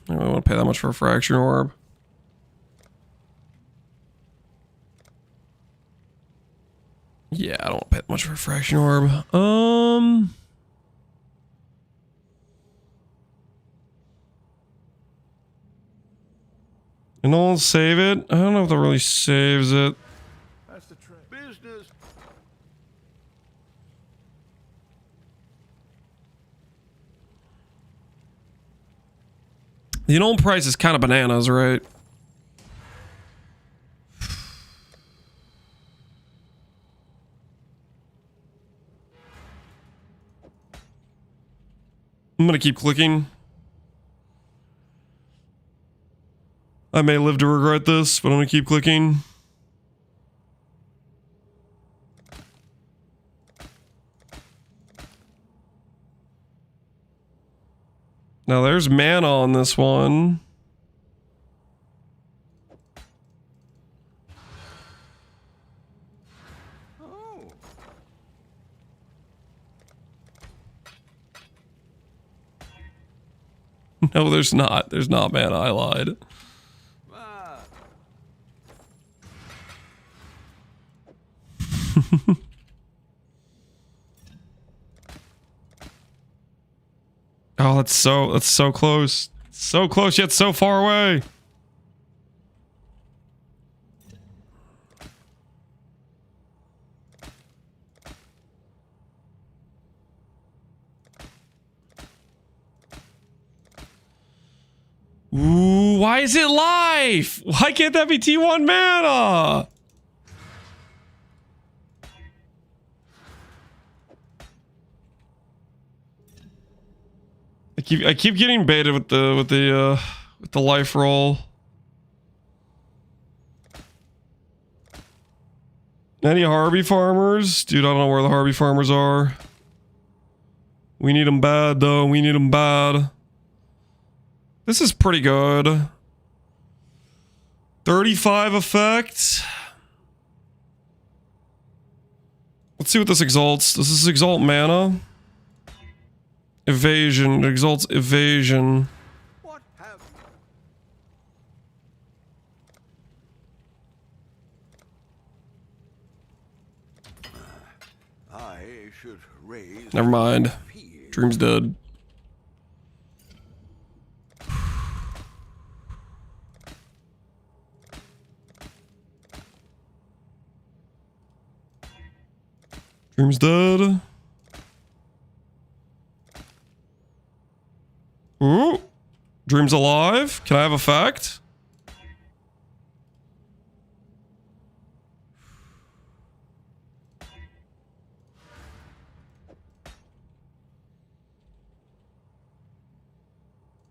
I don't really want to pay that much for a fraction orb. Yeah, I don't want to pay that much for a fraction orb. And I'll save it. I don't know if that really saves it. That's the trick. Business. The annulment price is kind of bananas, right? I'm gonna keep clicking. I may live to regret this, but I'm gonna keep clicking. Now there's mana on this one. Oh. No, there's not. There's not mana. I lied. Ah. Oh, that's so close. So close yet so far away. Ooh, why is it life? Why can't that be T1 mana? I keep getting baited with the life roll. Any Harby farmers? Dude, I don't know where the Harby farmers are. We need them bad though. We need them bad. This is pretty good. 35 effect. Let's see what this exalts. Does this exalt mana? Evasion. It exalts evasion. What have you? I should raise. Never mind. Dream's dead. Dream's dead. Ooh. Dream's alive. Can I have effect?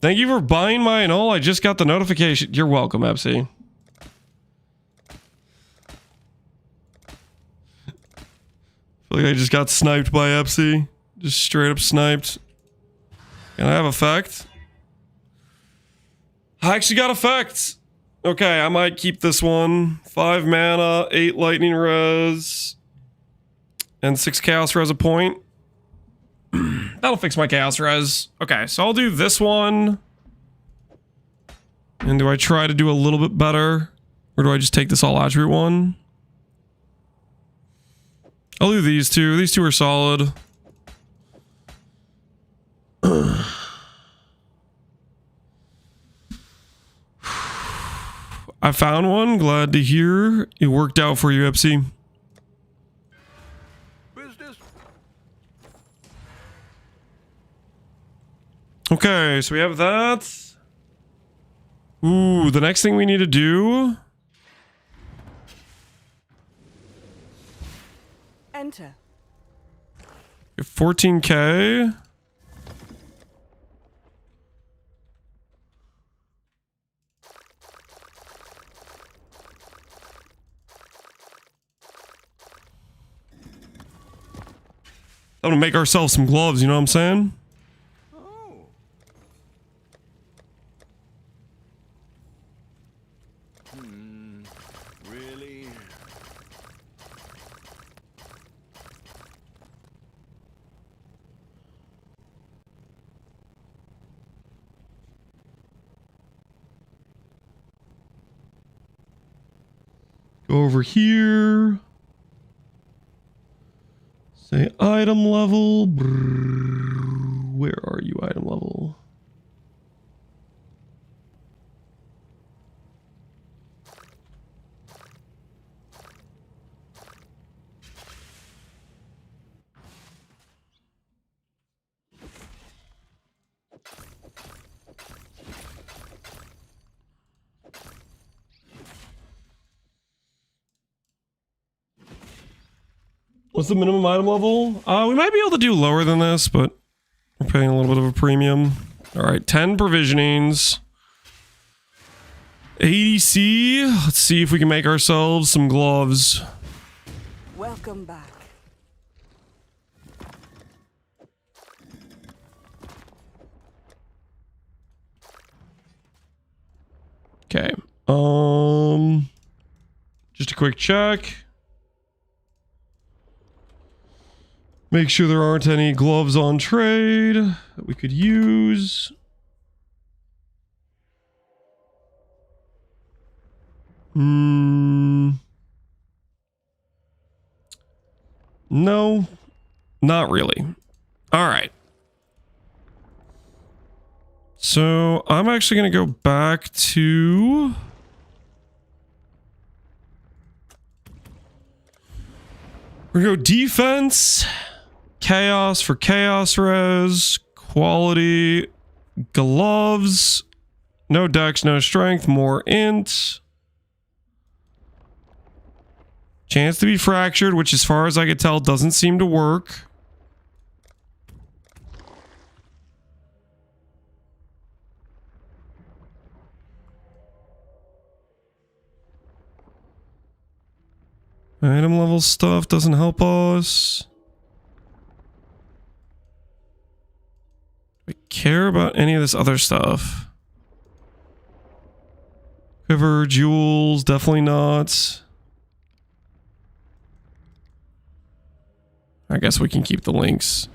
Thank you for buying my annul. I just got the notification. You're welcome, Epsy. Feel like I just got sniped by Epsy. Just straight up sniped. Can I have effect? I actually got effect. Okay, I might keep this one. 5 mana, 8 lightning res, and 6 chaos res a point. That'll fix my chaos res. Okay, so I'll do this one. And do I try to do a little bit better? Or do I just take this all attribute one? I'll do these two. These two are solid. I found one. Glad to hear it worked out for you, Epsy. Business. Okay, so we have that. Ooh, the next thing we need to do. Enter. 14k. I'm gonna make ourselves some gloves, you know what I'm saying? Oh. Really? Go over here. Say item level. Where are you, item level? What's the minimum item level? We might be able to do lower than this, but we're paying a little bit of a premium. All right, 10 provisionings. ADC. Let's see if we can make ourselves some gloves. Welcome back. Okay. Just a quick check. Make sure there aren't any gloves on trade that we could use. No, not really. All right. So I'm actually going to go back to... We're going to go defense, chaos for chaos res, quality, gloves, no dex, no strength, more int. Chance to be fractured, which as far as I could tell doesn't seem to work. Item level stuff doesn't help us. Do we care about any of this other stuff? Quiver, jewels, definitely not. I guess we can keep the links.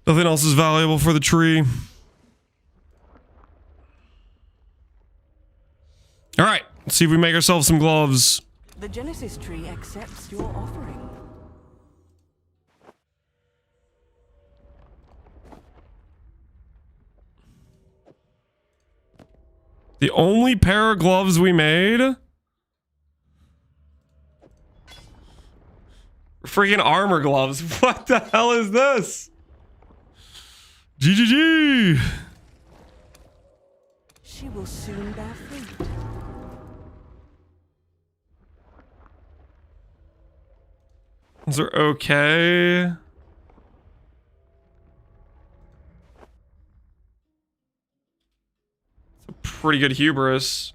Nothing else is valuable for the tree. All right, let's see if we make ourselves some gloves. The Genesis tree accepts your offering. The only pair of gloves we made were freaking armor gloves. What the hell is this? GGG. She will soon bear fruit. Those are okay. It's a pretty good hubris.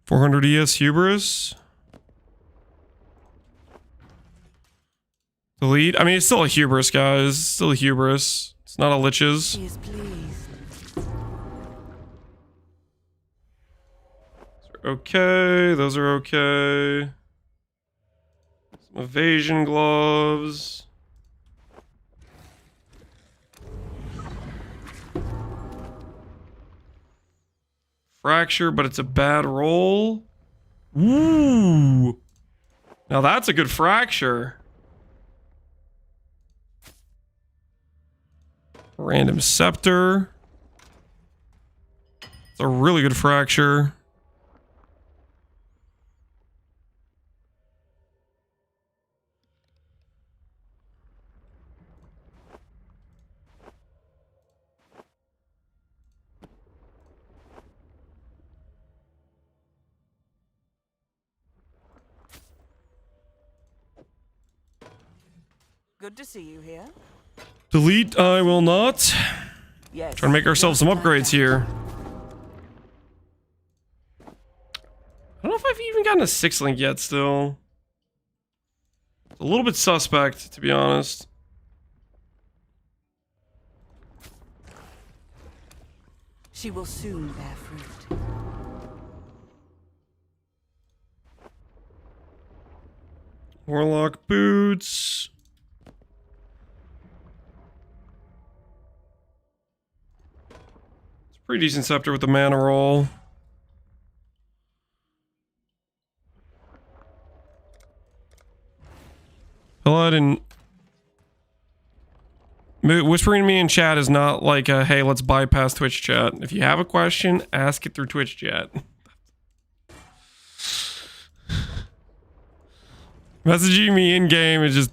$400 ES hubris. Delete. I mean, it's still a hubris, guys. It's still a hubris. It's not a liches. She is pleased. Okay, those are okay. Some evasion gloves. Fracture, but it's a bad roll. Ooh. Now that's a good fracture. Random scepter. It's a really good fracture. Good to see you here. Delete, I will not. Yes. Trying to make ourselves some upgrades here. I don't know if I've even gotten a 6-link yet still. It's a little bit suspect, to be honest. She will soon bear fruit. Warlock boots. It's a pretty decent scepter with the mana roll. Paladin. Whispering to me in chat is not like a, hey, let's bypass Twitch chat. If you have a question, ask it through Twitch chat. Messaging me in game, it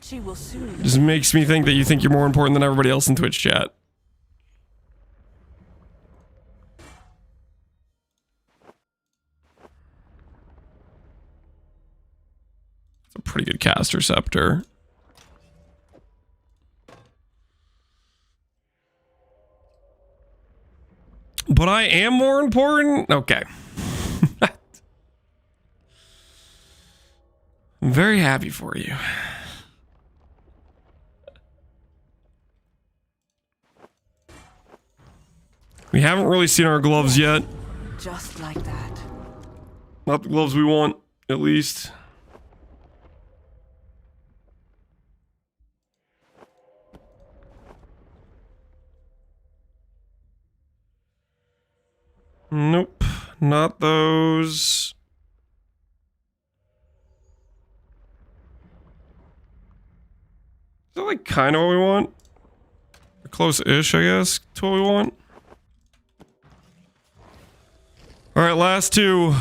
She will soon. just makes me think that you think you're more important than everybody else in Twitch chat. It's a pretty good caster scepter. But I am more important? Okay. I'm very happy for you. We haven't really seen our gloves yet. Just like that. Not the gloves we want, at least. Nope, not those. Is that like kind of what we want? Close-ish, I guess, to what we want. All right, last two.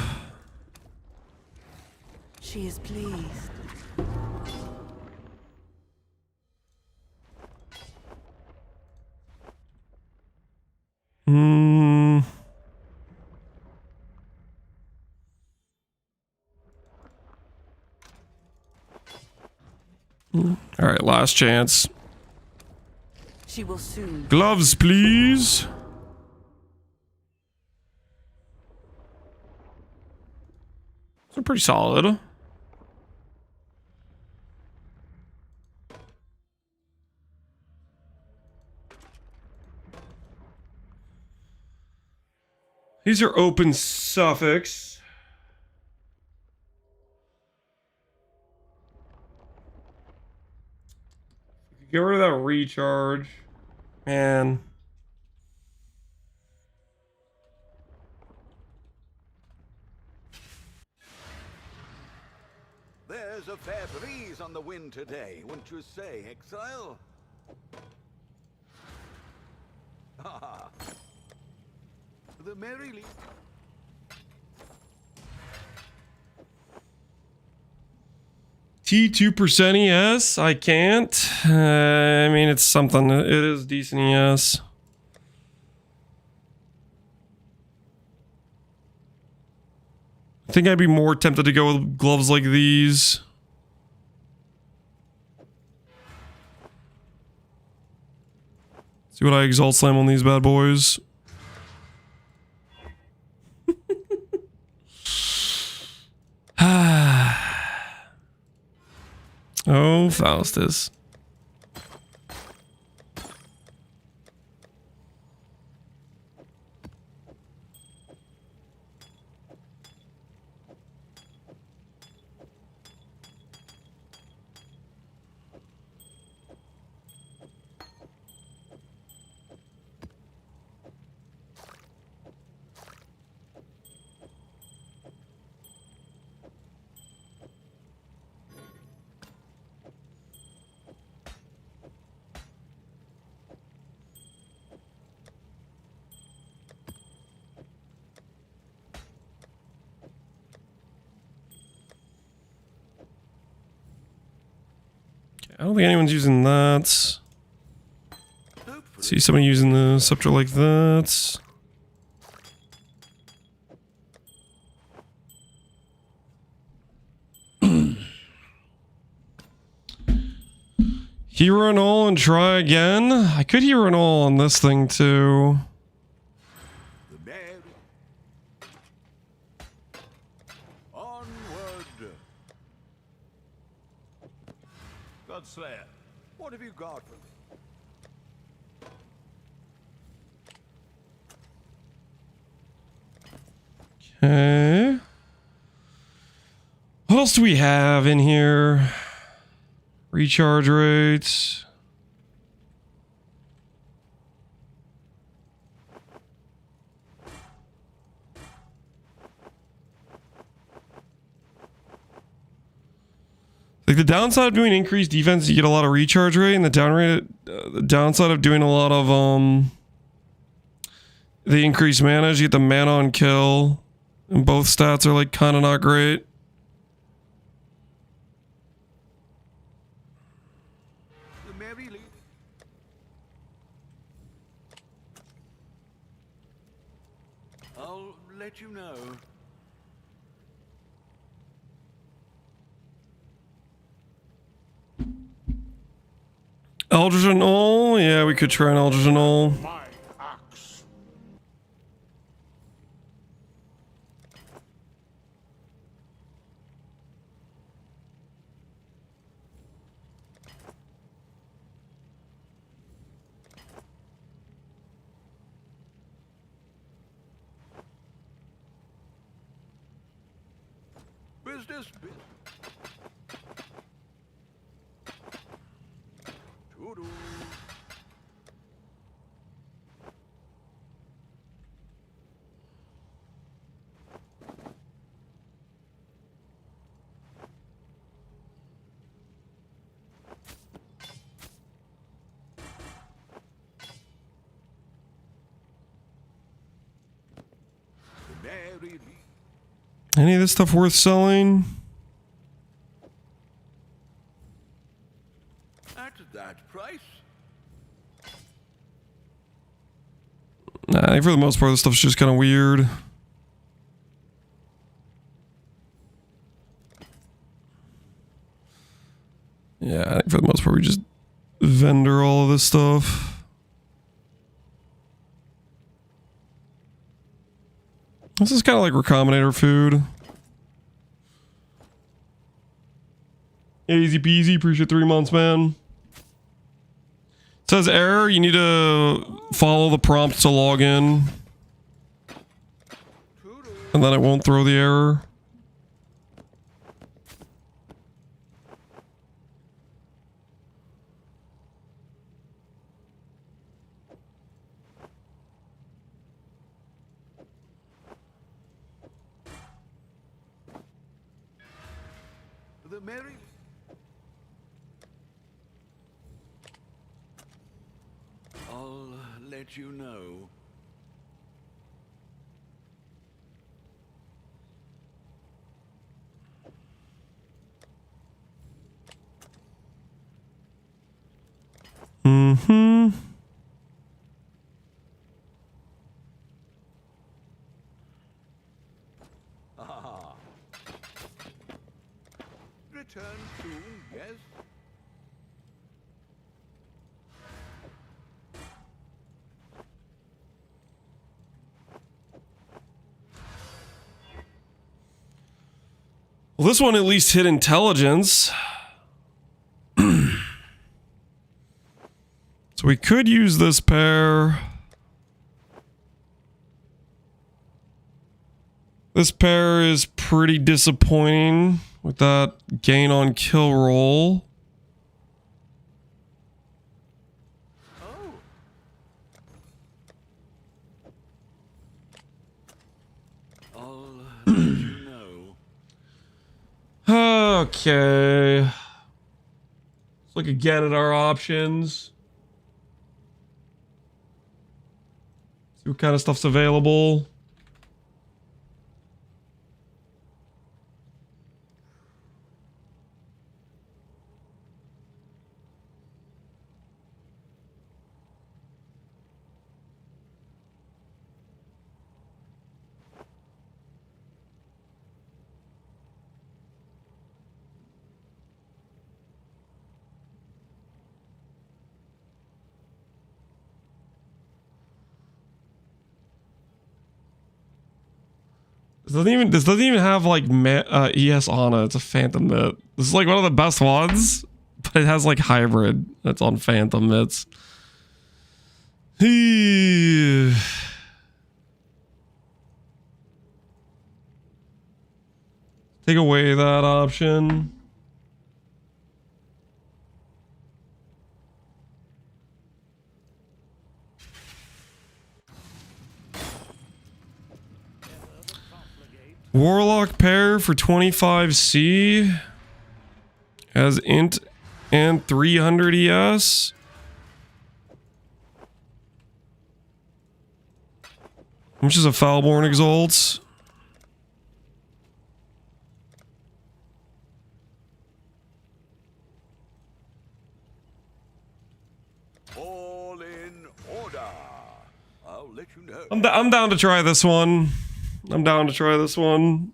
She is pleased. All right, last chance. She will soon. Gloves, please. They're pretty solid. These are open suffix. Get rid of that recharge. Man. There's a fair breeze on the wind today, wouldn't you say, Exile? The merry lead. T2% ES? I can't. I mean, it's something. It is decent ES. I think I'd be more tempted to go with gloves like these. See what I exalt slam on these bad boys. Oh, Faustus. I don't think anyone's using that. See somebody using the scepter like that. Hero and all and try again. I could hero and all on this thing too. The merry. Onward. Godslayer, what have you got for me? Okay. What else do we have in here? Recharge rates. Like the downside of doing increased defense, you get a lot of recharge rate, and the the downside of doing a lot of the increased mana is you get the mana on kill, and both stats are like kind of not great. The merry lead. I'll let you know. Eldritch and all? Yeah, we could try an Eldritch and all. My axe. Business. Toodoo. The merry lead. Any of this stuff worth selling? At that price. Nah, I think for the most part, this stuff's just kind of weird. Yeah, I think for the most part, we just vendor all of this stuff. This is kind of like Recombinator food. Easy peasy, appreciate 3 months, man. It says error, you need to follow the prompt to log in. And then it won't throw the error. The merry. I'll let you know. return soon, yes? Well, this one at least hit intelligence. So we could use this pair. This pair is pretty disappointing with that gain on kill roll. Oh. I'll let you know. Okay. Let's look again at our options. See what kind of stuff's available. This doesn't even have like ES Ana. It's a Phantom Mitt. This is like one of the best ones, but it has like hybrid. That's on Phantom Mitts. Take away that option. Warlock pair for 25C has int and 300 ES. How much is a Foulborn Exalts? All in order. I'll let you know. I'm down to try this one. I'm down to try this one.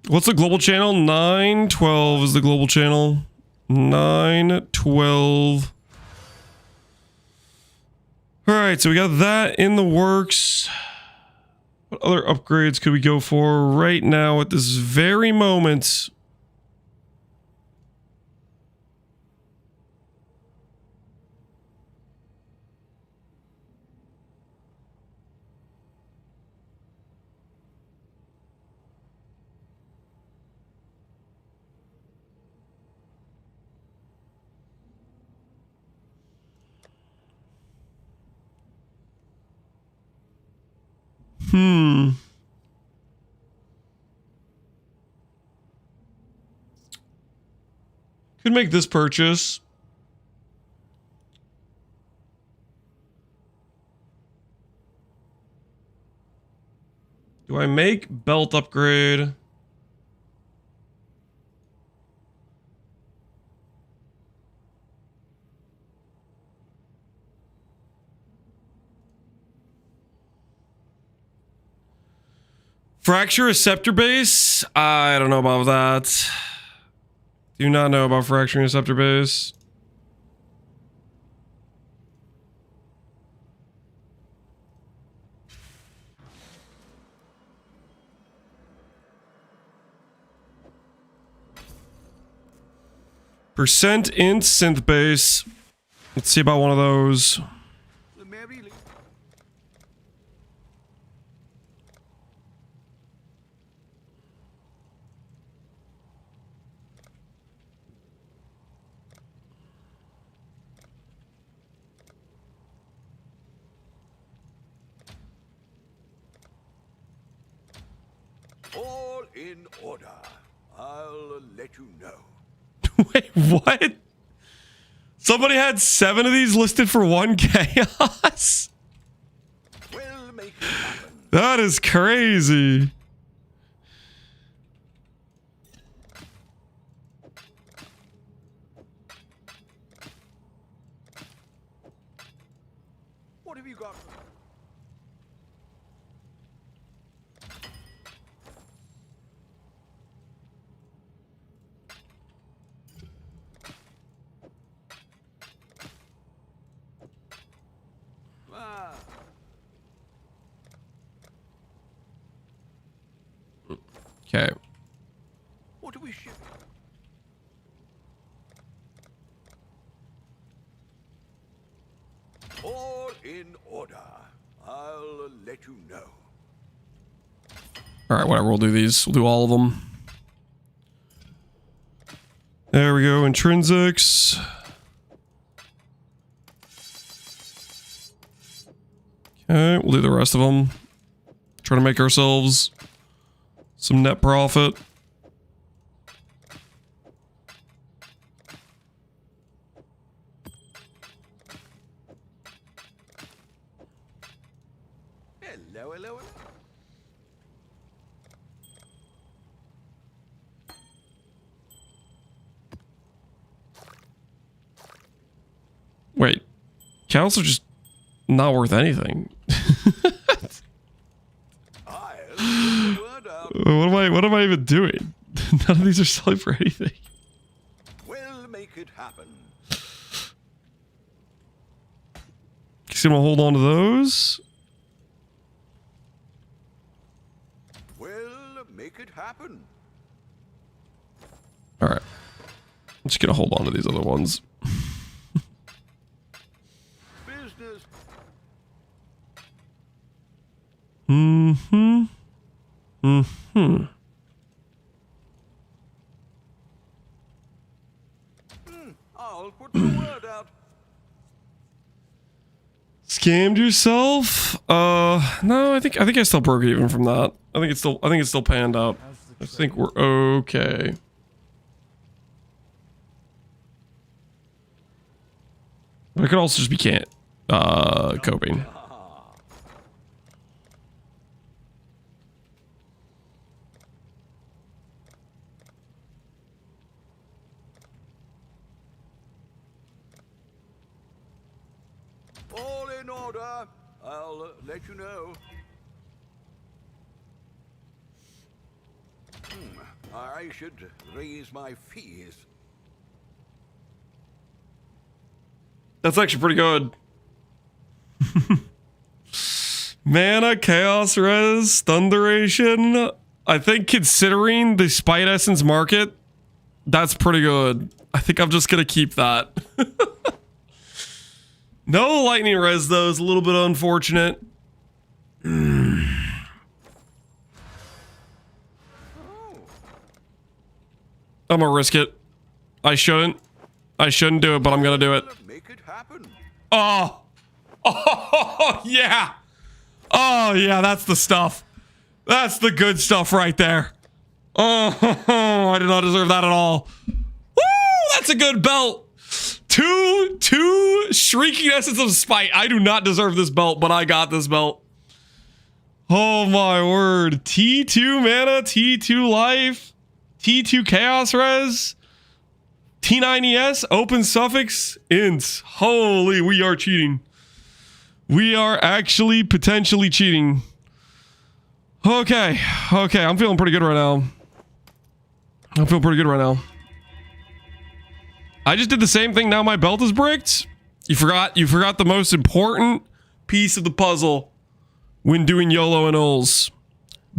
What's the global channel? 912 is the global channel. 912. Alright, so we got that in the works. What other upgrades could we go for right now at this very moment? Could make this purchase. Do I make belt upgrade? Fracture a scepter base? I don't know about that. Do not know about fracturing a scepter base. Percent int synth base. Let's see about one of those. Maybe. All in order. I'll let you know. Wait, what? Somebody had 7 of these listed for 1 chaos? We'll make it happen. That is crazy. What have you got? Okay. What do we ship? All in order. I'll let you know. All right, whatever. We'll do these. We'll do all of them. There we go. Intrinsics. Okay, we'll do the rest of them. Try to make ourselves some net profit. Hello, hello, hello. Wait, cows are just not worth anything. I'll put the word out. What am I even doing? None of these are selling for anything. We'll make it happen. Guess I'm gonna hold on to those. We'll make it happen. All right, I'm just gonna hold on to these other ones. Business. Mm-hmm. Mm-hmm. I'll put the word out. Scammed yourself? No, I think I still broke even from that. I think it's still panned out. I think we're okay. But it could also just be coping. All in order. I'll let you know. I should raise my fees. That's actually pretty good. Mana, Chaos Res, Stun Duration. I think considering the Spite Essence market, that's pretty good. I think I'm just gonna keep that. No Lightning Res though is a little bit unfortunate. I'm gonna risk it. I shouldn't do it, but I'm gonna do it. Make it happen. Oh, oh yeah. Oh yeah, that's the stuff. That's the good stuff right there. Oh, I did not deserve that at all. Woo, that's a good belt. Two Shrieking Essence of Spite. I do not deserve this belt, but I got this belt. Oh my word. T2 mana, T2 life, T2 Chaos Res, T9ES, open suffix, ints. Holy, we are cheating. We are actually potentially cheating. Okay, I'm feeling pretty good right now. I just did the same thing, now my belt is bricked. You forgot the most important piece of the puzzle when doing YOLO and ULs.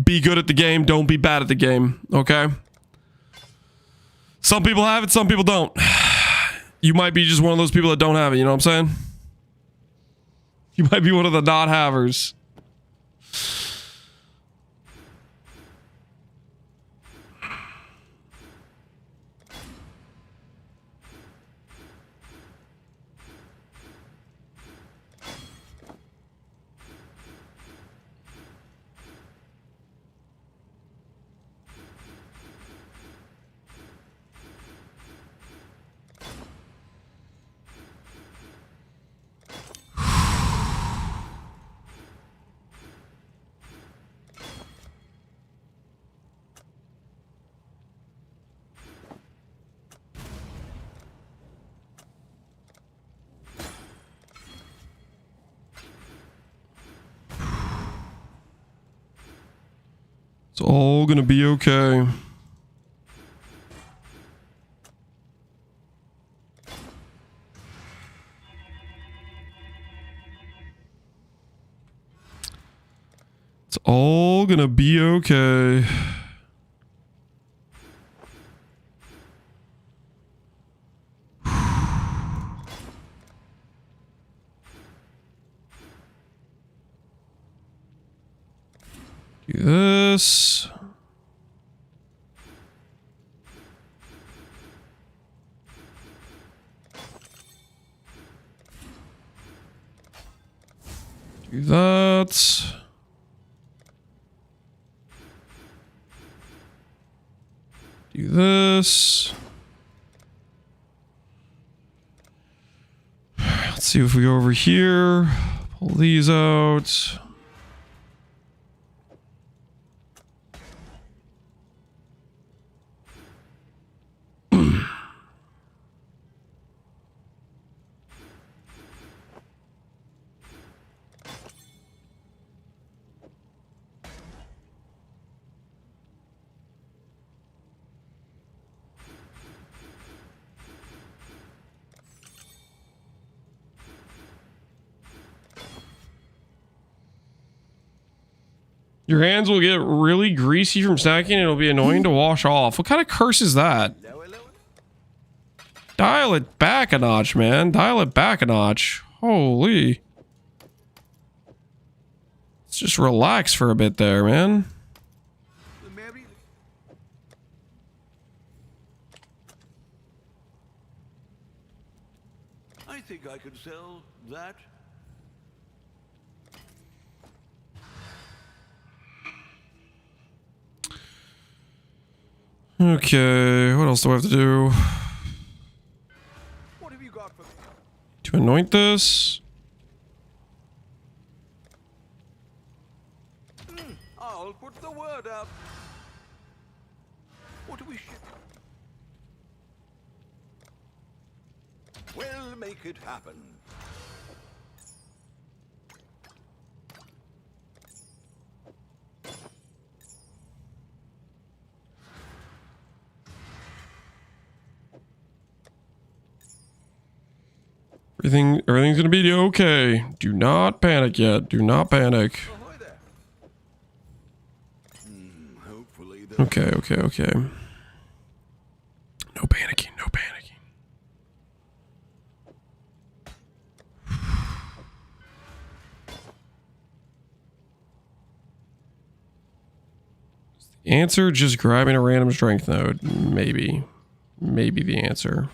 Be good at the game, don't be bad at the game, okay? Some people have it, some people don't. You might be just one of those people that don't have it, you know what I'm saying? You might be one of the not-havers. It's all gonna be okay. It's all gonna be okay. Do this. Do that. Do this. Let's see if we go over here. Pull these out. Your hands will get really greasy from snacking and it'll be annoying to wash off. What kind of curse is that? Dial it back a notch, man. Dial it back a notch. Holy. Let's just relax for a bit there, man. I think I could sell that. Okay, what else do I have to do? What have you got for me? To anoint this. I'll put the word out. What do we ship? We'll make it happen. Everything's gonna be okay. Do not panic yet. Do not panic. Ahoy there. Hopefully Okay. No panicking. No panicking. Is the answer just grabbing a random strength node? Maybe. Maybe the answer.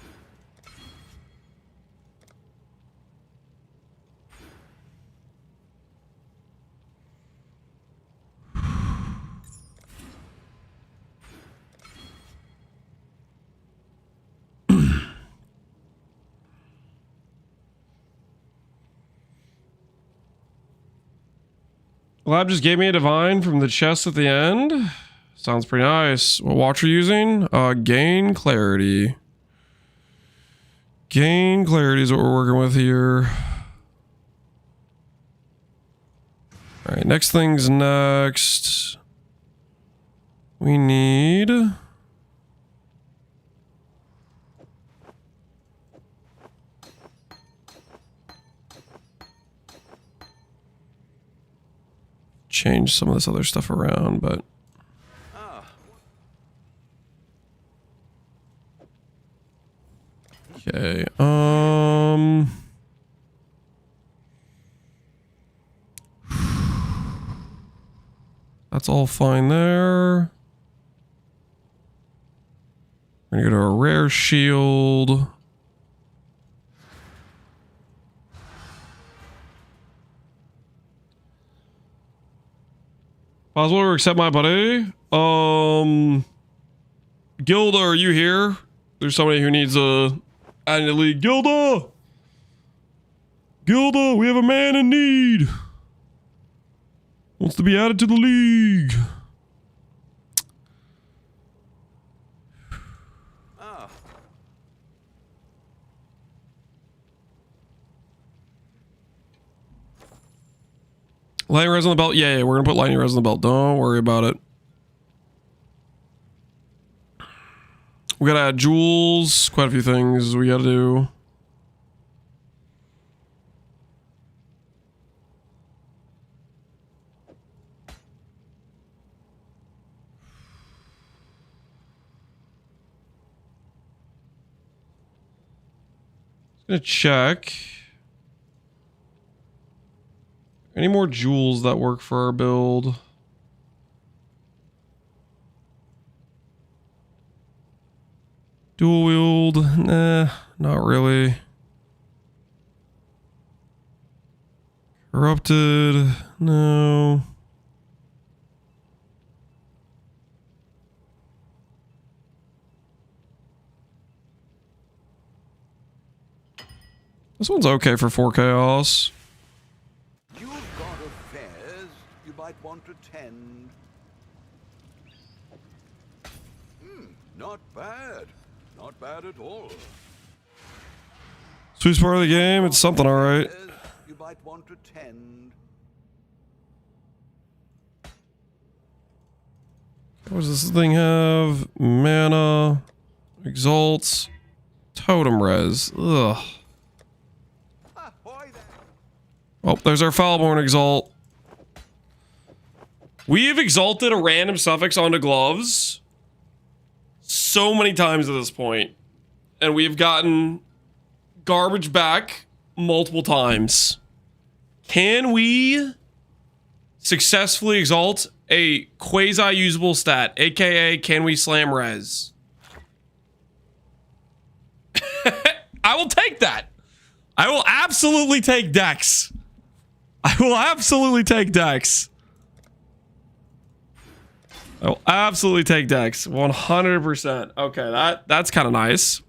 Lab just gave me a divine from the chest at the end. Sounds pretty nice. What watch are you using? Gain clarity. Gain clarity is what we're working with here. Alright, next thing's next. We need... change some of this other stuff around, but okay. That's all fine there. We're gonna go to a rare shield. Possible to accept my buddy. Gilda, are you here? There's somebody who needs a add in the league. Gilda! Gilda, we have a man in need. Wants to be added to the league. Lightning res on the belt? Yeah, we're gonna put lightning res on the belt. Don't worry about it. We gotta add jewels. Quite a few things we gotta do. Just gonna check. Any more jewels that work for our build? Dual wield? Nah, not really. Corrupted? No. This one's okay for 4 chaos. You've got affairs you might want to tend. Not bad. Not bad at all. Sweetest part of the game, it's something alright. Affairs you might want to tend. What does this thing have? Mana, exalts, totem res. Ugh. Ahoy there. Oh, there's our Foulborn exalt. We have exalted a random suffix onto gloves so many times at this point, and we have gotten garbage back multiple times. Can we successfully exalt a quasi-usable stat, aka can we slam res? I will take that. I will absolutely take Dex. I will absolutely take Dex. I will absolutely take Dex. 100%. Okay, that's kind of nice.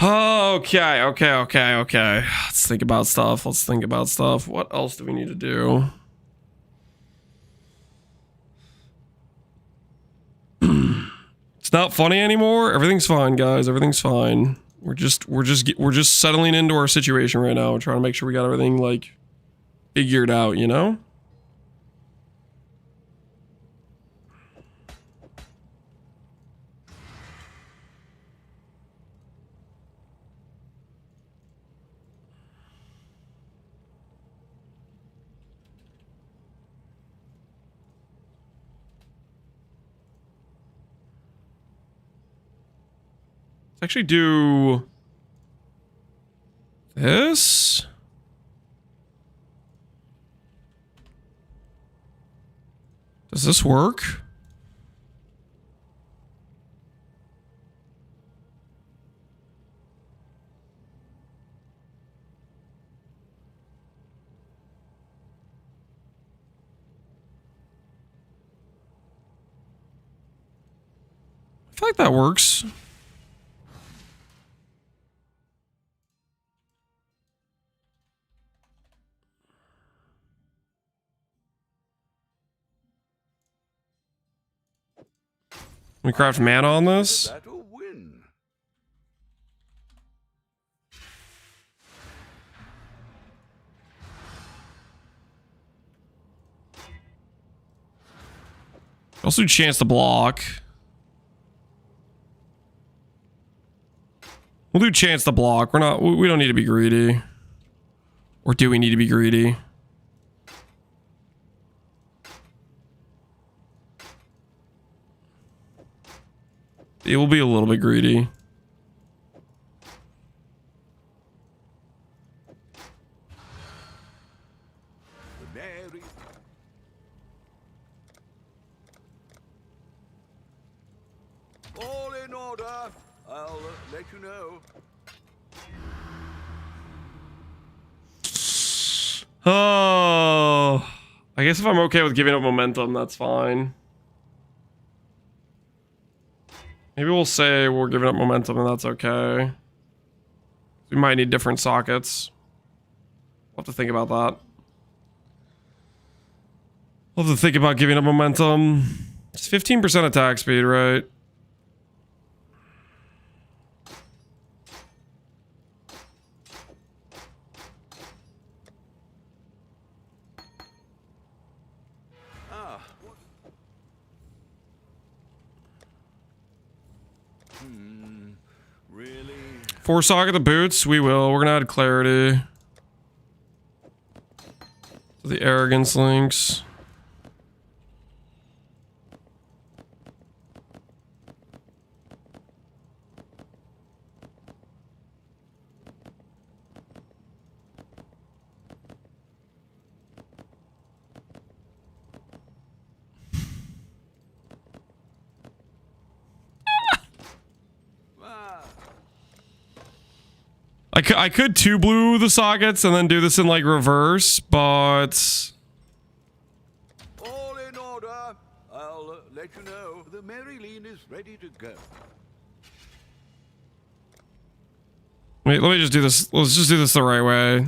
Okay. Let's think about stuff. What else do we need to do? It's not funny anymore. Everything's fine, guys. Everything's fine. We're just settling into our situation right now. We're trying to make sure we got everything like figured out, you know? Let's actually do this. Does this work? I feel like that works. We craft mana on this. That'll win. Also, chance to block. We'll do chance to block. We don't need to be greedy. Or do we need to be greedy? It will be a little bit greedy. Mary. All in order. I'll let you know. Oh, I guess if I'm okay with giving up momentum, that's fine. Maybe we'll say we're giving up momentum and that's okay. We might need different sockets. We'll have to think about that. We'll have to think about giving up momentum. It's 15% attack speed, right? Really? 4 socket the boots, we will. We're gonna add clarity to the arrogance links. I could 2 blue the sockets and then do this in like reverse, but All in order. I'll let you know. The Marilyn is ready to go. wait, let me just do this. Let's just do this the right way.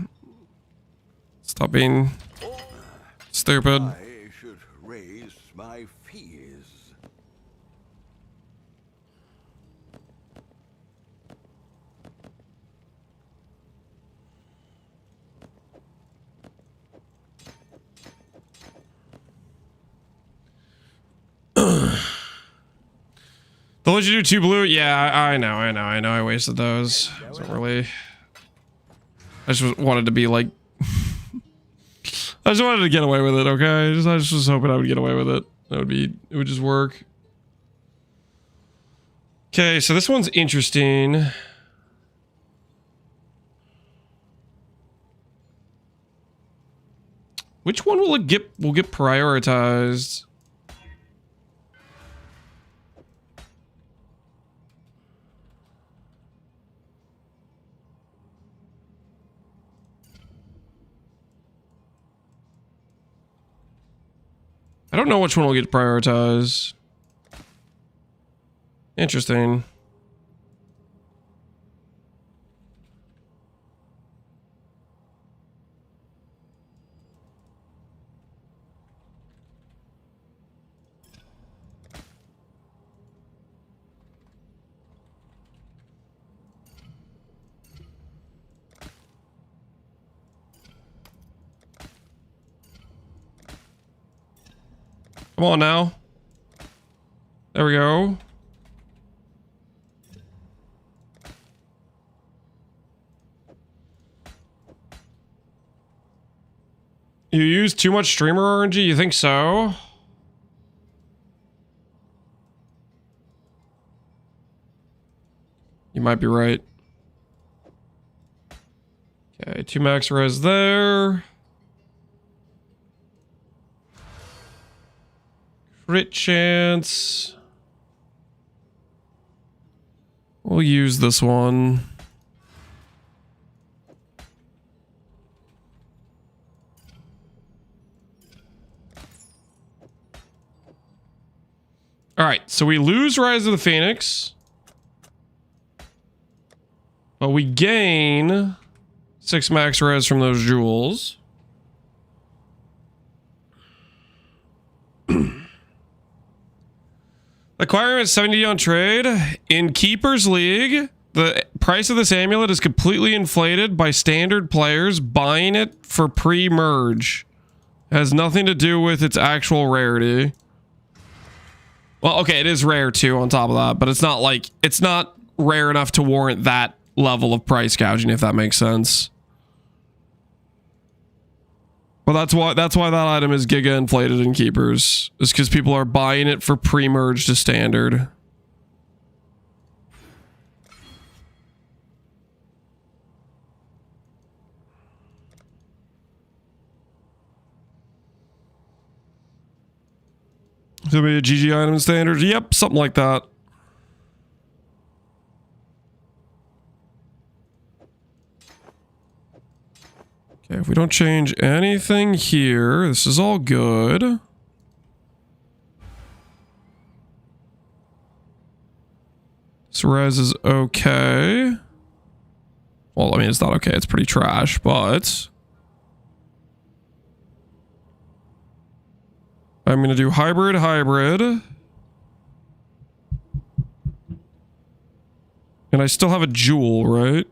Stop being stupid. I should raise my fears. They'll let you do 2 blue? Yeah, I know. I wasted those. Wasn't really. I just wanted to be like. I just wanted to get away with it, okay? I just was hoping I would get away with it. It would just work. Okay, so this one's interesting. Which one will get prioritized? I don't know which one will get prioritized. Interesting. Come on now. There we go. You use too much streamer RNG? You think so? You might be right. Okay, 2 max res there. Crit chance. We'll use this one. All right, so we lose Rise of the Phoenix, but we gain 6 max res from those jewels. Acquiring at 70 on trade. In Keeper's League, the price of this amulet is completely inflated by standard players buying it for pre-merge. It has nothing to do with its actual rarity. Well, okay, it is rare too on top of that, but it's not rare enough to warrant that level of price gouging, if that makes sense. Well, that's why that item is giga inflated in Keepers. Is because people are buying it for pre-merge to standard. Is it be a GG item standard? Yep, something like that. Okay, if we don't change anything here, this is all good. This res is okay. Well, I mean, it's not okay. It's pretty trash, but... I'm going to do hybrid. And I still have a jewel, right?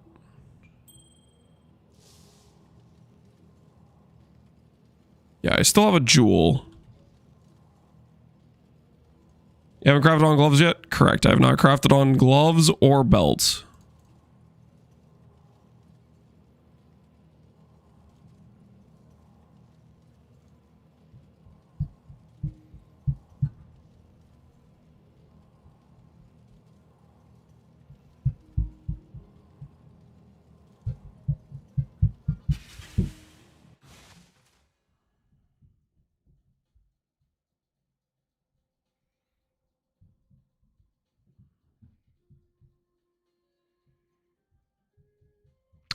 Yeah, I still have a jewel. You haven't crafted on gloves yet? Correct. I have not crafted on gloves or belts.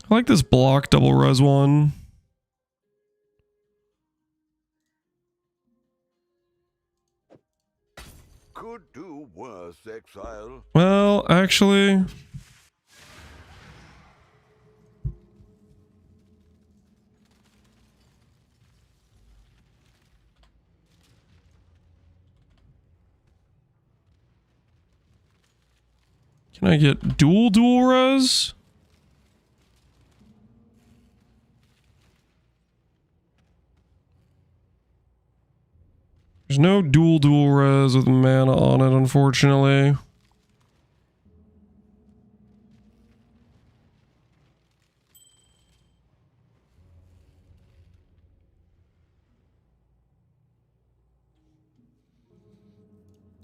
I like this block double res one. Could do worse, Exile. Well, actually, can I get dual res? There's no dual res with mana on it, unfortunately.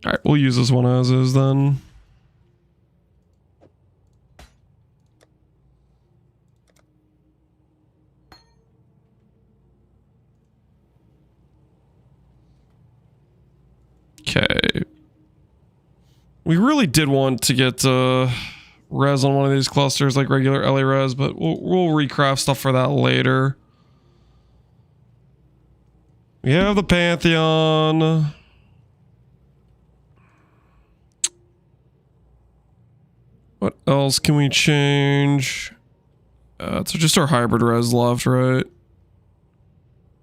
Alright, we'll use this one as is then. Okay. We really did want to get res on one of these clusters like regular LA res, but we'll recraft stuff for that later. We have the Pantheon. What else can we change? So just our hybrid res left, right?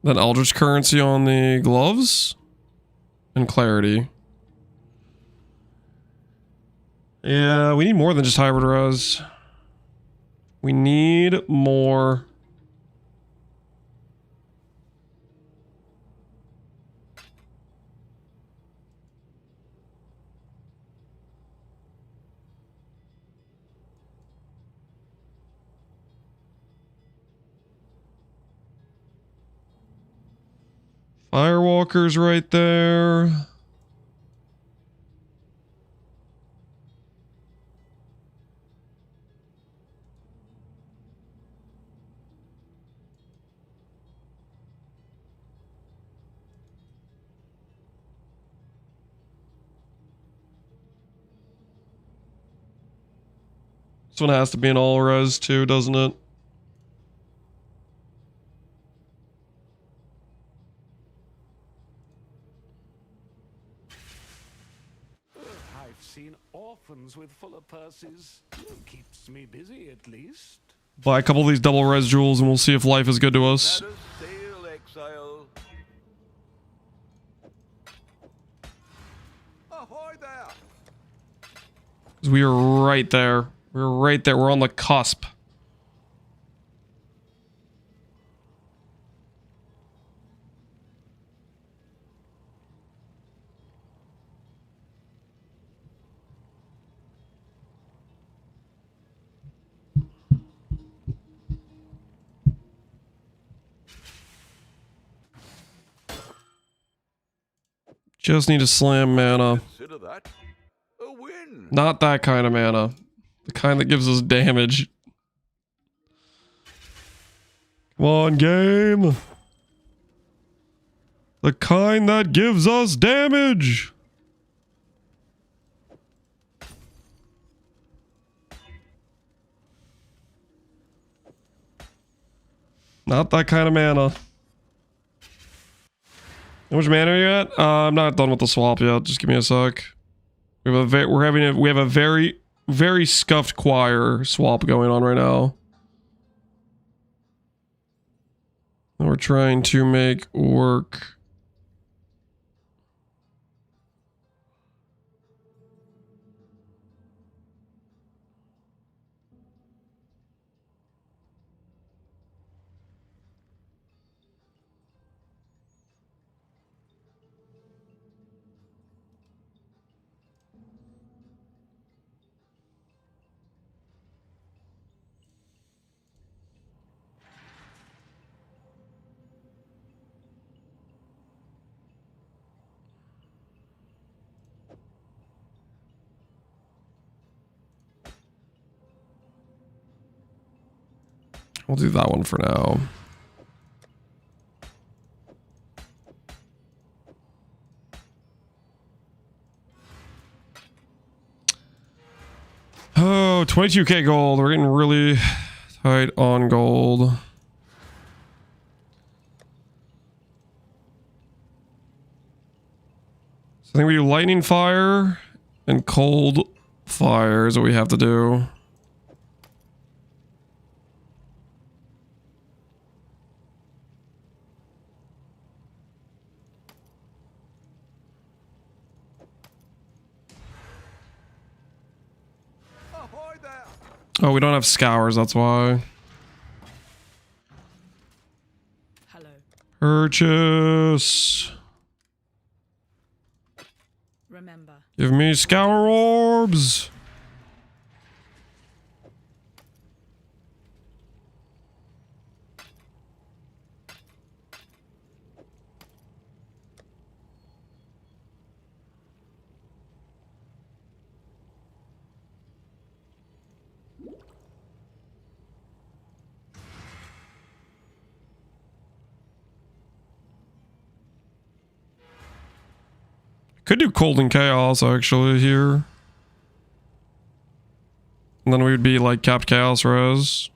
Then Eldritch Currency on the gloves. And Clarity. Yeah, we need more than just hybrid res. We need more. Firewalker's right there. This one has to be an all res too, doesn't it? I've seen orphans with fuller purses. Keeps me busy, at least. Buy a couple of these double res jewels and we'll see if life is good to us. Let us sail, Exile. Ahoy there! 'Cause we are right there. We're right there. We're on the cusp. Just need to slam mana. Consider that a win. Not that kind of mana. The kind that gives us damage. Come on, game. The kind that gives us damage. Not that kind of mana. How much mana are you at? I'm not done with the swap yet. Just give me a sec. We have a very scuffed choir swap going on right now. And we're trying to make work. We'll do that one for now. Oh, 22k gold. We're getting really Tight on gold. So I think we do lightning fire and cold fire is what we have to do. Ahoy there! Oh, we don't have scours, that's why. Hello. Purchase. Remember. Give me scour orbs. Could do cold and chaos actually here. And then we would be like capped chaos res.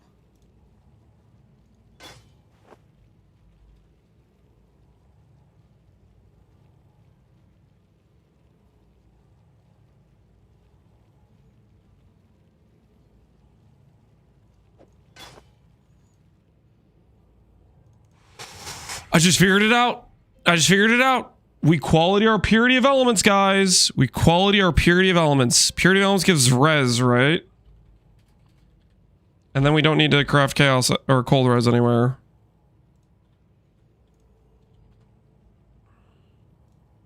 I just figured it out. We quality our purity of elements, guys. We quality our purity of elements. Purity of elements gives res, right? And then we don't need to craft chaos or cold res anywhere.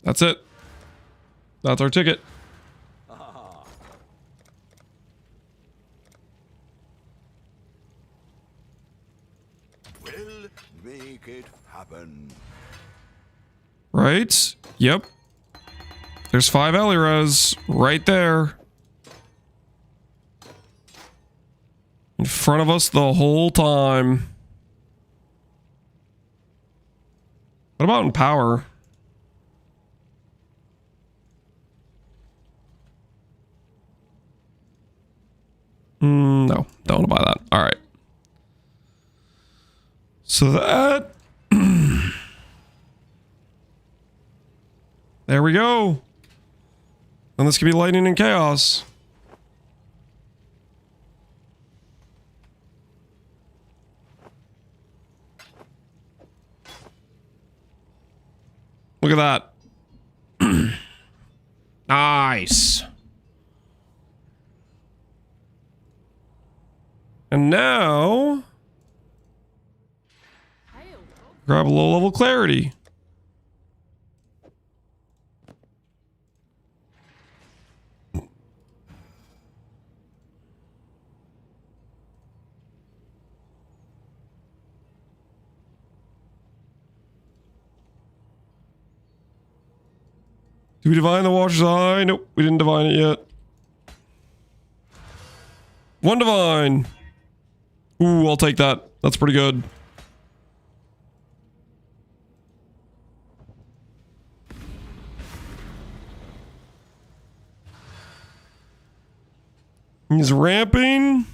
That's it. That's our ticket. We'll make it happen. Right? Yep. There's 5 Eliras right there. In front of us the whole time. What about in power? No, don't want to buy that. All right. So that... There we go. And this could be lightning and chaos. Look at that. Nice. And now... grab a low level clarity. Do we divine the Watcher's Eye? Nope, we didn't divine it yet. 1 divine. Ooh, I'll take that. That's pretty good. He's ramping.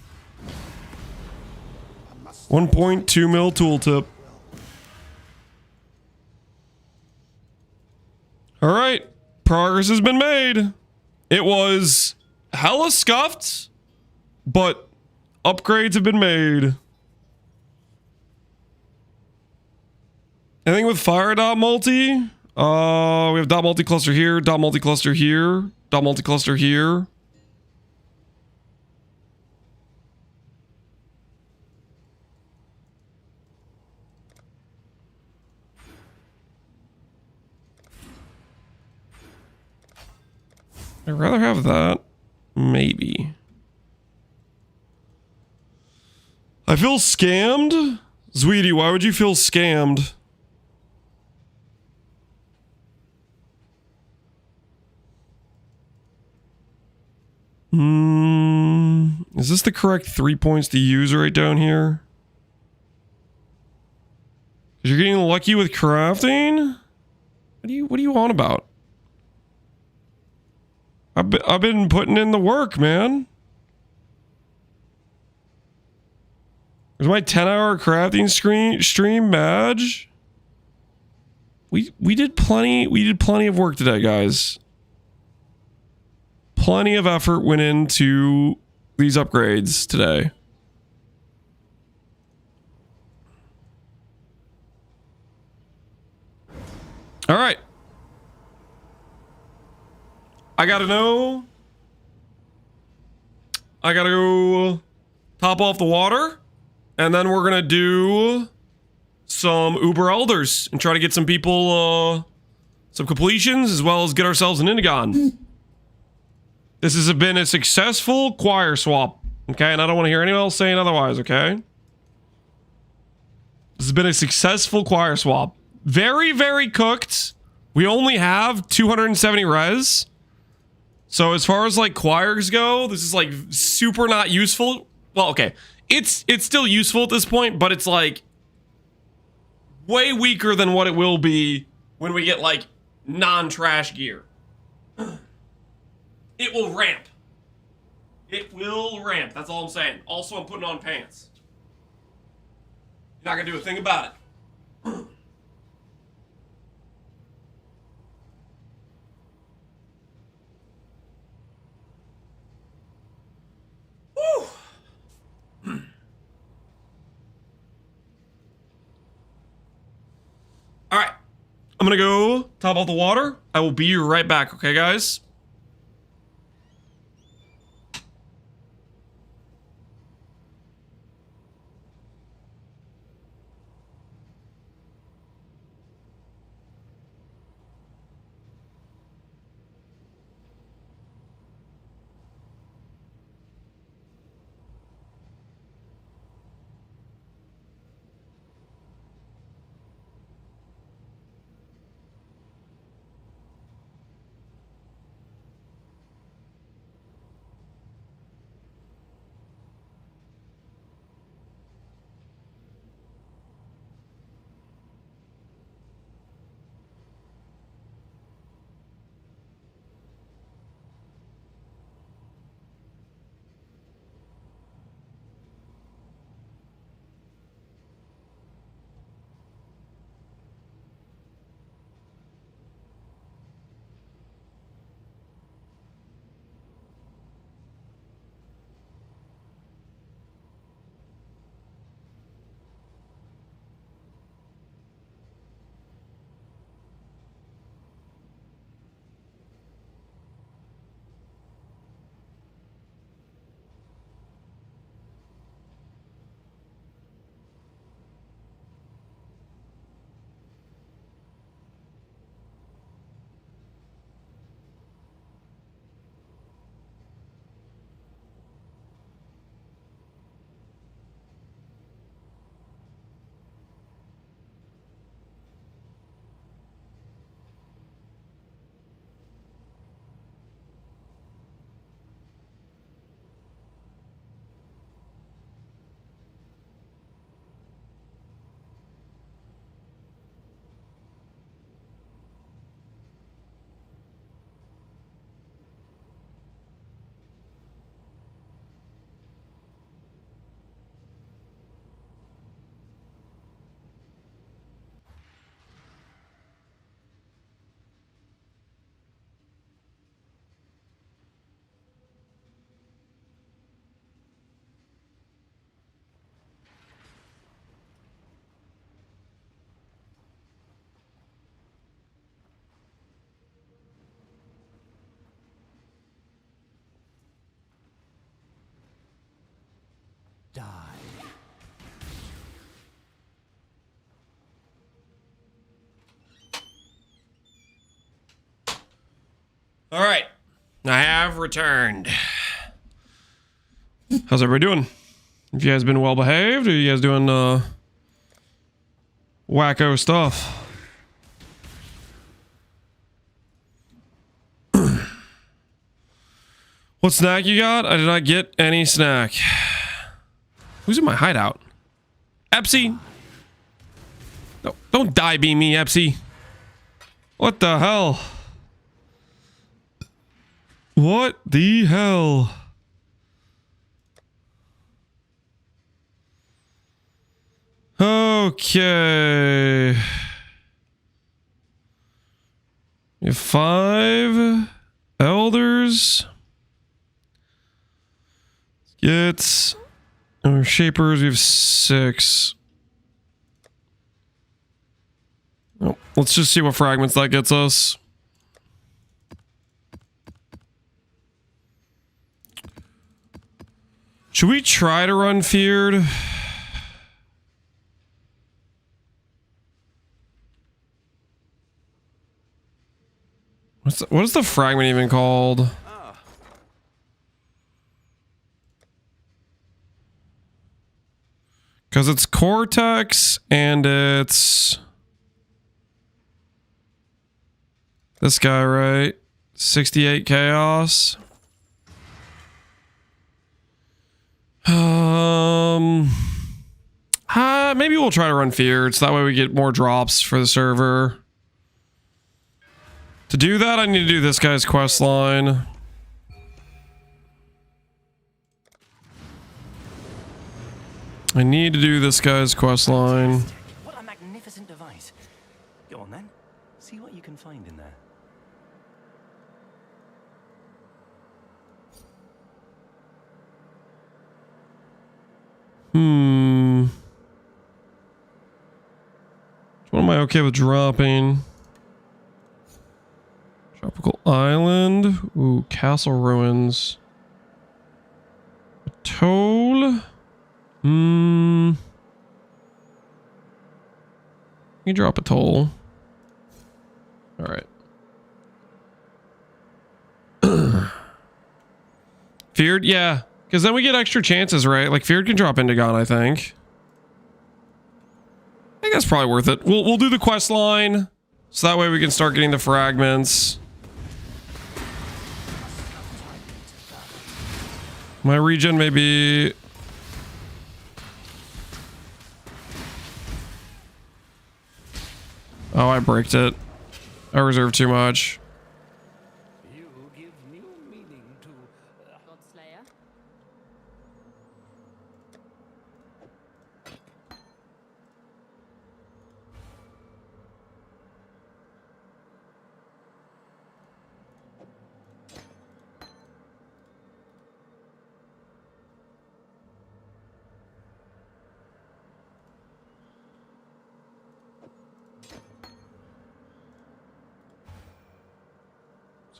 1.2 mil tooltip. All right. Progress has been made. It was hella scuffed, but upgrades have been made. Anything with fire dot multi? We have dot multi cluster here, dot multi cluster here, dot multi cluster here. I'd rather have that. Maybe. I feel scammed? Zweety, why would you feel scammed? Is this the correct 3 points to use right down here? 'Cause you're getting lucky with crafting? What do you on about? I've been putting in the work, man. There's my 10-hour crafting stream, Madge. We did plenty of work today, guys. Plenty of effort went into these upgrades today. All right. I gotta go top off the water, and then we're gonna do some Uber Elders and try to get some people, some completions, as well as get ourselves an Indigon. This has been a successful choir swap, okay? And I don't want to hear anyone else saying otherwise, okay? This has been a successful choir swap. Very, very cooked. We only have 270 res. So as far as like choirs go, this is like super not useful. Well, okay. It's still useful at this point, but it's like way weaker than what it will be when we get like non-trash gear. It will ramp. It will ramp. That's all I'm saying. Also, I'm putting on pants. You're not gonna do a thing about it. Woo! All right. I'm gonna go top off the water. I will be right back, okay, guys? All right, I have returned. How's everybody doing? Have you guys been well behaved? Or are you guys doing wacko stuff? What snack you got? I did not get any snack. Who's in my hideout? Epsy? No, don't die beam me, Epsy. What the hell? What the hell? Okay. We have 5 elders. Let's get our shapers. We have 6. Oh, let's just see what fragments that gets us. Should we try to run feared? What is the fragment even called? Because it's Cortex and it's this guy, right? 68 Chaos. Maybe we'll try to run feared so that way we get more drops for the server. To do that, I need to do this guy's quest line. I need to do this guy's quest line. What a magnificent device. Go on then. See what you can find in there. What am I okay with dropping? Tropical Island. Ooh, Castle Ruins. Toll. You drop a toll. All right. Feared, yeah, because then we get extra chances, right? Like Feared can drop Indigon, I think. I think that's probably worth it. We'll do the quest line, so that way we can start getting the fragments. My regen may be. Oh, I bricked it. I reserved too much. You give new meaning to Godslayer.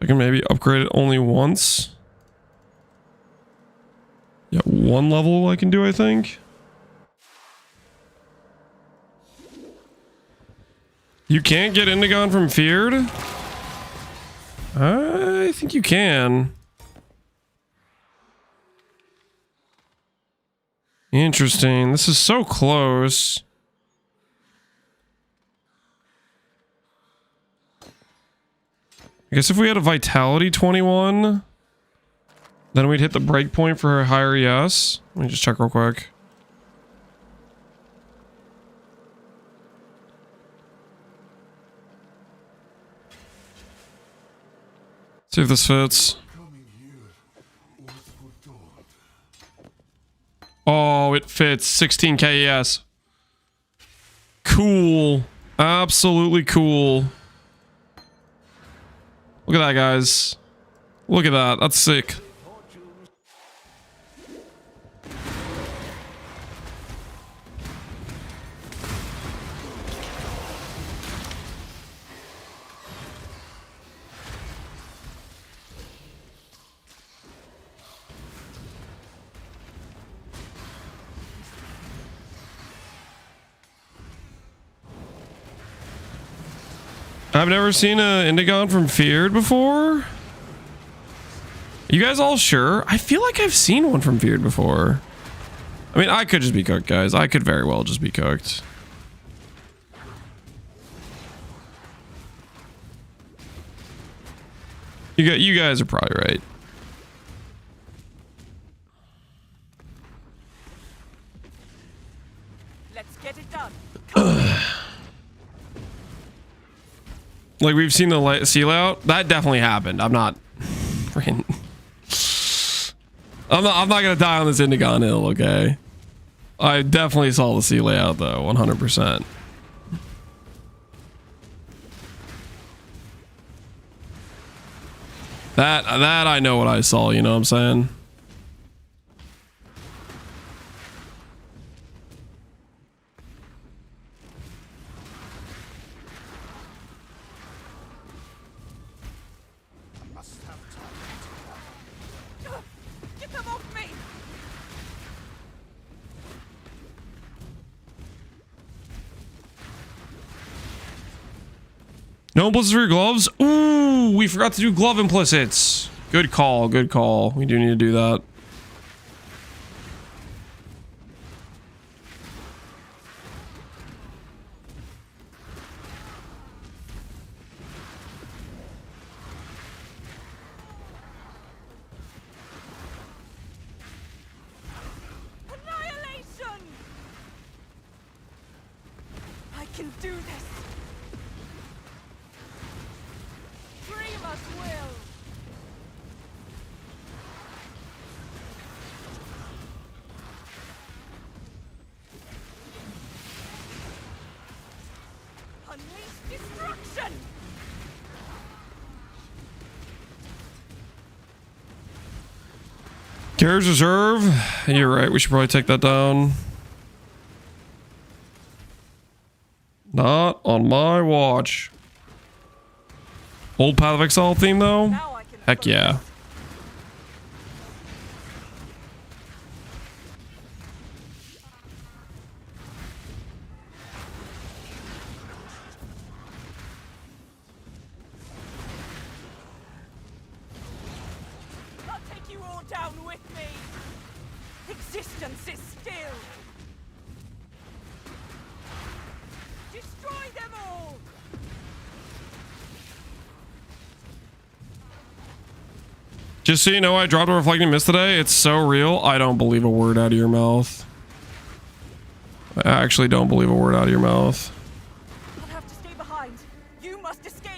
I can maybe upgrade it only once. Yeah, 1 level I can do, I think. You can't get Indigon from Feared? I think you can. Interesting. This is so close. I guess if we had a Vitality 21, then we'd hit the breakpoint for a higher yes. Let me just check real quick. See if this fits. Oh, it fits. 16k yes. Cool. Absolutely cool. Look at that, guys. Look at that. That's sick. I've never seen a Indigon from Feared before. You guys all sure? I feel like I've seen one from Feared before. I mean, I could just be cooked, guys. I could very well just be cooked. You guys are probably right. Let's get it done. Like we've seen the seal out. That definitely happened. I'm not freaking. I'm not gonna die on this Indigon hill, okay? I definitely saw the sea layout though, 100%. That I know what I saw, you know what I'm saying? Get them off me! No implicits for your gloves? Ooh, we forgot to do glove implicits. Good call, good call. We do need to do that. Annihilation! I can do this! Dream us will! Unleash destruction! Carriage reserve. You're right. We should probably take that down. Not on my watch. Old Path of Exile theme though? Now I can Heck yeah. focus. I'll take you all down with me. Existence is still. Destroy them all. Just so you know, I dropped a reflecting mist today. It's so real. I don't believe a word out of your mouth. I actually don't believe a word out of your mouth. I'll have to stay behind. You must escape.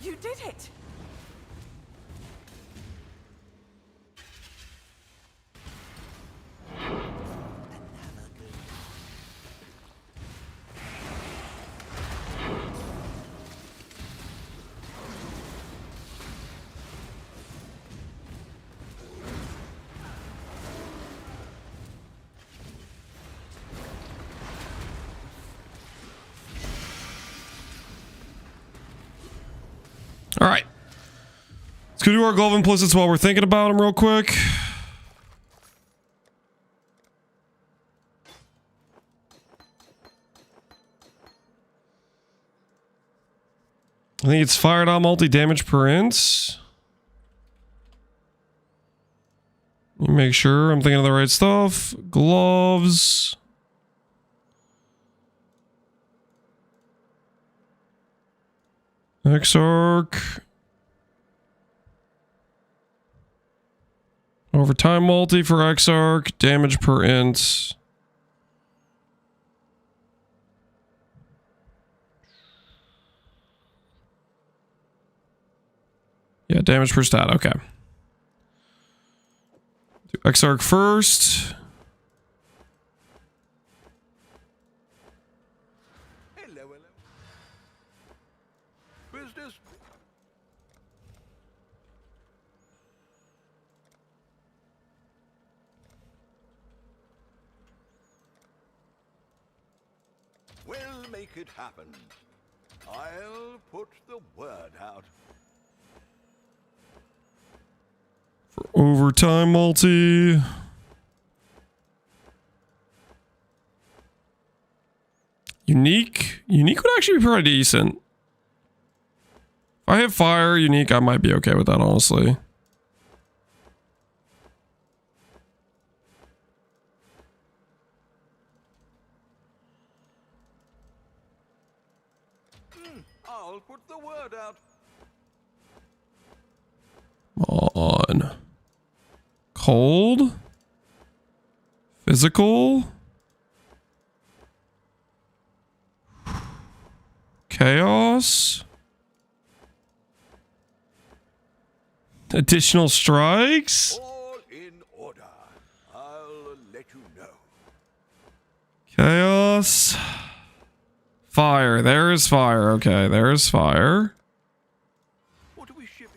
You did it. All right. Let's go do our glove implicits while we're thinking about them real quick. I think it's fired on multi-damage per inch. Let me make sure I'm thinking of the right stuff. Gloves. Exarch. Overtime multi for Exarch. Damage per int. Yeah, damage per stat. Okay. Do Exarch first. Hello, hello. Business. We'll make it happen. I'll put the word out. For overtime multi. Unique. Unique would actually be pretty decent. If I hit fire, unique, I might be okay with that, honestly. I'll put the word out. Cold. Physical. Chaos. Additional strikes. All in order. I'll let you know. Chaos. Fire. There is fire. Okay, there is fire. What are we shipping?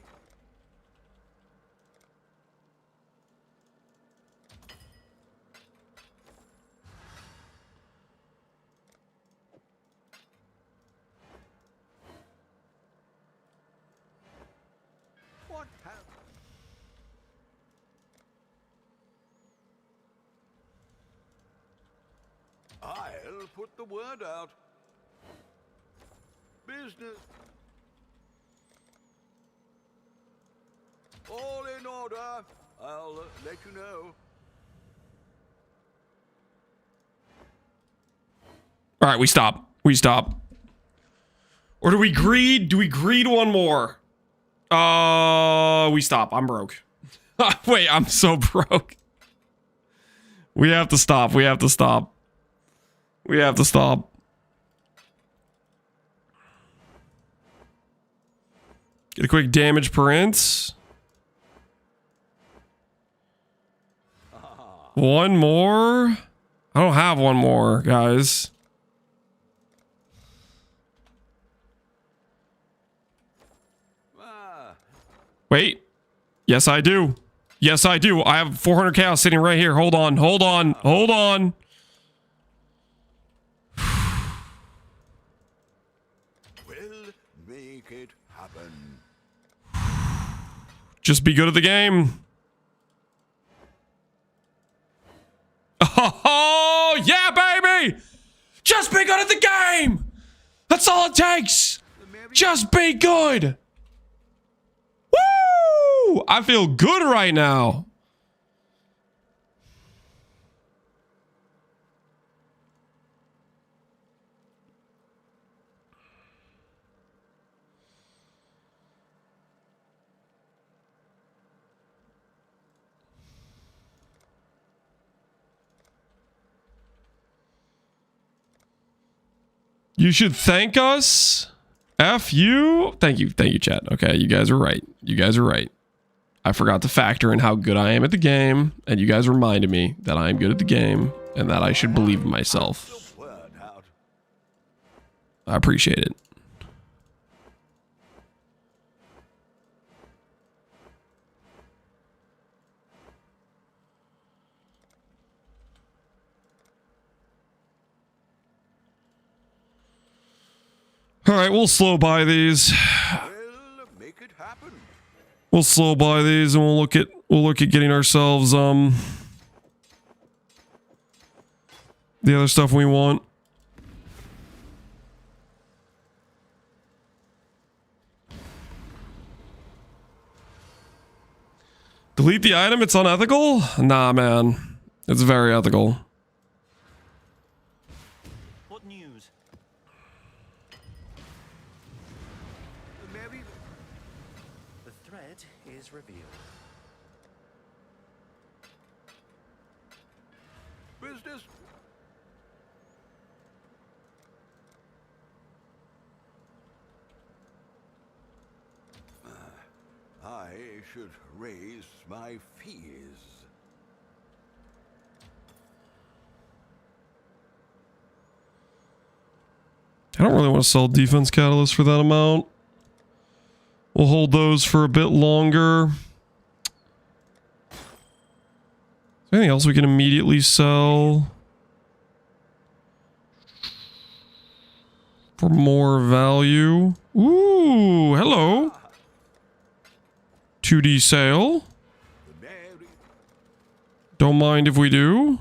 What happened? I'll put the word out. Business. All in order. I'll let you know. All right, we stop. We stop. Or do we greed? Do we greed one more? We stop. I'm broke. Wait, I'm so broke. We have to stop. We have to stop. We have to stop. Get a quick damage per inch. One more? I don't have one more, guys. Wait. Yes, I do. Yes, I do. I have 400 chaos sitting right here. Hold on. Hold on. Hold on. We'll make it happen. Just be good at the game. Oh, yeah, baby. Just be good at the game. That's all it takes. Just be good. Woo! I feel good right now. You should thank us. F you. Thank you, chat. Okay, you guys are right. You guys are right. I forgot to factor in how good I am at the game, and you guys reminded me that I am good at the game and that I should believe in myself. I appreciate it. All right, we'll slow by these. We'll make it happen. We'll slow by these, and we'll look at getting ourselves the other stuff we want. Delete the item. It's unethical? Nah, man. It's very ethical. What news? The threat is revealed. Business. I should raise my fees. I don't really want to sell defense catalyst for that amount. We'll hold those for a bit longer. Is there anything else we can immediately sell? For more value. Ooh, hello. 2D sale. Don't mind if we do.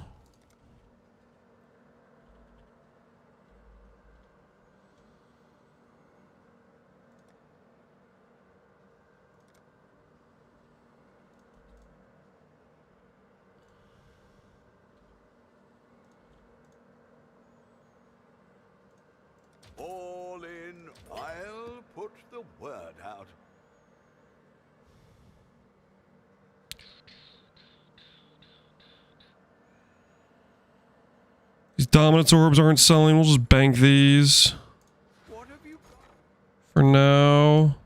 All in. I'll put the word out. Dominance orbs aren't selling. We'll just bank these What have you got? for now.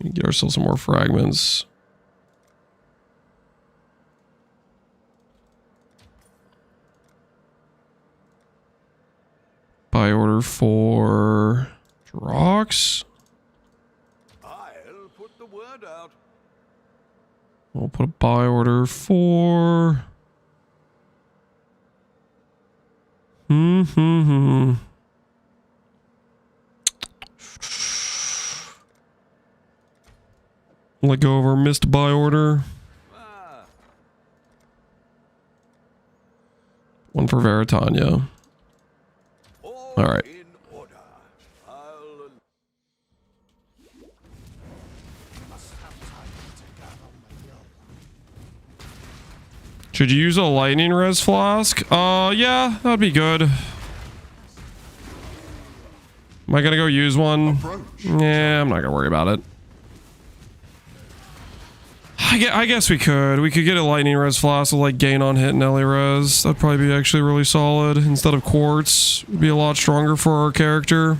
Get ourselves some more fragments. Buy order for Drox. I'll put the word out. We'll put a buy order for... Let go of our missed buy order. Ah, One for Veritania. all All right. in order. I'll... Should you use a lightning res flask? Yeah, that'd be good. Am I gonna go use one? Yeah, I'm not gonna worry about it. I guess we could. We could get a lightning res flask with like gain on hit and Ellie res. That'd probably be actually really solid. Instead of quartz, would be a lot stronger for our character.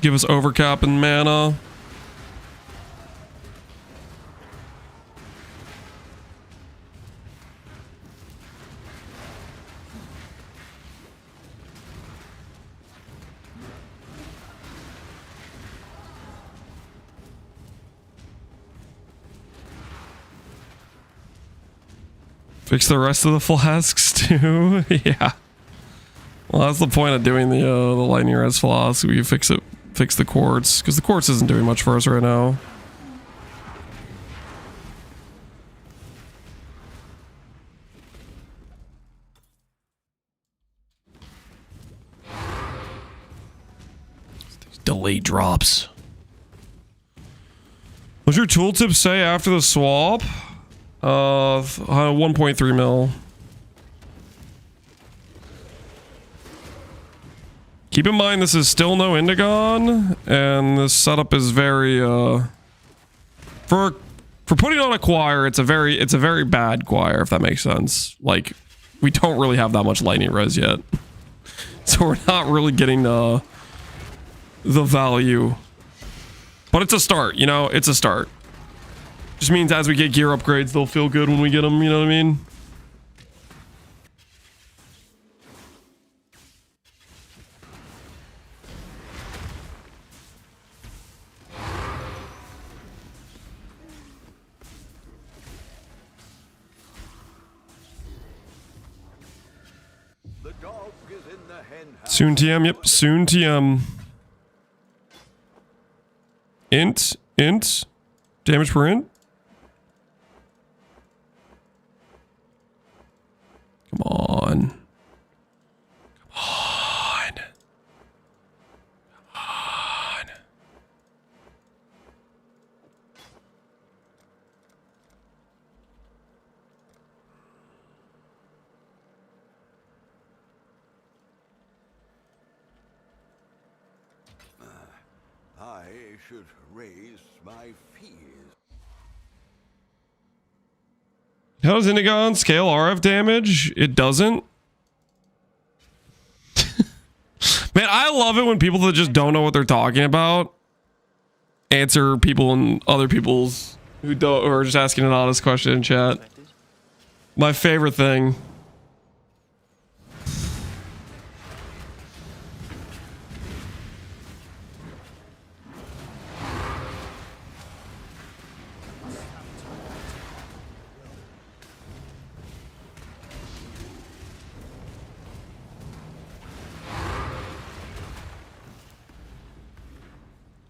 Give us overcap and mana. Fix the rest of the flasks too. Yeah. Well, that's the point of doing the lightning res flask. We can fix the quartz, because the quartz isn't doing much for us right now. These delayed drops. What's your tooltip say after the swap? 1.3 mil. Keep in mind this is still no Indigon, and this setup is very for putting on a choir, it's a very bad choir, if that makes sense. Like, we don't really have that much lightning res yet. So we're not really getting the value. But it's a start, you know, it's a start. Just means as we get gear upgrades, they'll feel good when we get them, you know what I mean? The dog is in the hen house. Soon TM, yep, soon TM. Int. Damage per int. Come on. Come on. Come on. I should raise my fees. How does Indigon scale RF damage? It doesn't. Man, I love it when people that just don't know what they're talking about answer people and other people's who don't, or just asking an honest question in chat. My favorite thing.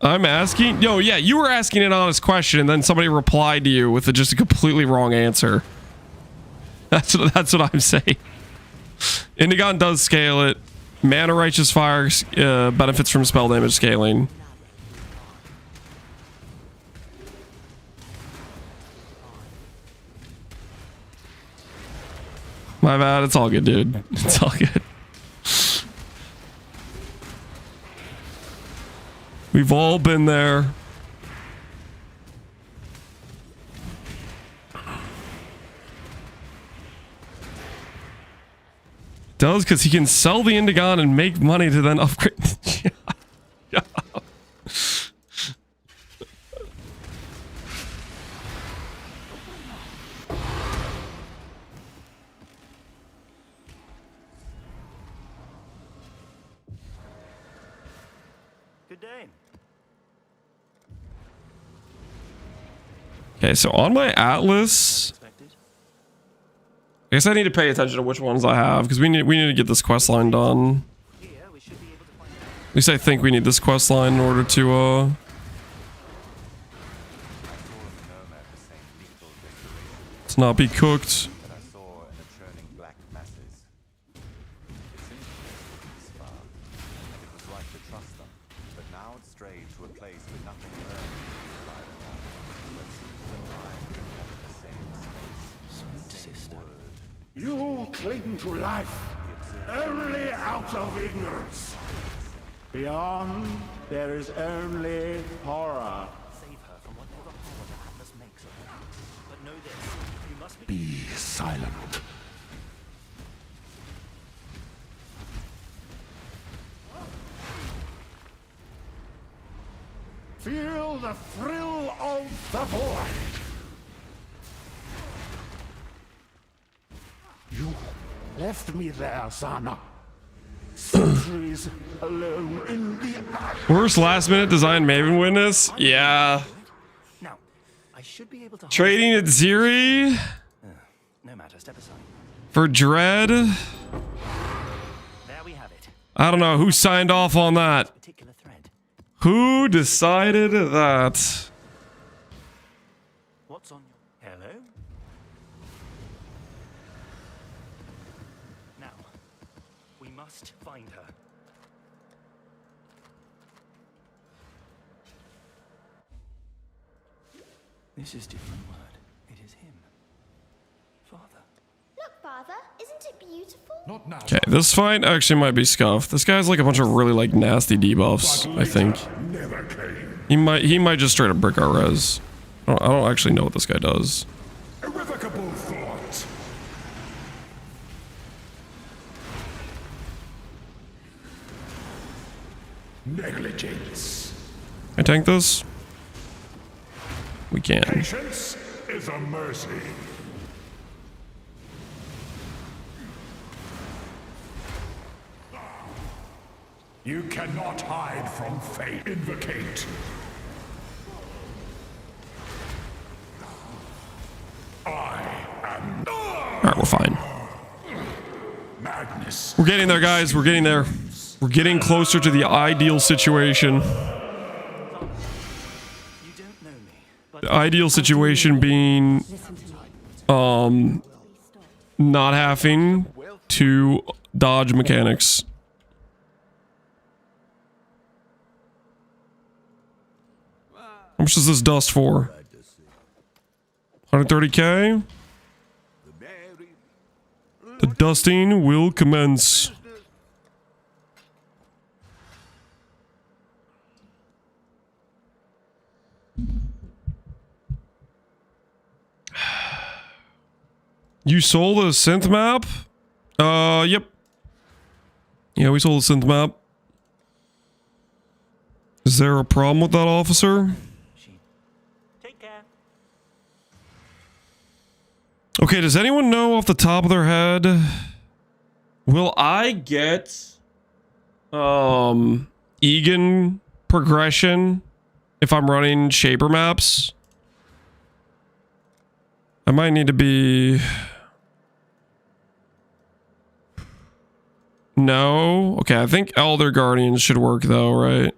I'm asking, yo, yeah, you were asking an honest question, and then somebody replied to you with just a completely wrong answer. That's what I'm saying. Indigon does scale it. Mana Righteous Fire benefits from spell damage scaling. My bad. It's all good, dude. It's all good. We've all been there. Does, because he can sell the Indigon and make money to then upgrade. Yeah. Good day. Okay, so on my Atlas, Expected. I guess I need to pay attention to which ones I have because we need to get this quest line done. Here we should be able to find out. At least I think we need this quest line in order to not be cooked. that I saw in the churning black masses. It seemed this far, and it was right to trust them. But now it strayed to a place where nothing earned by the night. But seems alive in the same space. Same word. You cling to life only out of ignorance. Beyond, there is only horror. Save her from whatever horror the Atlas makes of her. But know this, you must be... Be silent. Feel the thrill of the void. You left me there, Sana. Centuries alone in the Worst last minute design Maven witness? Yeah. Now, I should be able to... Trading at Ziri No matter, step aside. for Dread. There we have it. I don't know who signed off on that. Particular thread. Who decided that? What's on your... Hello? Now, we must find her. This is different word. It is him. Father. Look, Father, isn't it beautiful? Not now. Okay, this fight actually might be scuffed. This guy's like a bunch of really like nasty debuffs, I think. Never came. He might just straight up brick our res. I don't actually know what this guy does. Irrevocable thought. Negligence. Can I tank this? We can. Patience is a mercy. You cannot hide from fate. Invocate. I am Alright, we're fine. madness. We're getting there, guys. We're getting there. We're getting closer to the ideal situation. You don't know me, but The ideal situation being not having to dodge mechanics. How much is this dust for? 130k? The dusting will commence. You sold a synth map? Yep. Yeah, we sold a synth map. Is there a problem with that, officer? take care. Okay, does anyone know off the top of their head? Will I get Egan progression if I'm running Shaper maps? I might need to be... No? Okay, I think Elder Guardians should work though, right?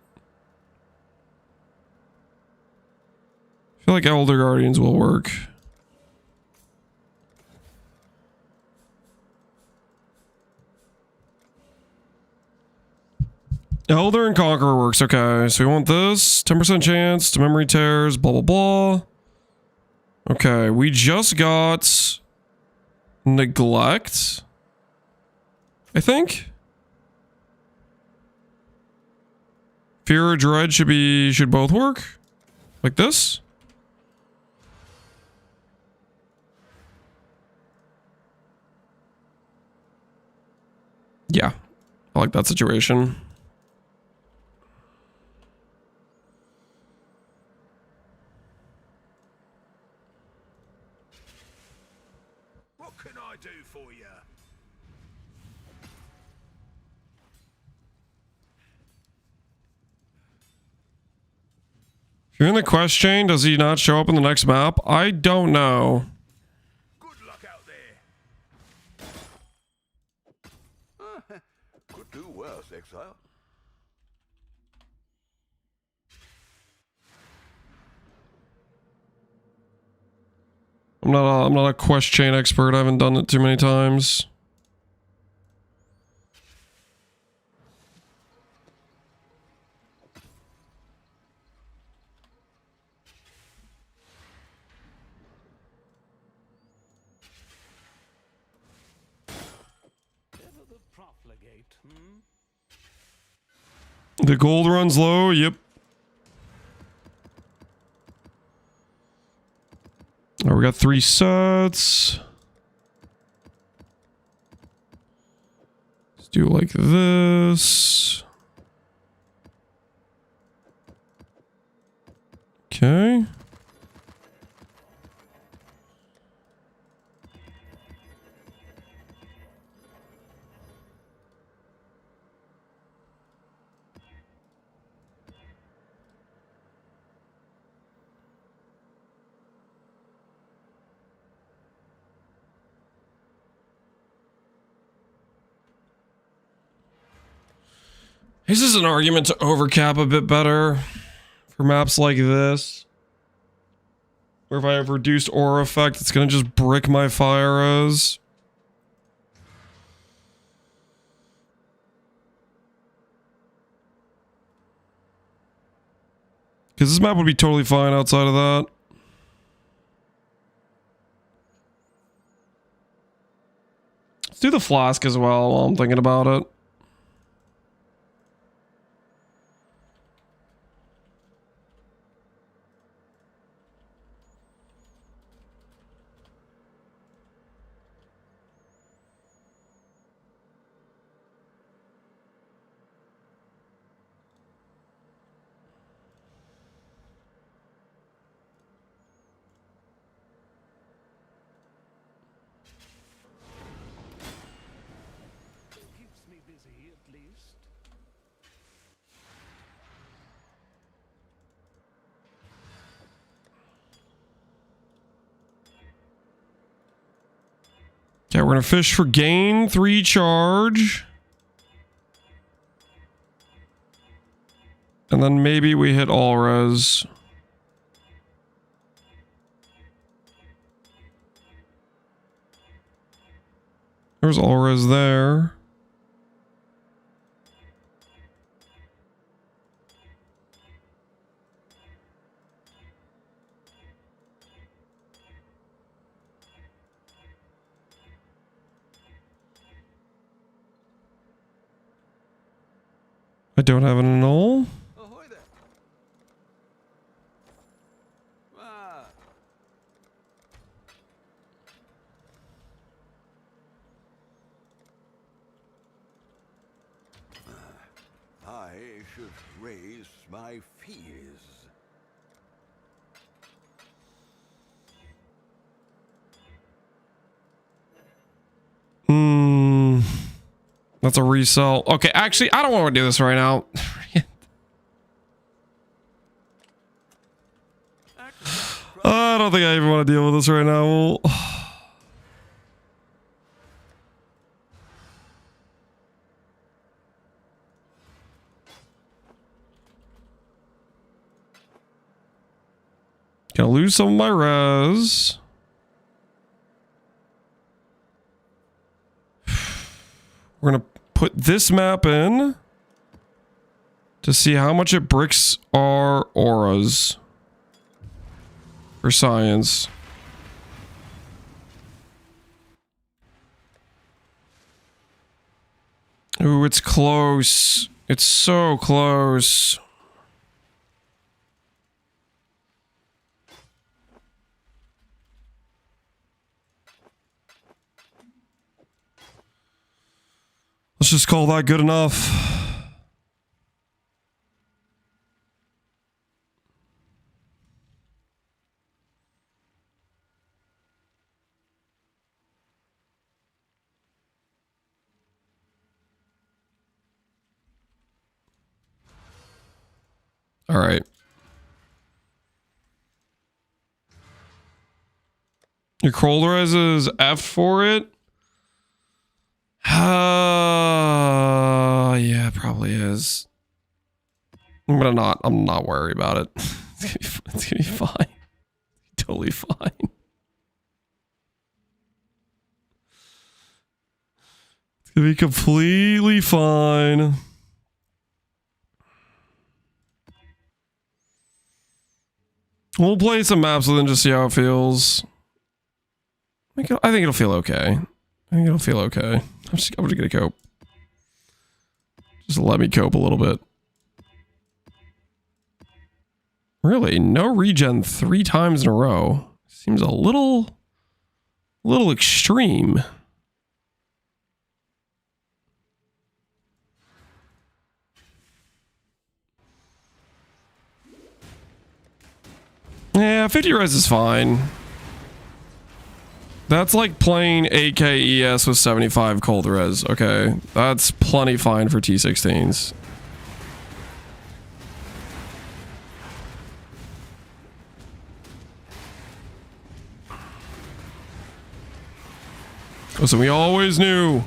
I feel like Elder Guardians will work. Elder and Conqueror works, okay. So we want this, 10% chance to memory tears, blah, blah, blah. Okay, we just got Neglect, I think. Fear or Dread should both work. Like this. like that situation. What can I do for you? If you're in the quest chain, does he not show up in the next map? I don't know. Good luck out there. Could do worse, Exile. I'm not a quest chain expert. I haven't done it too many times. Ever the profligate, hmm? The gold runs low. Yep. Oh, we got 3 sets. Let's do like this. Okay. This is an argument to overcap a bit better for maps like this. Where if I have reduced aura effect, it's gonna just brick my fire arrows. Because this map would be totally fine outside of that. Let's do the flask as well while I'm thinking about it. Keeps me busy, at least. Okay, we're gonna fish for gain 3 charge. And then maybe we hit all res. There's all res there. I don't have an annul. Ahoy there. Ah. I should raise my fees. That's a resell. Okay, actually, I don't want to do this right now. I don't think I even want to deal with this right now. Gonna lose some of my res. We're gonna put this map in to see how much it bricks our auras for science. Ooh, it's close. It's so close. Let's just call that good enough. All right. Your Coldrez is F for it? Yeah, it probably is. But I'm not worried about it. It's gonna be fine. Totally fine. It's gonna be completely fine. We'll play some maps with it and just see how it feels. I think it'll feel okay. I think it'll feel okay. I'm just gonna cope. Just let me cope a little bit. Really? No regen 3 times in a row. Seems a little extreme. Yeah, 50 res is fine. That's like playing AKES with 75 cold res. Okay, that's plenty fine for T16s. Listen, we always knew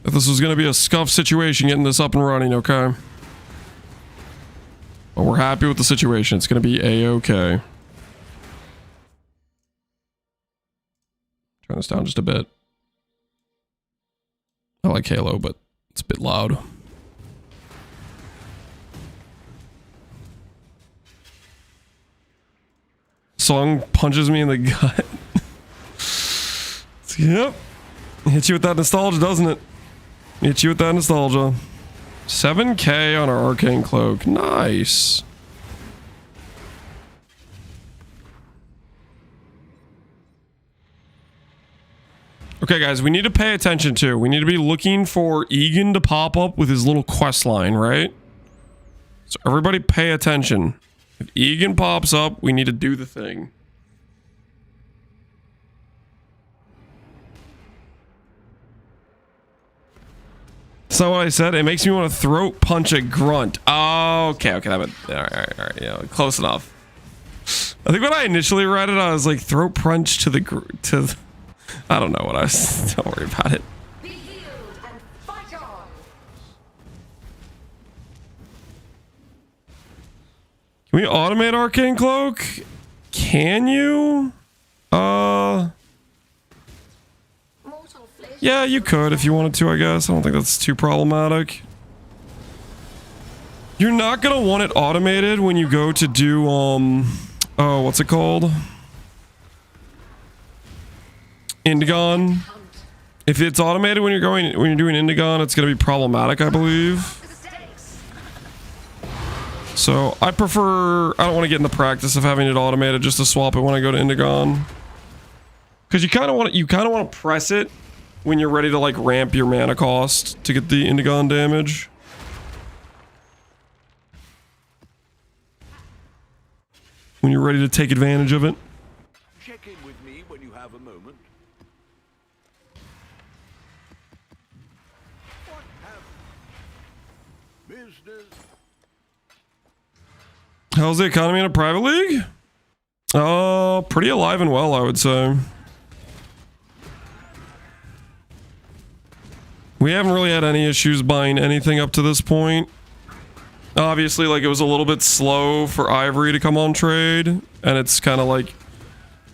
that this was going to be a scuffed situation getting this up and running, okay? But we're happy with the situation. It's going to be A-okay. Turn this down just a bit. I like Halo, but it's a bit loud. Song punches me in the gut. Yep. Hits you with that nostalgia, doesn't it? Hits you with that nostalgia. 7K on our arcane cloak. Nice. Okay, guys, we need to pay attention to. We need to be looking for Egan to pop up with his little quest line, right? So everybody pay attention. If Egan pops up, we need to do the thing. So what I said, it makes me want to throat punch a grunt. Oh, okay, that would, all right, yeah, close enough. I think when I initially read it, I was like throat punch to the, I don't know what I was. Don't worry about it. Be healed and fight on. Can we automate Arcane Cloak? Can you? Yeah, you could if you wanted to, I guess. I don't think that's too problematic. You're not gonna want it automated when you go to do, oh, what's it called? Indigon. If it's automated when you're doing Indigon, it's gonna be problematic, I believe. So I don't want to get in the practice of having it automated just to swap it when I go to Indigon. Because you kind of want to press it when you're ready to like ramp your mana cost to get the Indigon damage. When you're ready to take advantage of it. Check in with me when you have a moment. What have business? How's the economy in a private league? Pretty alive and well, I would say. We haven't really had any issues buying anything up to this point. Obviously, like, it was a little bit slow for Ivory to come on trade, and it's kind of like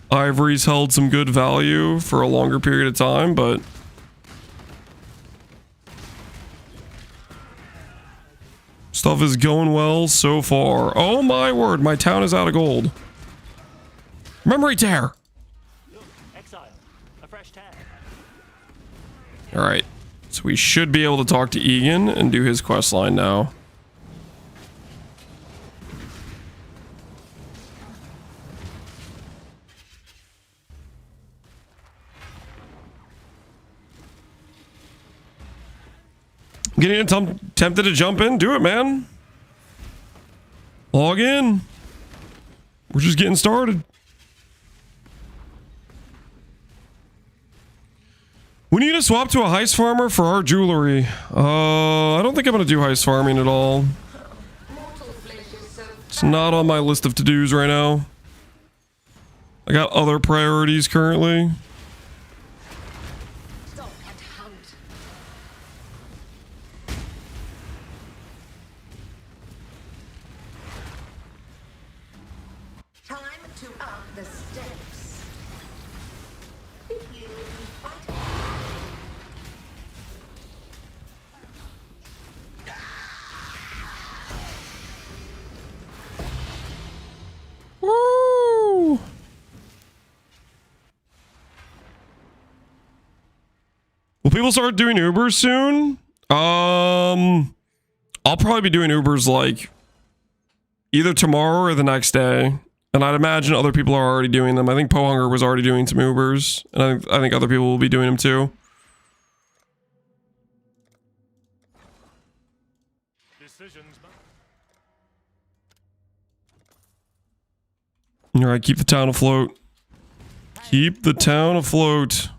Ivory's held some good value for a longer period of time, but stuff is going well so far. Oh my word, my town is out of gold. Memory tear. Exile, a fresh tag. All right. So we should be able to talk to Egan and do his quest line now. Getting tempted to jump in? Do it, man. Log in. We're just getting started. We need to swap to a heist farmer for our jewelry. I don't think I'm going to do heist farming at all. It's not on my list of to-dos right now. I got other priorities currently. Stop and hunt. Time to up the stakes. If you fight. Woo! Will people start doing Ubers soon? I'll probably be doing Ubers like either tomorrow or the next day. And I'd imagine other people are already doing them. I think Pohunger was already doing some Ubers. And I think other people will be doing them too. Alright, keep the town afloat. Keep the town afloat.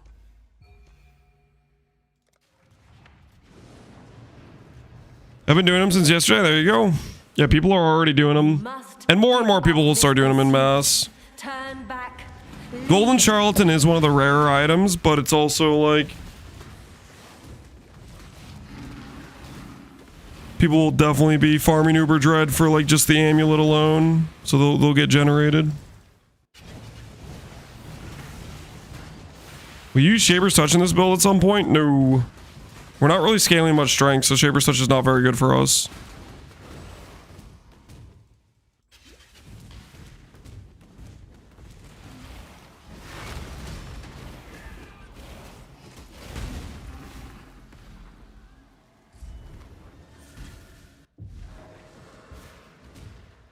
I've been doing them since yesterday. There you go. Yeah, people are already doing them. And more people will start doing them in mass. Turn back. Golden Charlatan is one of the rarer items, but it's also like... people will definitely be farming Uber Dread for like just the amulet alone. So they'll get generated. Will you use Shaper's Touch in this build at some point? No. We're not really scaling much strength, so Shaper's Touch is not very good for us.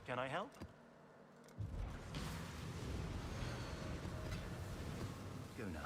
Can I help? Go now.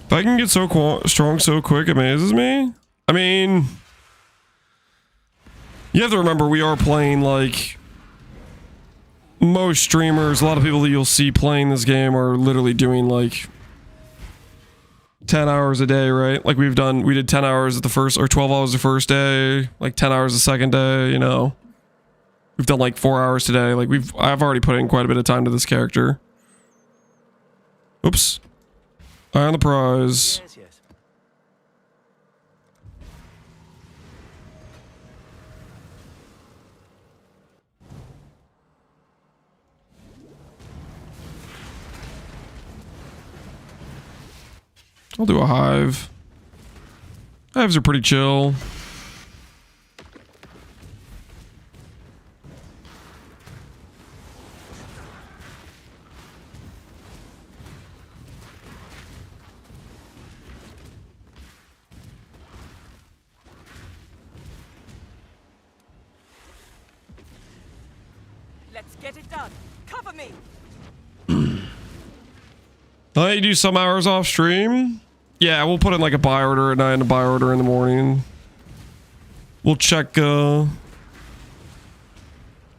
If I can get so strong so quick, it amazes me. I mean, you have to remember we are playing like most streamers. A lot of people that you'll see playing this game are literally doing like 10 hours a day, right? Like we did 10 hours at the first, or 12 hours the first day, like 10 hours the second day, you know. We've done like 4 hours today. Like I've already put in quite a bit of time to this character. Oops. Eye on the prize. Yes, yes. I'll do a hive. Hives are pretty chill. Let's get it done. Cover me. I'll let you do some hours off stream. Yeah, we'll put in like a buy order at night and a buy order in the morning. We'll check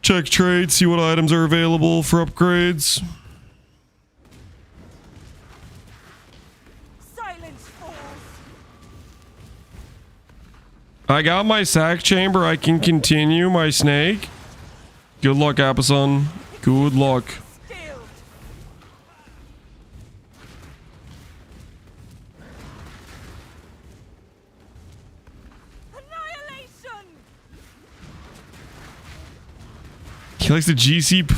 trades, see what items are available for upgrades. Silence falls. I got my sack chamber. I can continue my snake. Good luck, Apison. Good luck. Stilled. Annihilation. He likes the GC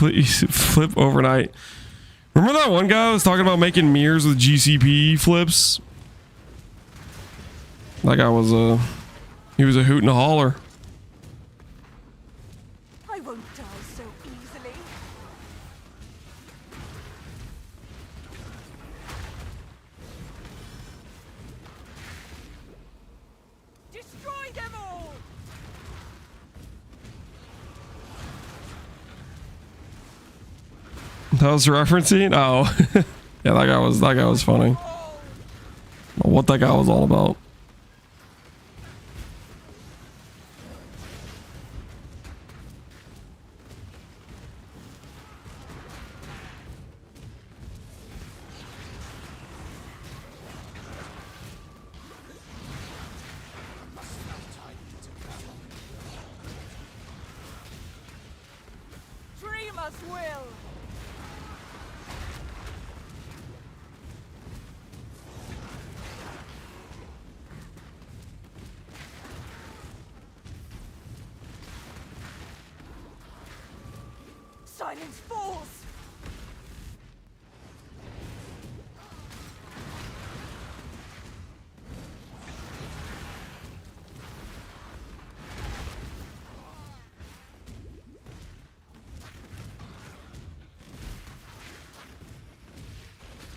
flip overnight. Remember that one guy was talking about making mirrors with GCP flips? That guy was he was a hoot and a holler. I won't die so easily. Destroy them all! That was referencing? Oh. Yeah, that guy was funny. What that guy was all about. Dreamers will! Silence falls!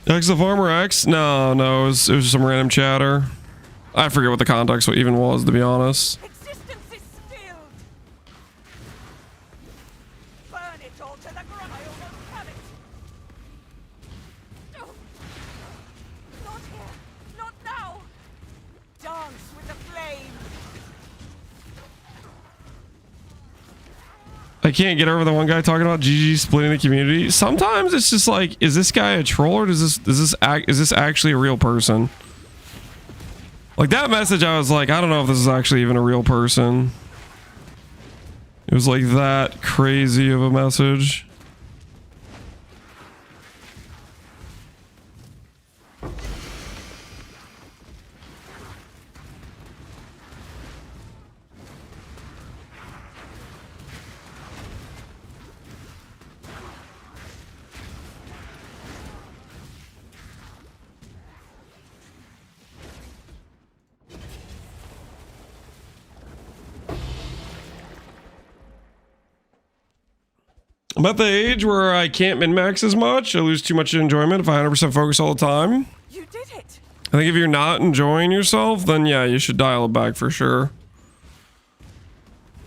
X the Farmer X? No, it was just some random chatter. I forget what the context even was, to be honest. Existence is stilled! Burn it all to the ground! I almost have it! Oh. Not here! Not now! Dance with the flame! I can't get over the one guy talking about GG splitting the community. Sometimes it's just like, is this guy a troll or is this actually a real person? Like that message, I was like, I don't know if this is actually even a real person. It was like that crazy of a message. I'm at the age where I can't min-max as much. I lose too much enjoyment if I 100% focus all the time. You did it! I think if you're not enjoying yourself, then yeah, you should dial it back for sure.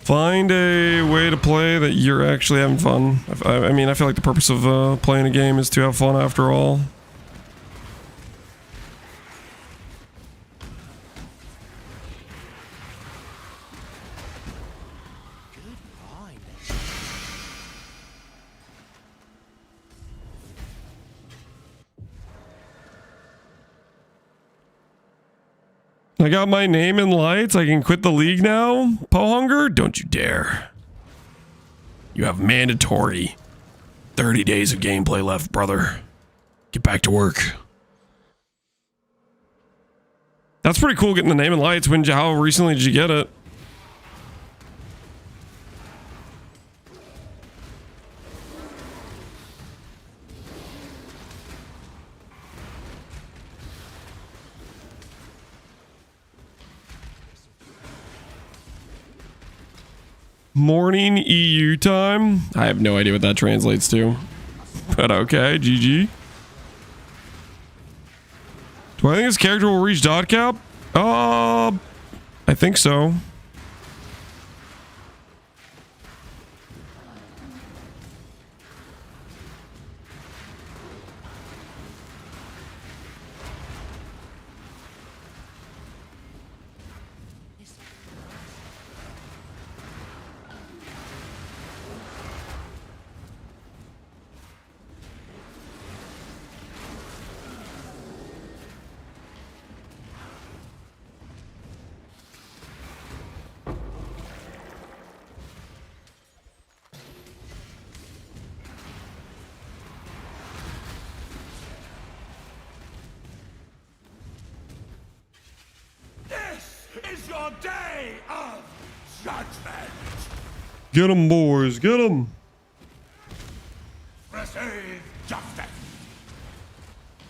Find a way to play that you're actually having fun. I mean, I feel like the purpose of playing a game is to have fun after all. I got my name in lights. I can quit the league now. Pohunger, don't you dare. You have mandatory 30 days of gameplay left, brother. Get back to work. That's pretty cool getting the name in lights. How recently did you get it? Morning EU time. I have no idea what that translates to. But okay, GG. Do I think this character will reach dot cap? I think so. Is your day of judgment. Get him, boys. Get him. Receive justice.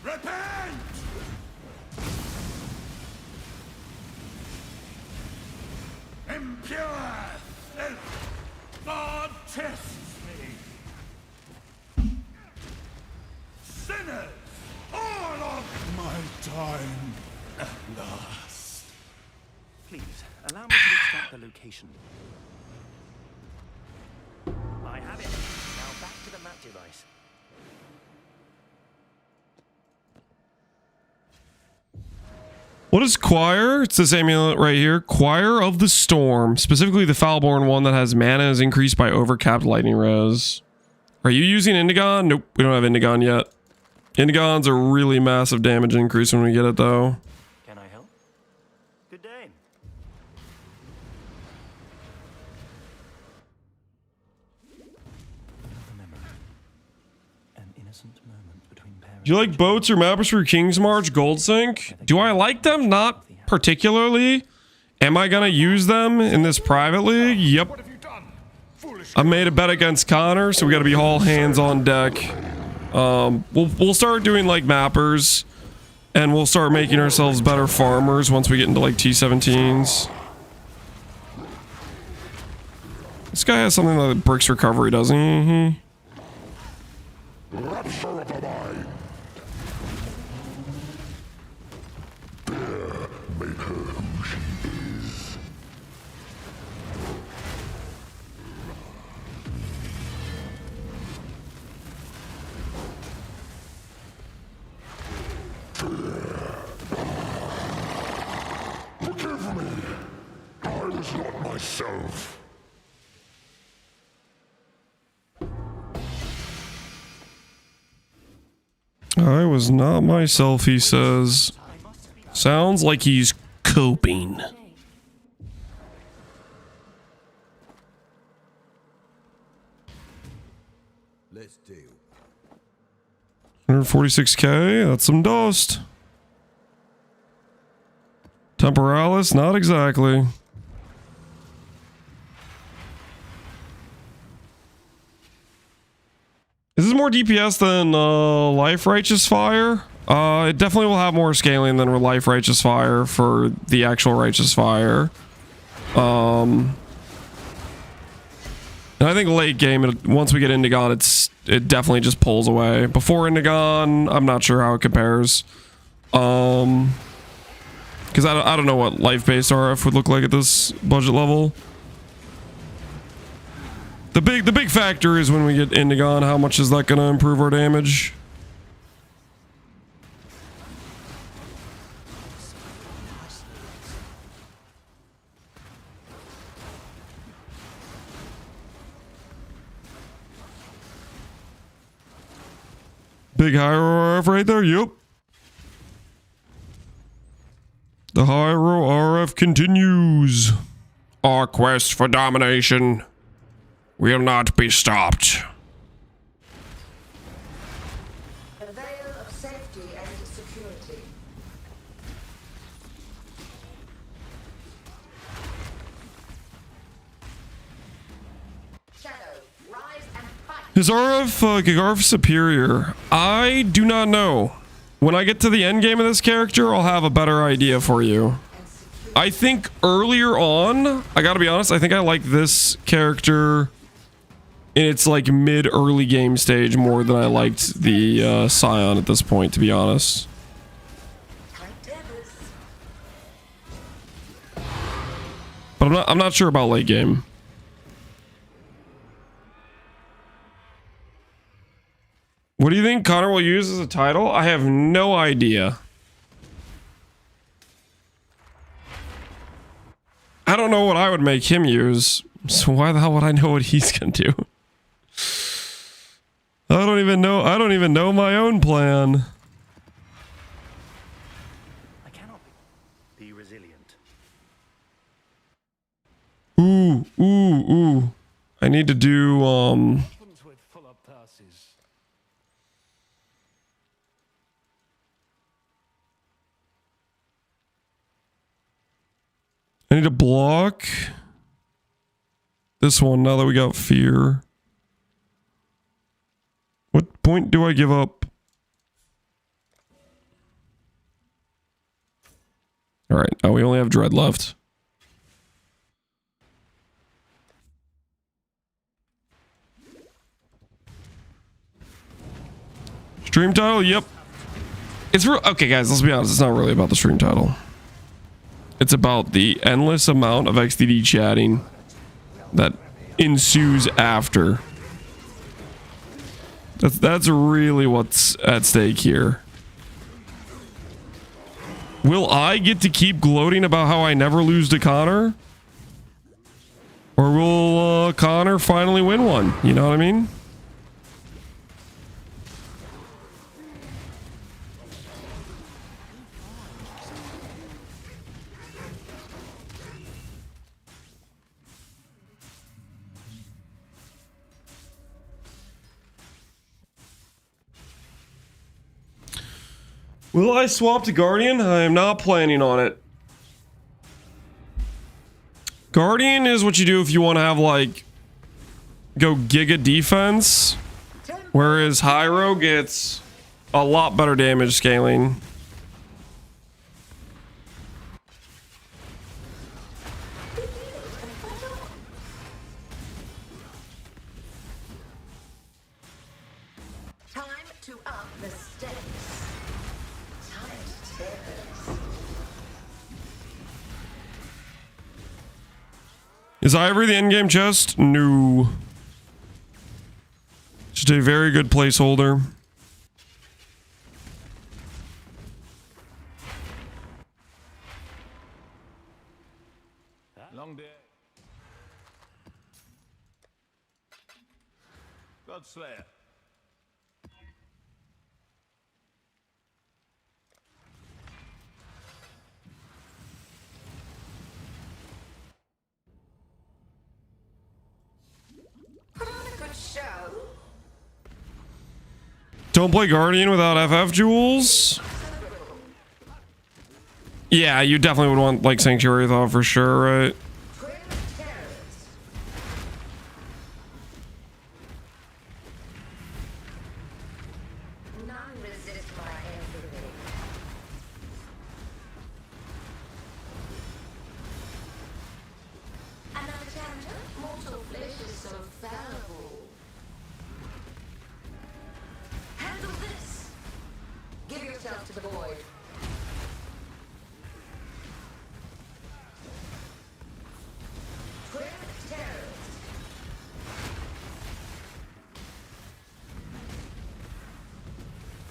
Repent. impure filth. God tests me. Sinners, all of my time at last. Please, allow me to extract the location. I have it. Now back to the map device. What is Choir? It's this amulet right here. Choir of the Storm. Specifically the Foulborn one that has mana is increased by overcapped lightning res. Are you using Indigon? Nope, we don't have Indigon yet. Indigon's a really massive damage increase when we get it though. Can I help? Good day. An innocent moment between parents. Do you like boats or mappers for King's March Goldsync? Do I like them? Not particularly. Am I gonna use them in this private league? Yep. What have you done? Foolish. I made a bet against Connor, so we gotta be all hands on deck. We'll start doing like mappers, and we'll start making ourselves better farmers once we get into like T17s. This guy has something like bricks recovery, doesn't he? Rapture of the mind. Dare make her who she is. Forgive me. I was not myself. I was not myself, he says. Sounds like he's coping. Let's deal. 146k, that's some dust. Temporalis, not exactly. Is this more DPS than Life Righteous Fire? It definitely will have more scaling than Life Righteous Fire for the actual Righteous Fire. And I think late game, once we get Indigon, it definitely just pulls away. Before Indigon, I'm not sure how it compares. Because I don't know what life-based RF would look like at this budget level. The big factor is when we get Indigon, how much is that going to improve our damage? Big Hyro RF right there, yep. The Hyro RF continues. Our quest for domination will not be stopped. A veil of safety and security. Shadow, rise and fight. Is RF Gigarf superior? I do not know. When I get to the end game of this character, I'll have a better idea for you. I think earlier on, I gotta be honest, I think I like this character in its like mid-early game stage more than I liked the Scion at this point, to be honest. But I'm not sure about late game. What do you think Connor will use as a title? I have no idea. I don't know what I would make him use, so why the hell would I know what he's gonna do? I don't even know my own plan. I cannot be resilient. Ooh. I need to do Weapons with full of purses. I need to block this one now that we got fear. What point do I give up? All right, now we only have dread left. Stream title, yep. It's real. Okay, guys, let's be honest. It's not really about the stream title. It's about the endless amount of XDD chatting that ensues after. That's really what's at stake here. Will I get to keep gloating about how I never lose to Connor? Or will Connor finally win one? You know what I mean? Will I swap to Guardian? I am not planning on it. Guardian is what you do if you want to have, like, go giga defense. Whereas Hyro gets a lot better damage scaling. Time to up the stakes. Time to take this. Is Ivory the endgame chest? No. Just a very good placeholder. Long day. Godslayer. Put on a good show. Don't play Guardian without FF jewels. Yeah, you definitely would want, like, Sanctuary Thought for sure, right? None resist my entry. Another challenger? Mortal flesh is so fallible. Handle this. Give yourself to the void.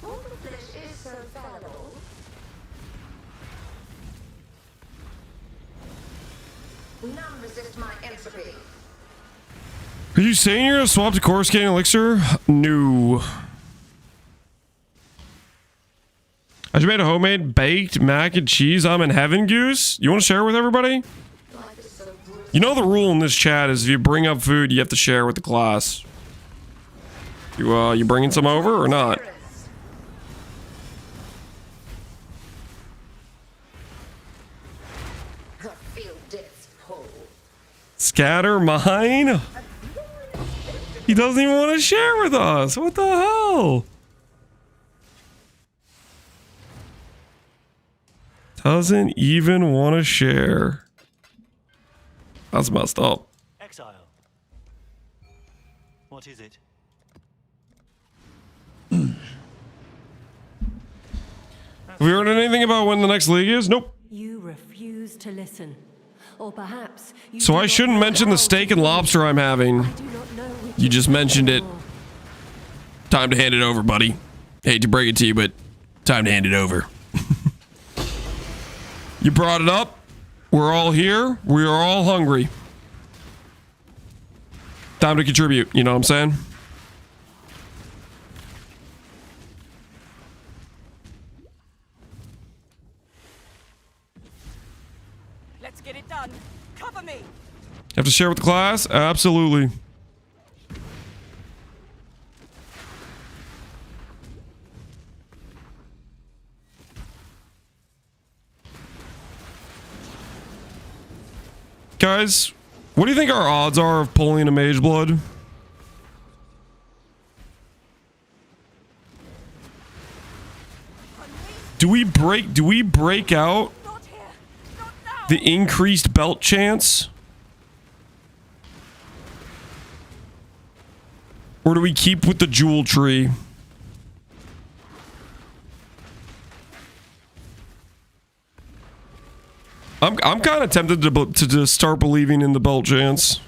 Mortal flesh is so fallible. None resist my entropy. Are you saying you're gonna swap to Coruscant Elixir? No. I just made a homemade baked mac and cheese. I'm in heaven, Goose. You want to share with everybody? You know the rule in this chat is if you bring up food, you have to share with the class. You bringing some over or not? I feel death's pull. Scatter mine? He doesn't even want to share with us. What the hell? Doesn't even want to share. That's messed up. Exile. What is it? Have we heard anything about when the next league is? Nope. You refuse to listen. Or perhaps you So do I not shouldn't know mention the how steak to and do it. lobster I'm having. I do not know which You just is mentioned it. more. Time to hand it over, buddy. Hate to break it to you, but time to hand it over. You brought it up. We're all here. We are all hungry. Time to contribute. You know what I'm saying? Let's get it done. Cover me. Have to share with the class? Absolutely. Guys, what do you think our odds are of pulling a Mage Blood? Do we break out Not here. Not now. the increased belt chance? Or do we keep with the jewel tree? I'm kind of tempted to just start believing in the belt chance.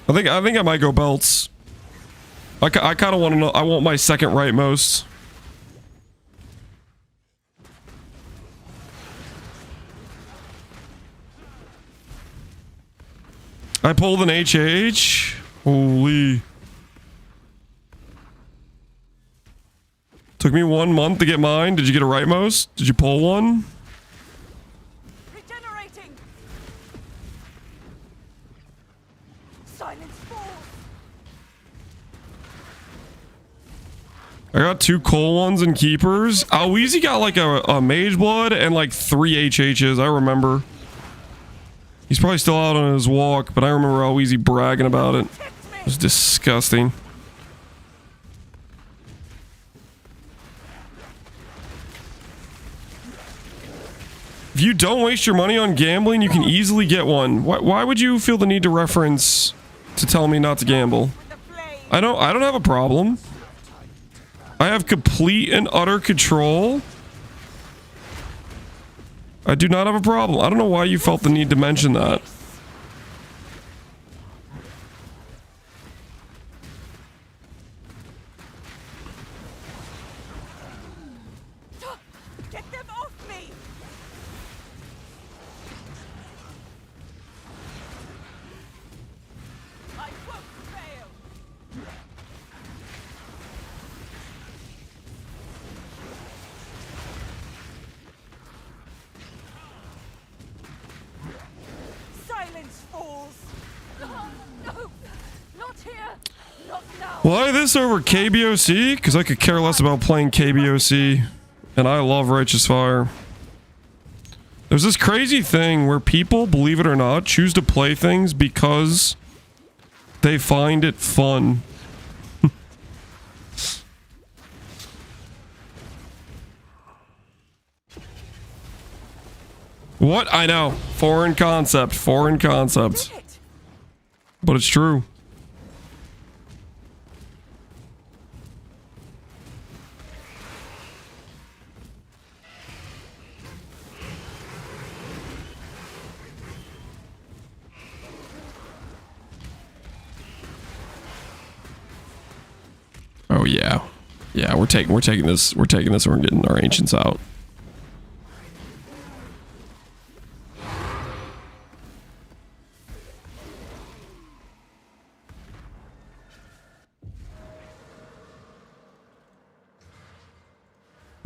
I think I might go belts. I kind of want to know. I want my second rightmost. I pulled an HH. Holy. Took me 1 month to get mine. Did you get a rightmost? Did you pull one? Regenerating. Silence falls. I got 2 coal ones and keepers. Weezy got like a mage blood and like 3 HHs. I remember. He's probably still out on his walk, but I remember Weezy bragging about it. It was disgusting. If you don't waste your money on gambling, you can easily get one. Why would you feel the need to reference to tell me not to gamble? I don't have a problem. I have complete and utter control. I do not have a problem. I don't know why you felt the need to mention that. Get them off me. I won't fail. Silence falls. Oh, no, not here. Not now. Why this over KBOC? Because I could care less about playing KBOC. And I love Righteous Fire. There's this crazy thing where people, believe it or not, choose to play things because they find it fun. What? I know. Foreign concept. Foreign concept. But it's true. Oh yeah. Yeah, we're taking this and we're getting our ancients out.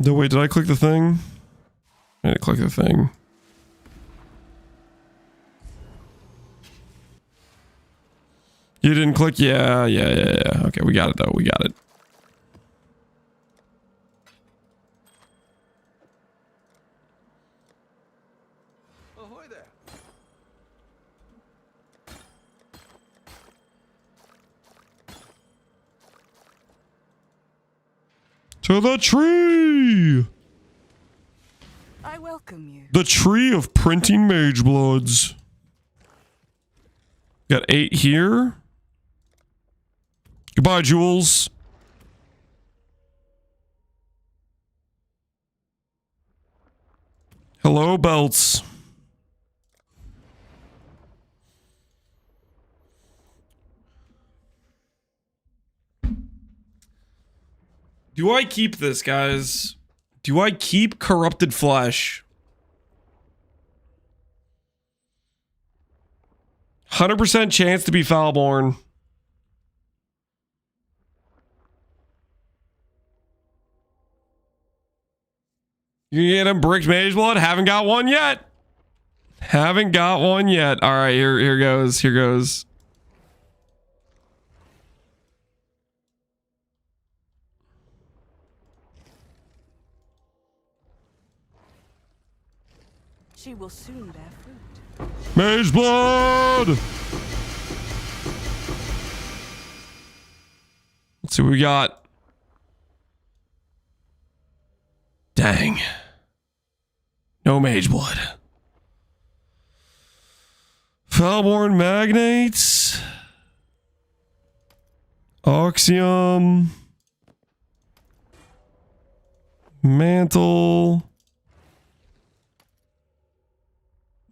No, wait, did I click the thing? I didn't click the thing. You didn't click? Yeah. Okay, we got it though. We got it. Ahoy there. To the tree! I welcome you. The tree of printing mage bloods. Got 8 here. Goodbye, Jules. Hello, belts. Do I keep this, guys? Do I keep corrupted flesh? 100% chance to be Foulborn. You get him bricked mage blood? Haven't got one yet. Haven't got one yet. All right, here goes. Here goes. She will soon bear fruit. Mage blood. Let's see what we got. Dang. No mage blood. Foulborn magnates. Oxium. Mantle.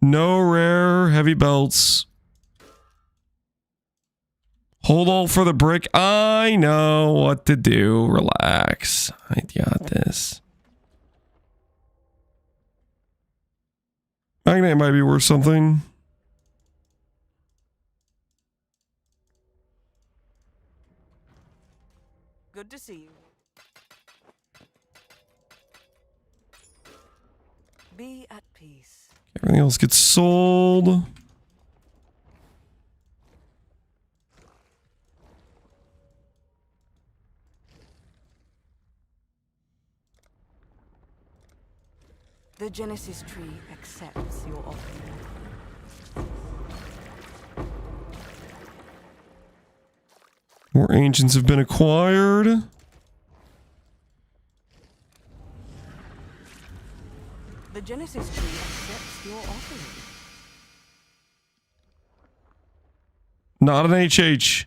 No rare heavy belts. Hold all for the brick. I know what to do. Relax. I got this. Magnet might be worth something. Good to see you. Be at peace. Everything else gets sold. The Genesis tree accepts your offering. More ancients have been acquired. The Genesis tree accepts your offering. Not an HH.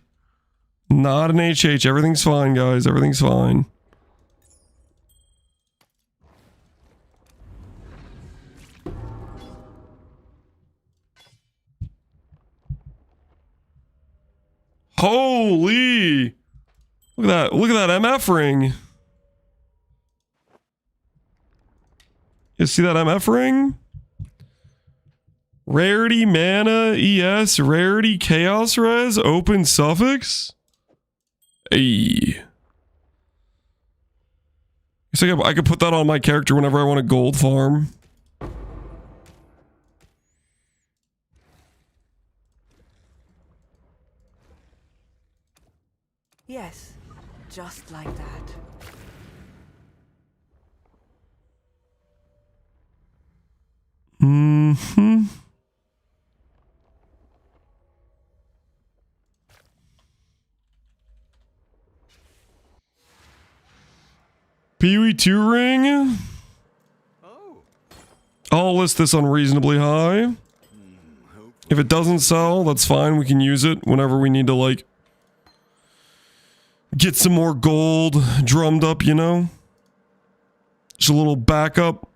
Not an HH. Everything's fine, guys. Everything's fine. Holy! Look at that. Look at that MF ring. You see that MF ring? Rarity, mana, ES, rarity, chaos res, open suffix. Hey. Guess I could put that on my character whenever I want a gold farm. Yes, just like that. Mm-hmm. Pee-wee 2 ring. I'll list this unreasonably high. If it doesn't sell, that's fine. We can use it whenever we need to, like, get some more gold drummed up, you know? Just a little backup.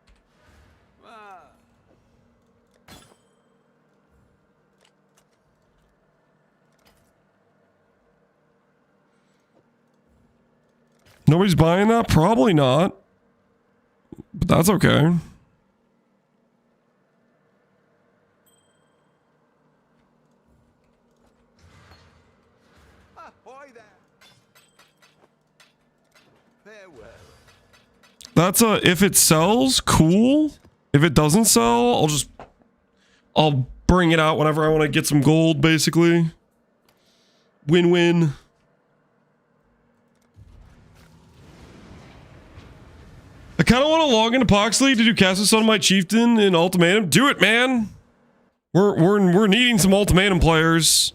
Nobody's buying that? Probably not. But that's okay. That's if it sells, cool. If it doesn't sell, I'll bring it out whenever I want to get some gold, basically. Win-win. I kind of want to log into Poxley to do Cast on my Chieftain in Ultimatum. Do it, man. We're needing some Ultimatum players.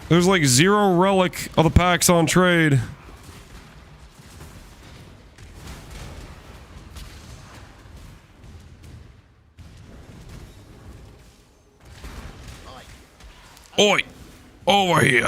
There's like 0 relic of the packs on trade. Oi! Over here!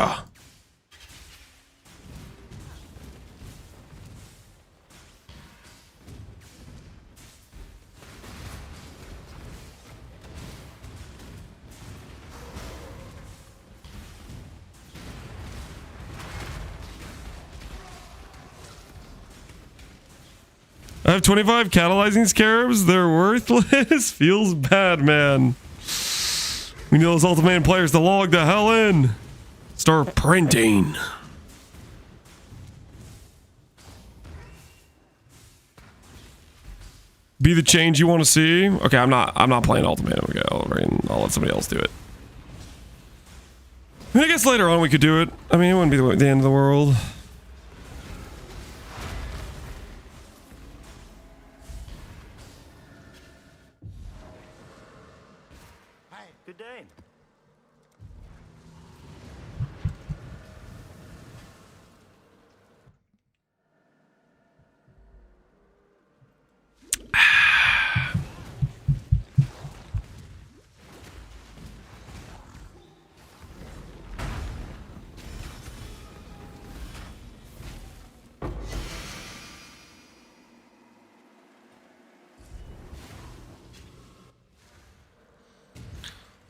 I have 25 catalyzing scarabs. They're worthless. Feels bad, man. We need those ultimate players to log the hell in. Start printing. Be the change you want to see. Okay, I'm not playing ultimatum. Okay, I'll let somebody else do it. I mean, I guess later on we could do it. I mean, it wouldn't be the end of the world. Good day.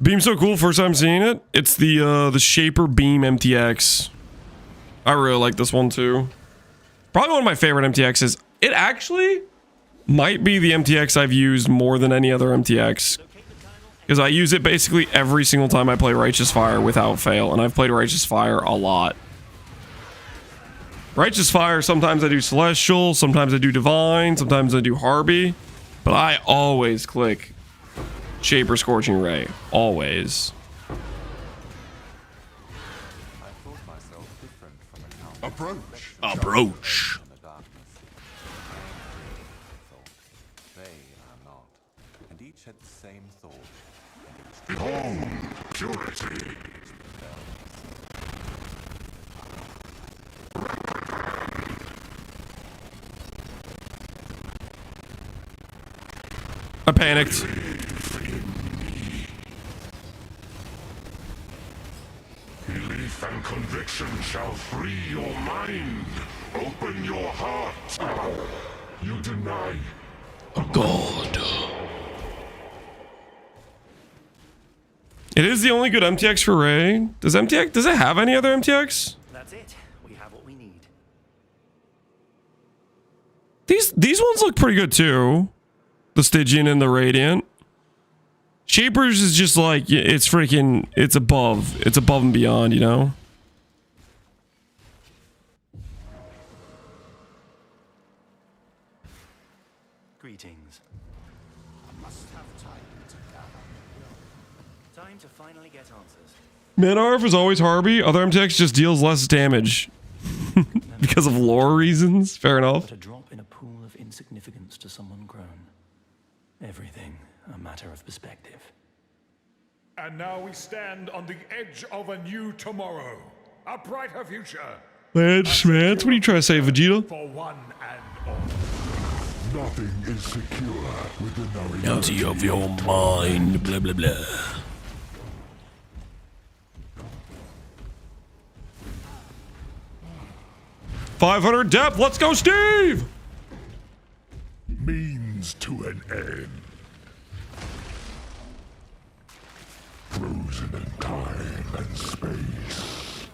Beam's so cool. First time seeing it. It's the Shaper Beam MTX. I really like this one too. Probably one of my favorite MTXs. It actually might be the MTX I've used more than any other MTX. Because I use it basically every single time I play Righteous Fire without fail. And I've played Righteous Fire a lot. Righteous Fire, sometimes I do Celestial, sometimes I do Divine, sometimes I do Harby. But I always click Shaper Scorching Ray. Always. Approach. They are not. And each had the same thought. Behold, purity. I panicked. Belief and conviction shall free your mind. Open your heart. You deny a god. It is the only good MTX for Ray. Does it have any other MTX? That's it. We have what we need. These ones look pretty good too. The Stygian and the Radiant. Shapers is just like, it's freaking, it's above and beyond, you know? Greetings. I must have time to gather. Time to finally get answers. Minotaur is always Harby. Other MTX just deals less damage. Because of lore reasons. Fair enough. But a drop in a pool of insignificance to someone grown. Everything a matter of perspective. And now we stand on the edge of a new tomorrow. A brighter future. Lance, what are you trying to say, Vegeta? For one and all. Nothing is secure within our Reality of your mind. Blah, blah, blah. $500 depth. Let's go, Steve! Means to an end. Frozen in time and space.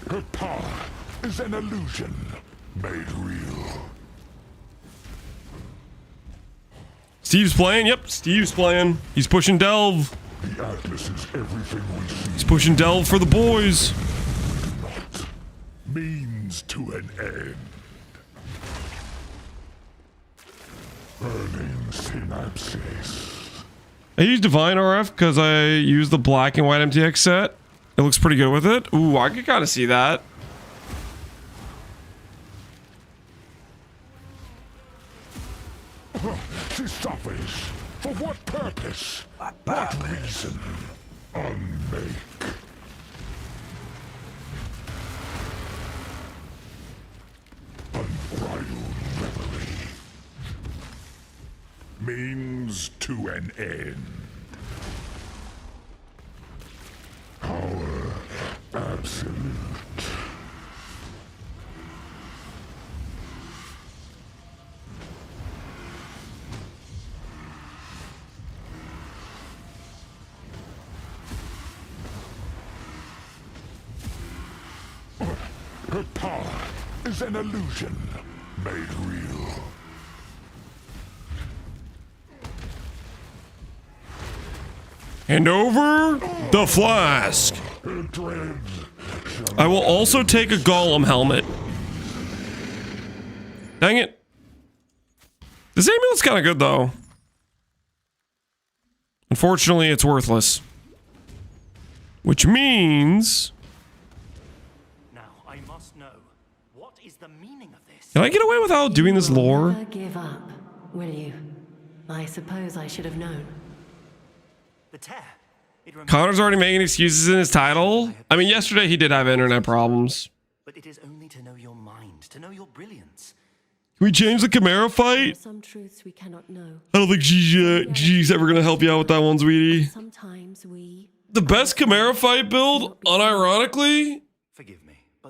Her power is an illusion made real. Steve's playing. Yep, Steve's playing. He's pushing Delve. The Atlas is everything we see. He's pushing Delve for the boys. Not means to an end. Burning synapses. I use Divine RF because I use the black and white MTX set. It looks pretty good with it. Ooh, I could kind of see that. She suffers. For what purpose? What reason? Unmake. Unbridled reverie. Means to an end. Power absolute. Her power is an illusion made real. And over the flask. I will also take a golem helmet. Dang it. This amulet's kind of good though. Unfortunately, it's worthless. Which means... Now, I must know. What is the meaning of this? Can I get away without doing this lore? Never give up, will you? I suppose I should have known. The tear. Connor's already making excuses in his title. I mean, yesterday he did have internet problems. But it is only to know your mind, to know your brilliance. Can we change the Chimera fight? Some truths we cannot know. I don't think Gigi's ever gonna help you out with that one, sweetie. Sometimes we... The best Chimera fight build, unironically,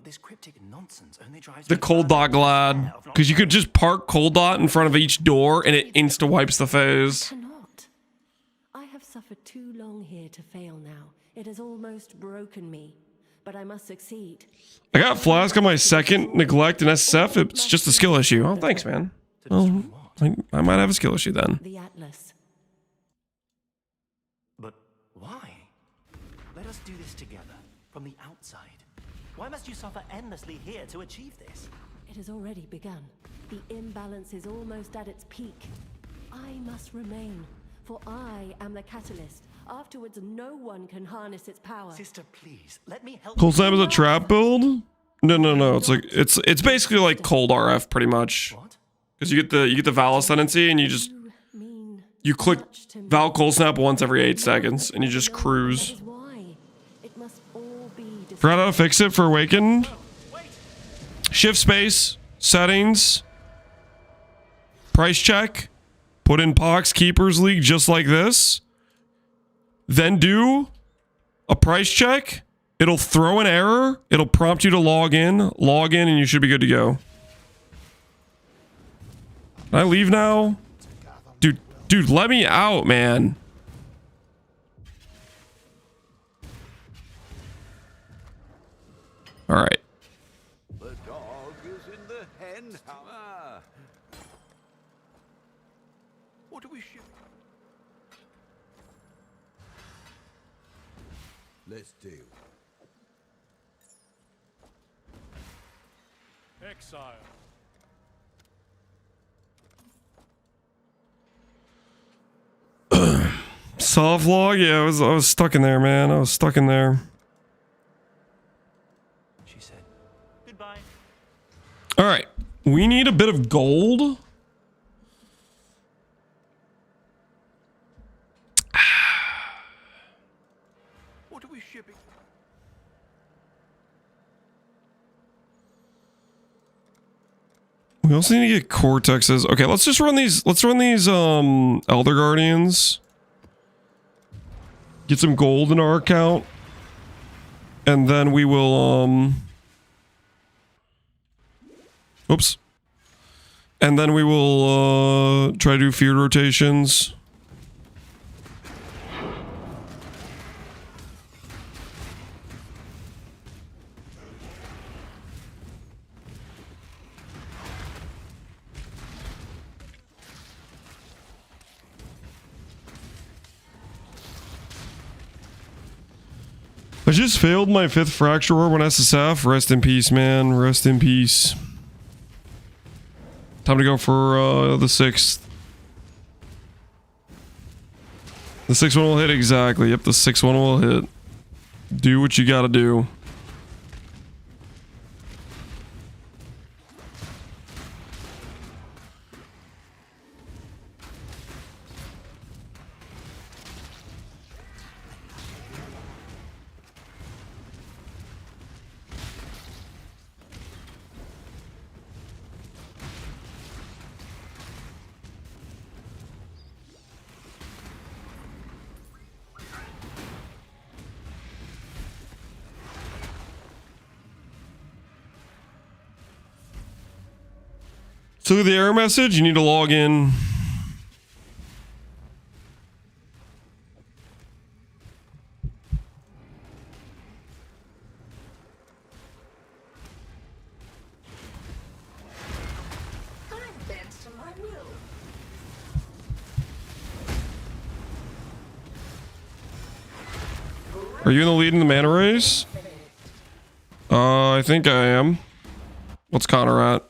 But this cryptic nonsense only drives The me cold further dot glad. of not Because you could knowing. just park cold dot in front of each door and it insta wipes the phase. Cannot. I have suffered too long here to fail now. It has almost broken me. But I must succeed. I got Flask on my second neglect and SSF. It's just a skill issue. Oh, thanks, man. Well, I might have a skill issue then. The Atlas. But why? Let us do this together, from the outside. Why must you suffer endlessly here to achieve this? It has already begun. The imbalance is almost at its peak. I must remain, for I am the catalyst. Afterwards, no one can harness its power. Sister, please, let me help Cold you. Snap is a trap build? No. It's like it's basically like cold RF pretty much. What? Because you get the Val Ascendancy and you click Val Cold Snap once every 8 seconds and you just cruise. That is why. It must all be Forgot how to fix it for Awakened. Shift space, settings, price check, put in Pox Keepers League just like this. Then do a price check. It'll throw an error. It'll prompt you to log in, and you should be good to go. Can I leave now? Dude, let me out, man. All right. The dog is in the hen house. What do we ship? Let's do. Exile. Soft log? Yeah, I was stuck in there, man. I was stuck in there. She said, goodbye. All right. We need a bit of gold. What are we shipping? We also need to get Cortexes. Okay, let's just run these. Let's run these Elder Guardians. Get some gold in our account. And then we will oops. And then we will try to do field rotations. I just failed my 5th fracture orb on SSF. Rest in peace, man. Rest in peace. Time to go for the 6th. The 6th one will hit exactly. Yep, the 6th one will hit. Do what you gotta do. So the error message, you need to log in. I'm bent to my will. Are you in the lead in the mana race? I think I am. What's Connor at?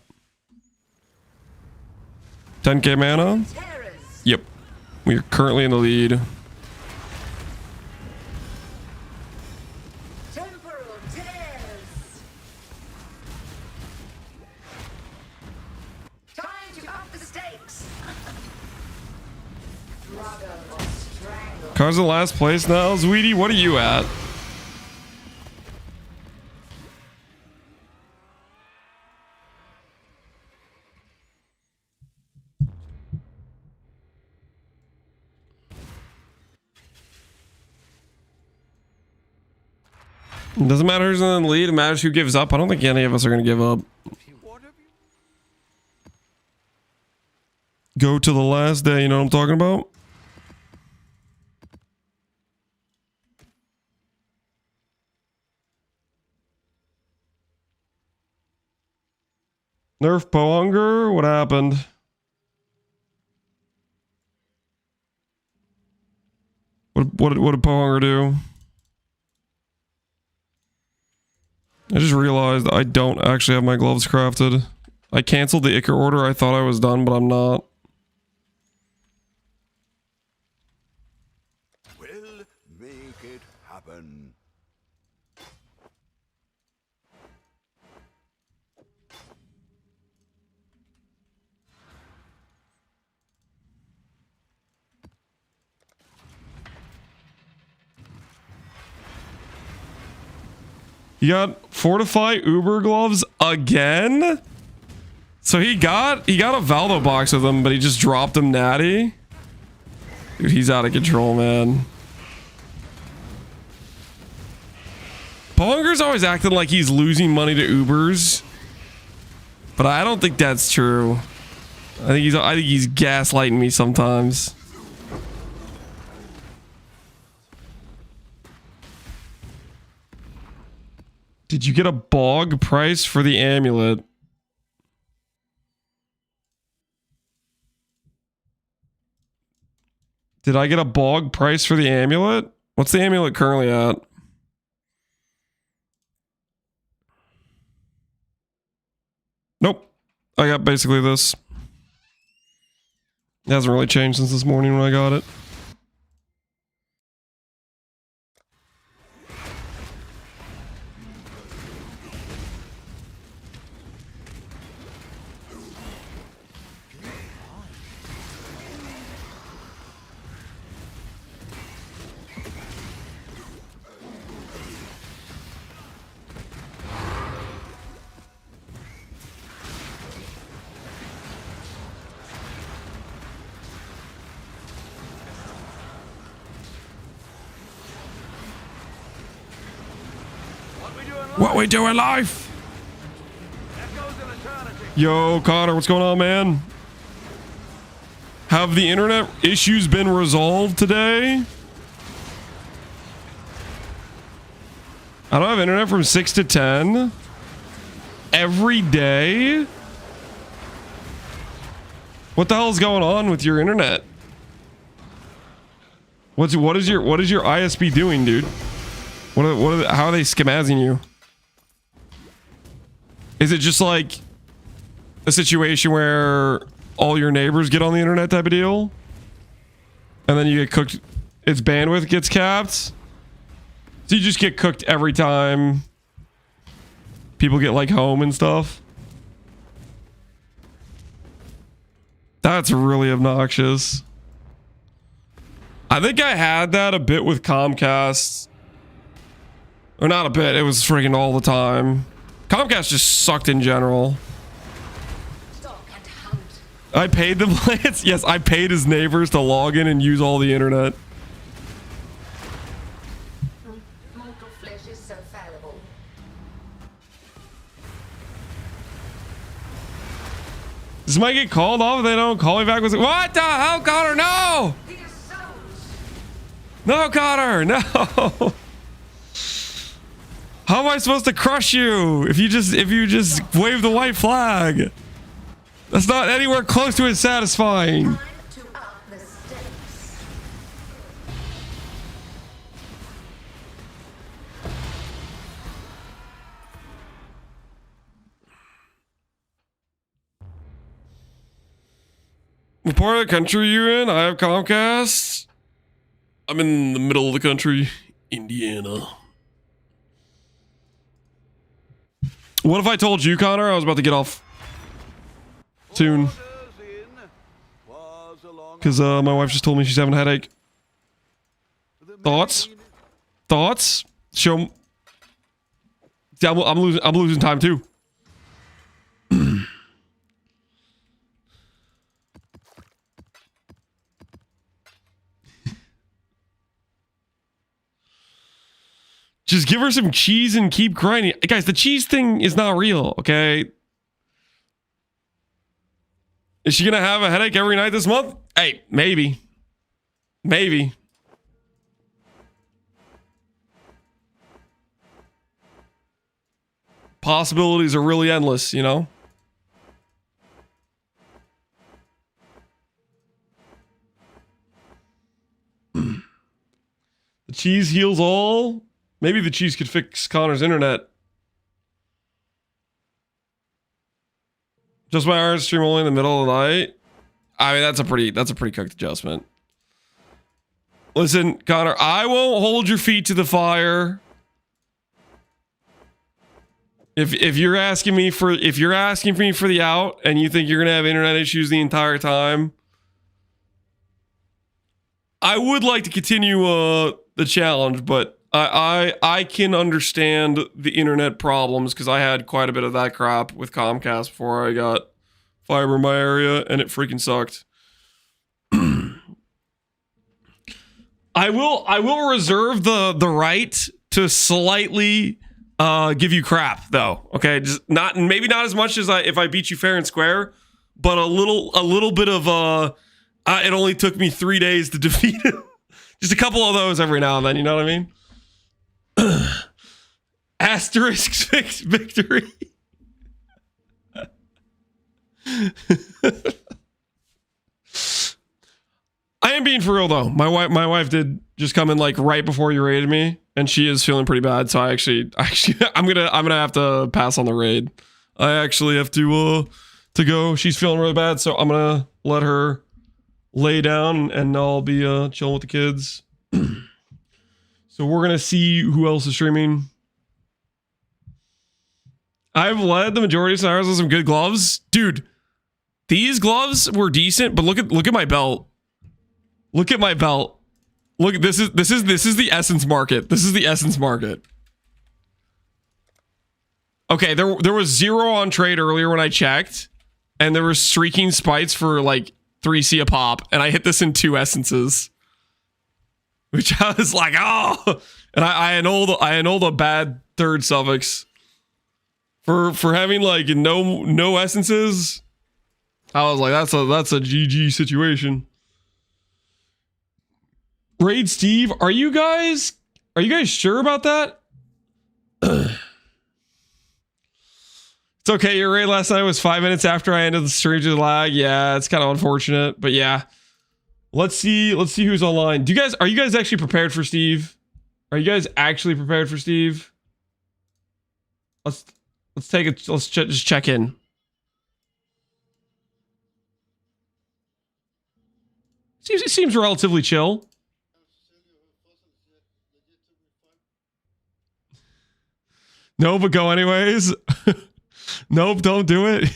10k mana? Yep. We are currently in the lead. Temporal tears. Time to up the stakes. Drago strangle. Car's in last place now. Zweety, what are you at? It doesn't matter who's in the lead. It matters who gives up. I don't think any of us are going to give up. Go to the last day. You know what I'm talking about? Nerf Pohunger? What happened? What did Pohunger do? I just realized I don't actually have my gloves crafted. I canceled the Icar order. I thought I was done, but I'm not. We'll make it happen. You got Fortify Uber gloves again? So he got a Valdo box with him, but he just dropped him natty. Dude, he's out of control, man. Pohunger's always acting like he's losing money to Ubers. But I don't think that's true. I think he's gaslighting me sometimes. Did you get a bog price for the amulet? Did I get a bog price for the amulet? What's the amulet currently at? Nope. I got basically this. It hasn't really changed since this morning when I got it. What we do in life? Yo, Connor, what's going on, man? Have the internet issues been resolved today? I don't have internet from 6 to 10 every day. What the hell is going on with your internet? What is your ISP doing, dude? How are they schemazzing you? Is it just like a situation where all your neighbors get on the internet type of deal? And then you get cooked, its bandwidth gets capped? So you just get cooked every time people get like home and stuff? That's really obnoxious. I think I had that a bit with Comcast. Or not a bit, it was friggin' all the time. Comcast just sucked in general. I paid them. Yes, I paid his neighbors to log in and use all the internet. Mortal flesh is so fallible. This might get called off if they don't call me back with what the hell, Connor? No! No, Connor, no! How am I supposed to crush you if you just wave the white flag? That's not anywhere close to as satisfying. What part of the country are you in? I have Comcast. I'm in the middle of the country, Indiana. What if I told you, Connor, I was about to get off soon? Because my wife just told me she's having a headache. Thoughts? Thoughts? Show. See, I'm losing time too. Just give her some cheese and keep grinding. Guys, the cheese thing is not real, okay? Is she gonna have a headache every night this month? Hey, maybe. Maybe. Possibilities are really endless, you know? The cheese heals all. Maybe the cheese could fix Connor's internet. Just my iron stream only in the middle of the night. I mean, that's a pretty cooked adjustment. Listen, Connor, I won't hold your feet to the fire. If you're asking me for the out and you think you're gonna have internet issues the entire time, I would like to continue the challenge, but I can understand the internet problems because I had quite a bit of that crap with Comcast before I got fiber in my area, and it freaking sucked. I will reserve the right to slightly give you crap though. Okay, just maybe not as much as if I beat you fair and square, but a little bit of it only took me 3 days to defeat him. Just a couple of those every now and then, you know what I mean? Asterisk victory. I am being for real though. My wife did just come in like right before you raided me, and she is feeling pretty bad. So I actually I'm gonna have to pass on the raid. I actually have to go. She's feeling really bad, so I'm gonna let her lay down and I'll be chilling with the kids. So we're gonna see who else is streaming. I've led the majority of scenarios with some good gloves, dude. These gloves were decent, but look at my belt. Look at my belt. Look, this is the essence market. This is the essence market. Okay, there was 0 on trade earlier when I checked, and there were streaking spites for like 3C a pop, and I hit this in 2 essences, which I was like, oh, and I annulled a bad third suffix for having like no essences. I was like, that's a GG situation. Raid Steve, are you guys sure about that? It's okay. Your raid last night was 5 minutes after I ended the stream due to lag. Yeah, it's kind of unfortunate, but yeah. Let's see who's online. Are you guys actually prepared for Steve? Are you guys actually prepared for Steve? Let's just check in. It seems relatively chill. No, but go anyways. Nope, don't do it.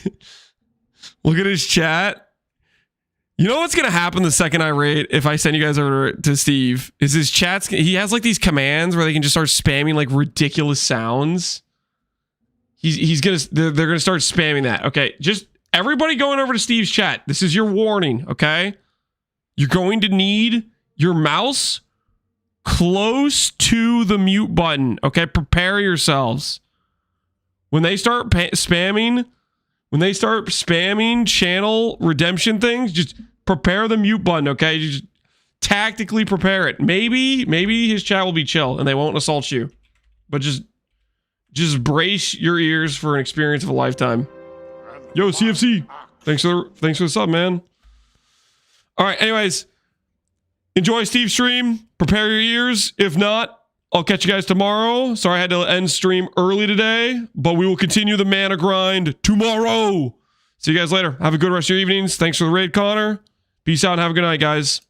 Look at his chat. You know what's gonna happen the second I raid if I send you guys over to Steve is his chats. He has like these commands where they can just start spamming like ridiculous sounds. They're gonna start spamming that. Okay, just everybody going over to Steve's chat. This is your warning. Okay, you're going to need your mouse close to the mute button. Okay, prepare yourselves. When they start spamming channel redemption things, just prepare the mute button. Okay, just tactically prepare it. Maybe his chat will be chill and they won't assault you, but just brace your ears for an experience of a lifetime. Yo, CFC, thanks for the sub, man. All right, anyways, enjoy Steve's stream. Prepare your ears. If not, I'll catch you guys tomorrow. Sorry I had to end stream early today, but we will continue the mana grind tomorrow. See you guys later. Have a good rest of your evenings. Thanks for the raid, Connor. Peace out and have a good night, guys.